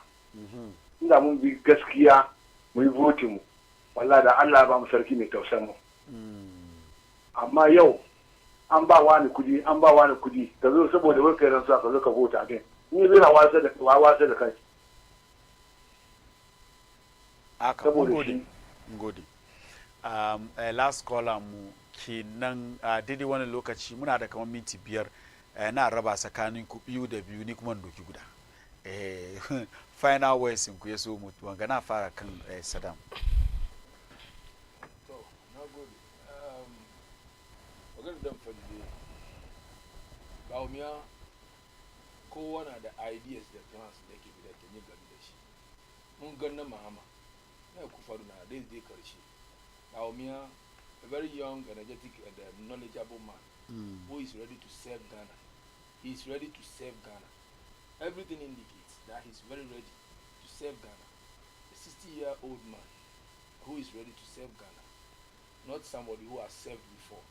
Speaker 20: inda mun bi gaskiya mu yi voting mu wallahi da Allah ba mu sarki mai tausan mu amma yau an ba wani kudi ka zo saboda wai kai ransu ka zo ka vota din ni zai na wasa da kai
Speaker 9: saboda shi gode last caller mu kenan daidai wani lokaci muna da kamar minti 5 na raba tsakanin ku biyu da biyu ni kuma doki guda final words ku yaso mutu wanga na fara kan Saddam
Speaker 19: to na gode magana dan fadi ba umiya kowa na da ideas da plans da yake da ke game da shi mun ganna mahama na ku faru na dai karshe ba umiya a very young, energetic, and knowledgeable man who is ready to serve Ghana. He is ready to serve Ghana. Everything indicates that he is very ready to serve Ghana. A 60-year-old man who is ready to serve Ghana, not somebody who has served before.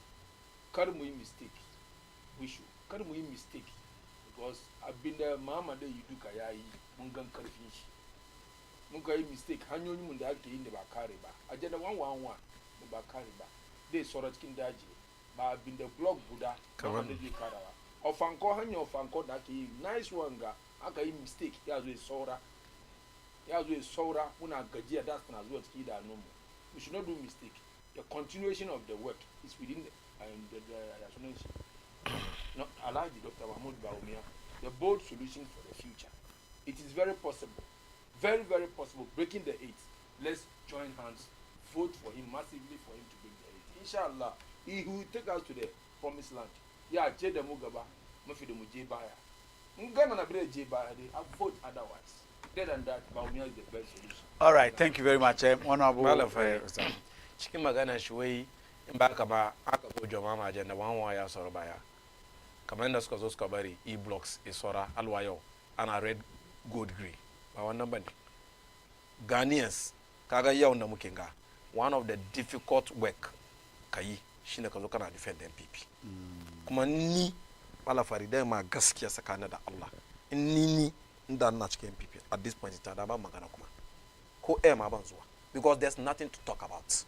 Speaker 19: Can't make mistake. We should. Can't make mistake because I've been there. Mama, there you do kaya mungan karfinshi. Munga mistake. Hanyo ni munda ake inde bakari ba. Ajenda 111 bakari ba. They sort of daji ba bin the blog buda kama ne ji karawa ofanko hanya ofanko da ke nice one ga aka yi mistake ya zo saura muna gajiya da na zuwa ciki da nomo. We should not do mistake. The continuation of the work is within the Alhaji Dr. Mahmoud Bawumia, the bold solution for the future. It is very possible, very, very possible, breaking the 8. Let's join hands, vote for him massively for him to break the 8. Inshallah, he will take us to the promised land. Yeah, Jeda Mugaba, Mafi de Mujebaya. Mugana na bre Jebaya, they have vote otherwise. Other than that, Bawumia is the best solution.
Speaker 9: All right, thank you very much. Honorable
Speaker 3: cikin magana shi wai in ba ka ba aka ko jama'a ma ajanda wan ya soro baya kamar da suka zo suka bari e-blocks isora alwayo ana red gold green ba wannan bane Ghanaians kaga yau da muke ga one of the difficult work kai shine ka zo kana defend MPP kuma ni wala farida ma gaskiya tsakanin da Allah in ni inda na cikin MPP at this point in time da ba magana kuma ko ma ban zuwa because there's nothing to talk about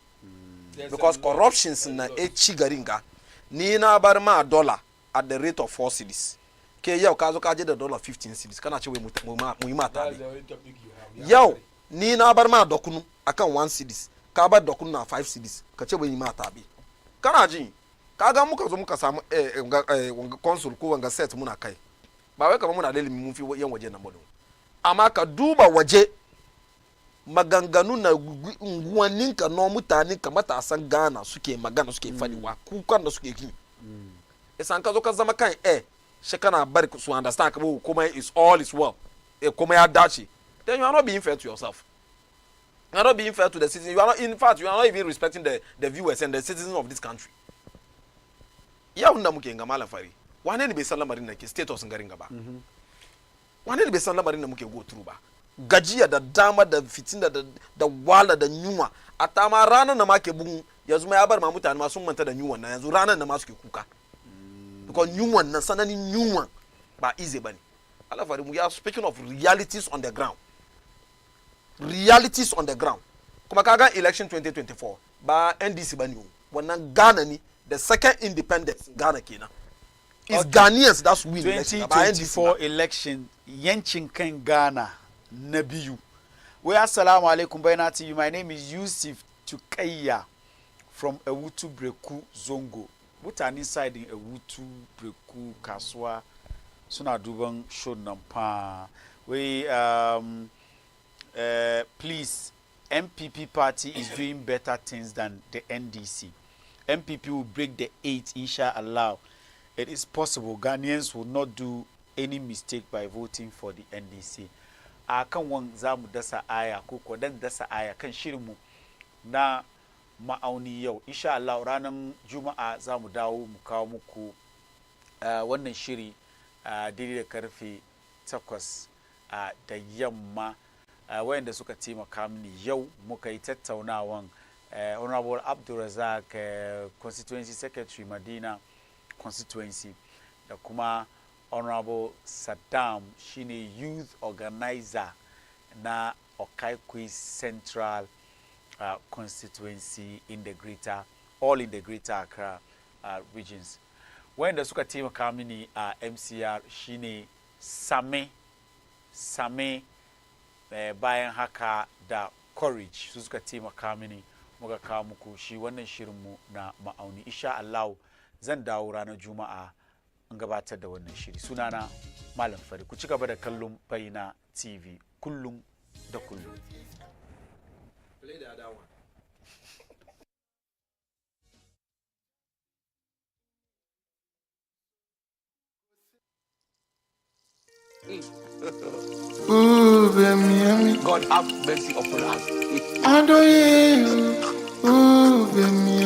Speaker 3: because corruptions in echi garinga ni na bar ma dollar at the rate of 4 cedis ke yau ka zo ka je da dollar 15 cedis kana ce wai mu yi mata yau ni na bar ma dokunu akan 1 cedis ka bar dokunu na 5 cedis ka ce wai yi mata bi kana ji kaga muka zo muka samu consul ko wanga set muna kai ba wai kamar muna da ilimi mun fi yan waje na mudu amma ka duba waje maganganu na unguwannin ka no mutane ka matasan Ghana suke magana suke fadiwa kukan da suke yi isan ka zo ka zama kan shi kana bar su understand ka kuma is all is well kuma ya dace then you are not being fair to yourself. You are not being fair to the citizens. You are not, in fact, you are not even respecting the viewers and the citizens of this country. Ya unda muke nga mala fari. Wane ni be san lamarin na ke status ngarin gaba. Wane ni be san lamarin na muke go through ba. Gajiya da dama da fitina da wala da nyuma. Ata ma ranar na ma ke bugun yanzu ma ya bar ma mutane ma sun manta da nyuwan na yanzu ranar na ma suke kuka. Because nyuwan na sananin nyuwan ba easy bane. Ala fari we are speaking of realities on the ground. Realities on the ground. Kuma kaga election 2024 ba NDC bane o. Wannan Ghana ni the second independence Ghana kenan. It's okay. Ghanaians that's win
Speaker 9: 2024 election yancin kan Ghana na biyu. We assalamu alaikum Baina TV. My name is Yusuf Tukayya from Ewutu Breku Zongo. Mutane side in Ewutu Breku Kaswa suna duban show nan pa. We please, MPP party is doing better things than the NDC. MPP will break the 8, inshallah. It is possible Ghanaians will not do any mistake by voting for the NDC. Akan wan zamu dasa aya ko ko dan dasa aya kan shirinmu na ma'auni yau. Inshallah ranar Juma'a zamu dawo mu kawo muku wannan shiri daidai da karfe 8 da yamma wayanda suka taimaka mini yau muka yi tattaunawan Honorable Abdulrazak Constituency Secretary Madina Constituency da kuma Honorable Saddam shine Youth Organizer na Okaikui Central Constituency in the Greater Accra regions. Wayanda suka taimaka mini MCR shine Same bayan haka da Courage su suka taimaka mini muka kawo muku shi wannan shirinmu na ma'auni. Insha Allah zan dawo ranar Juma'a in gabatar da wannan shiri. Sunana Malam Fari. Ku ci gaba da kallon Baina TV kullum da kullum.
Speaker 19: Play the other one.
Speaker 8: Ooh, baby,
Speaker 10: God have mercy upon us.
Speaker 8: I do you. Ooh, baby,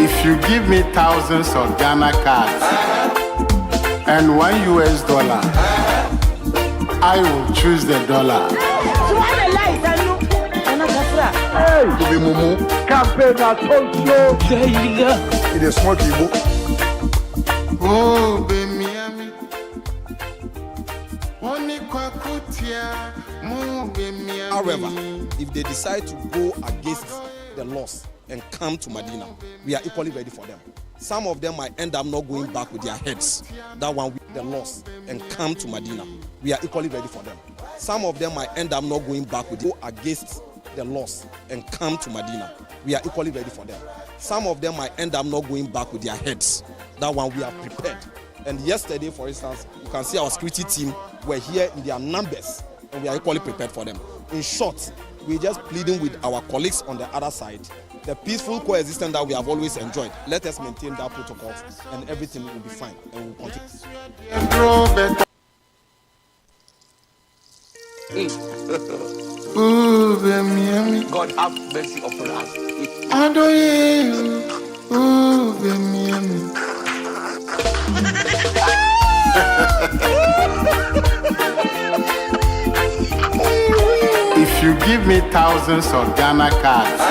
Speaker 8: if you give me thousands of Ghana cards and $1 US, I will choose the dollar. Hey, the Mumu campaign at Tokyo. It is smoky. Oh, baby,
Speaker 15: however, if they decide to go against the laws and come to Medina, we are equally ready for them. Some of them might end up not going back with their heads. That one with the laws and come to Medina, we are equally ready for them. Some of them might end up not going back with go against the laws and come to Medina, we are equally ready for them. Some of them might end up not going back with their heads. That one we are prepared. And yesterday, for instance, you can see our security team were here in their numbers, and we are equally prepared for them. In short, we're just pleading with our colleagues on the other side, the peaceful coexistence that we have always enjoyed. Let us maintain that protocol, and everything will be fine, and we'll continue.
Speaker 8: Ooh, baby,
Speaker 10: God have mercy upon us.
Speaker 8: I do you. Ooh, baby. If you give me thousands of Ghana cards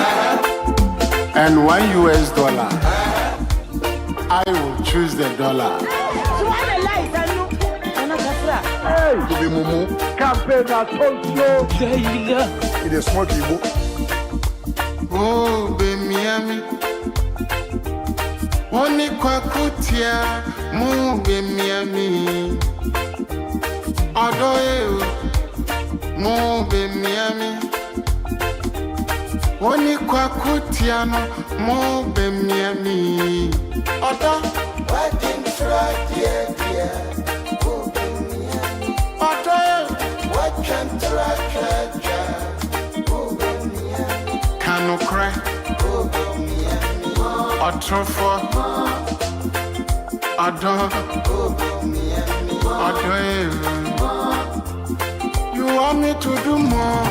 Speaker 8: and $1 US, I will choose the dollar. Hey, the Mumu campaign at Tokyo. It is smoky. Oh, baby, Oni kwa kutia mu baby, Odoye mu baby, Oni kwa kutia no mu baby, Odo wedding Friday dear. Kanu cry, Otrofo, Odo, you want me to do more?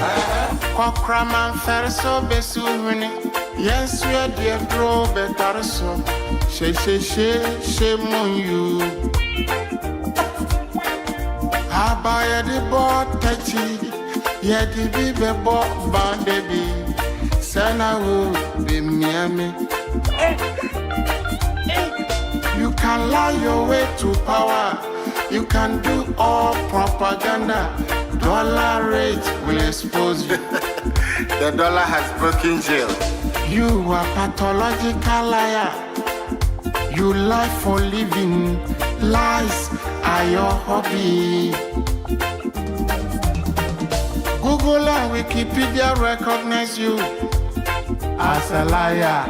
Speaker 8: Kwakram and Ferso Besuvini, yes, we are dear grow better so. Shame on you. Abaya the board touchy, yet the baby bought bandaby. Sana will be Miami. You can lie your way to power. You can do all propaganda. Dollar rate will expose you. The dollar has broken jail. You are pathological liar. You lie for living. Lies are your hobby. Google and Wikipedia recognize you as a liar.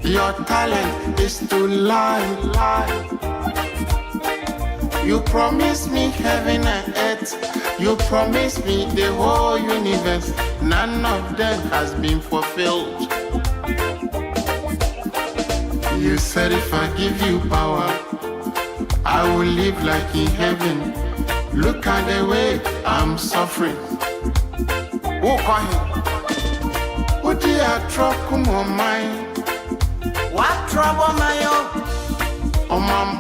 Speaker 8: Your talent is to lie. You promised me heaven and earth. You promised me the whole universe. None of them has been fulfilled. You said if I give you power, I will live like in heaven. Look at the way I'm suffering. Walk on him. What do you a trouble on mine.
Speaker 4: What trouble, my
Speaker 8: on my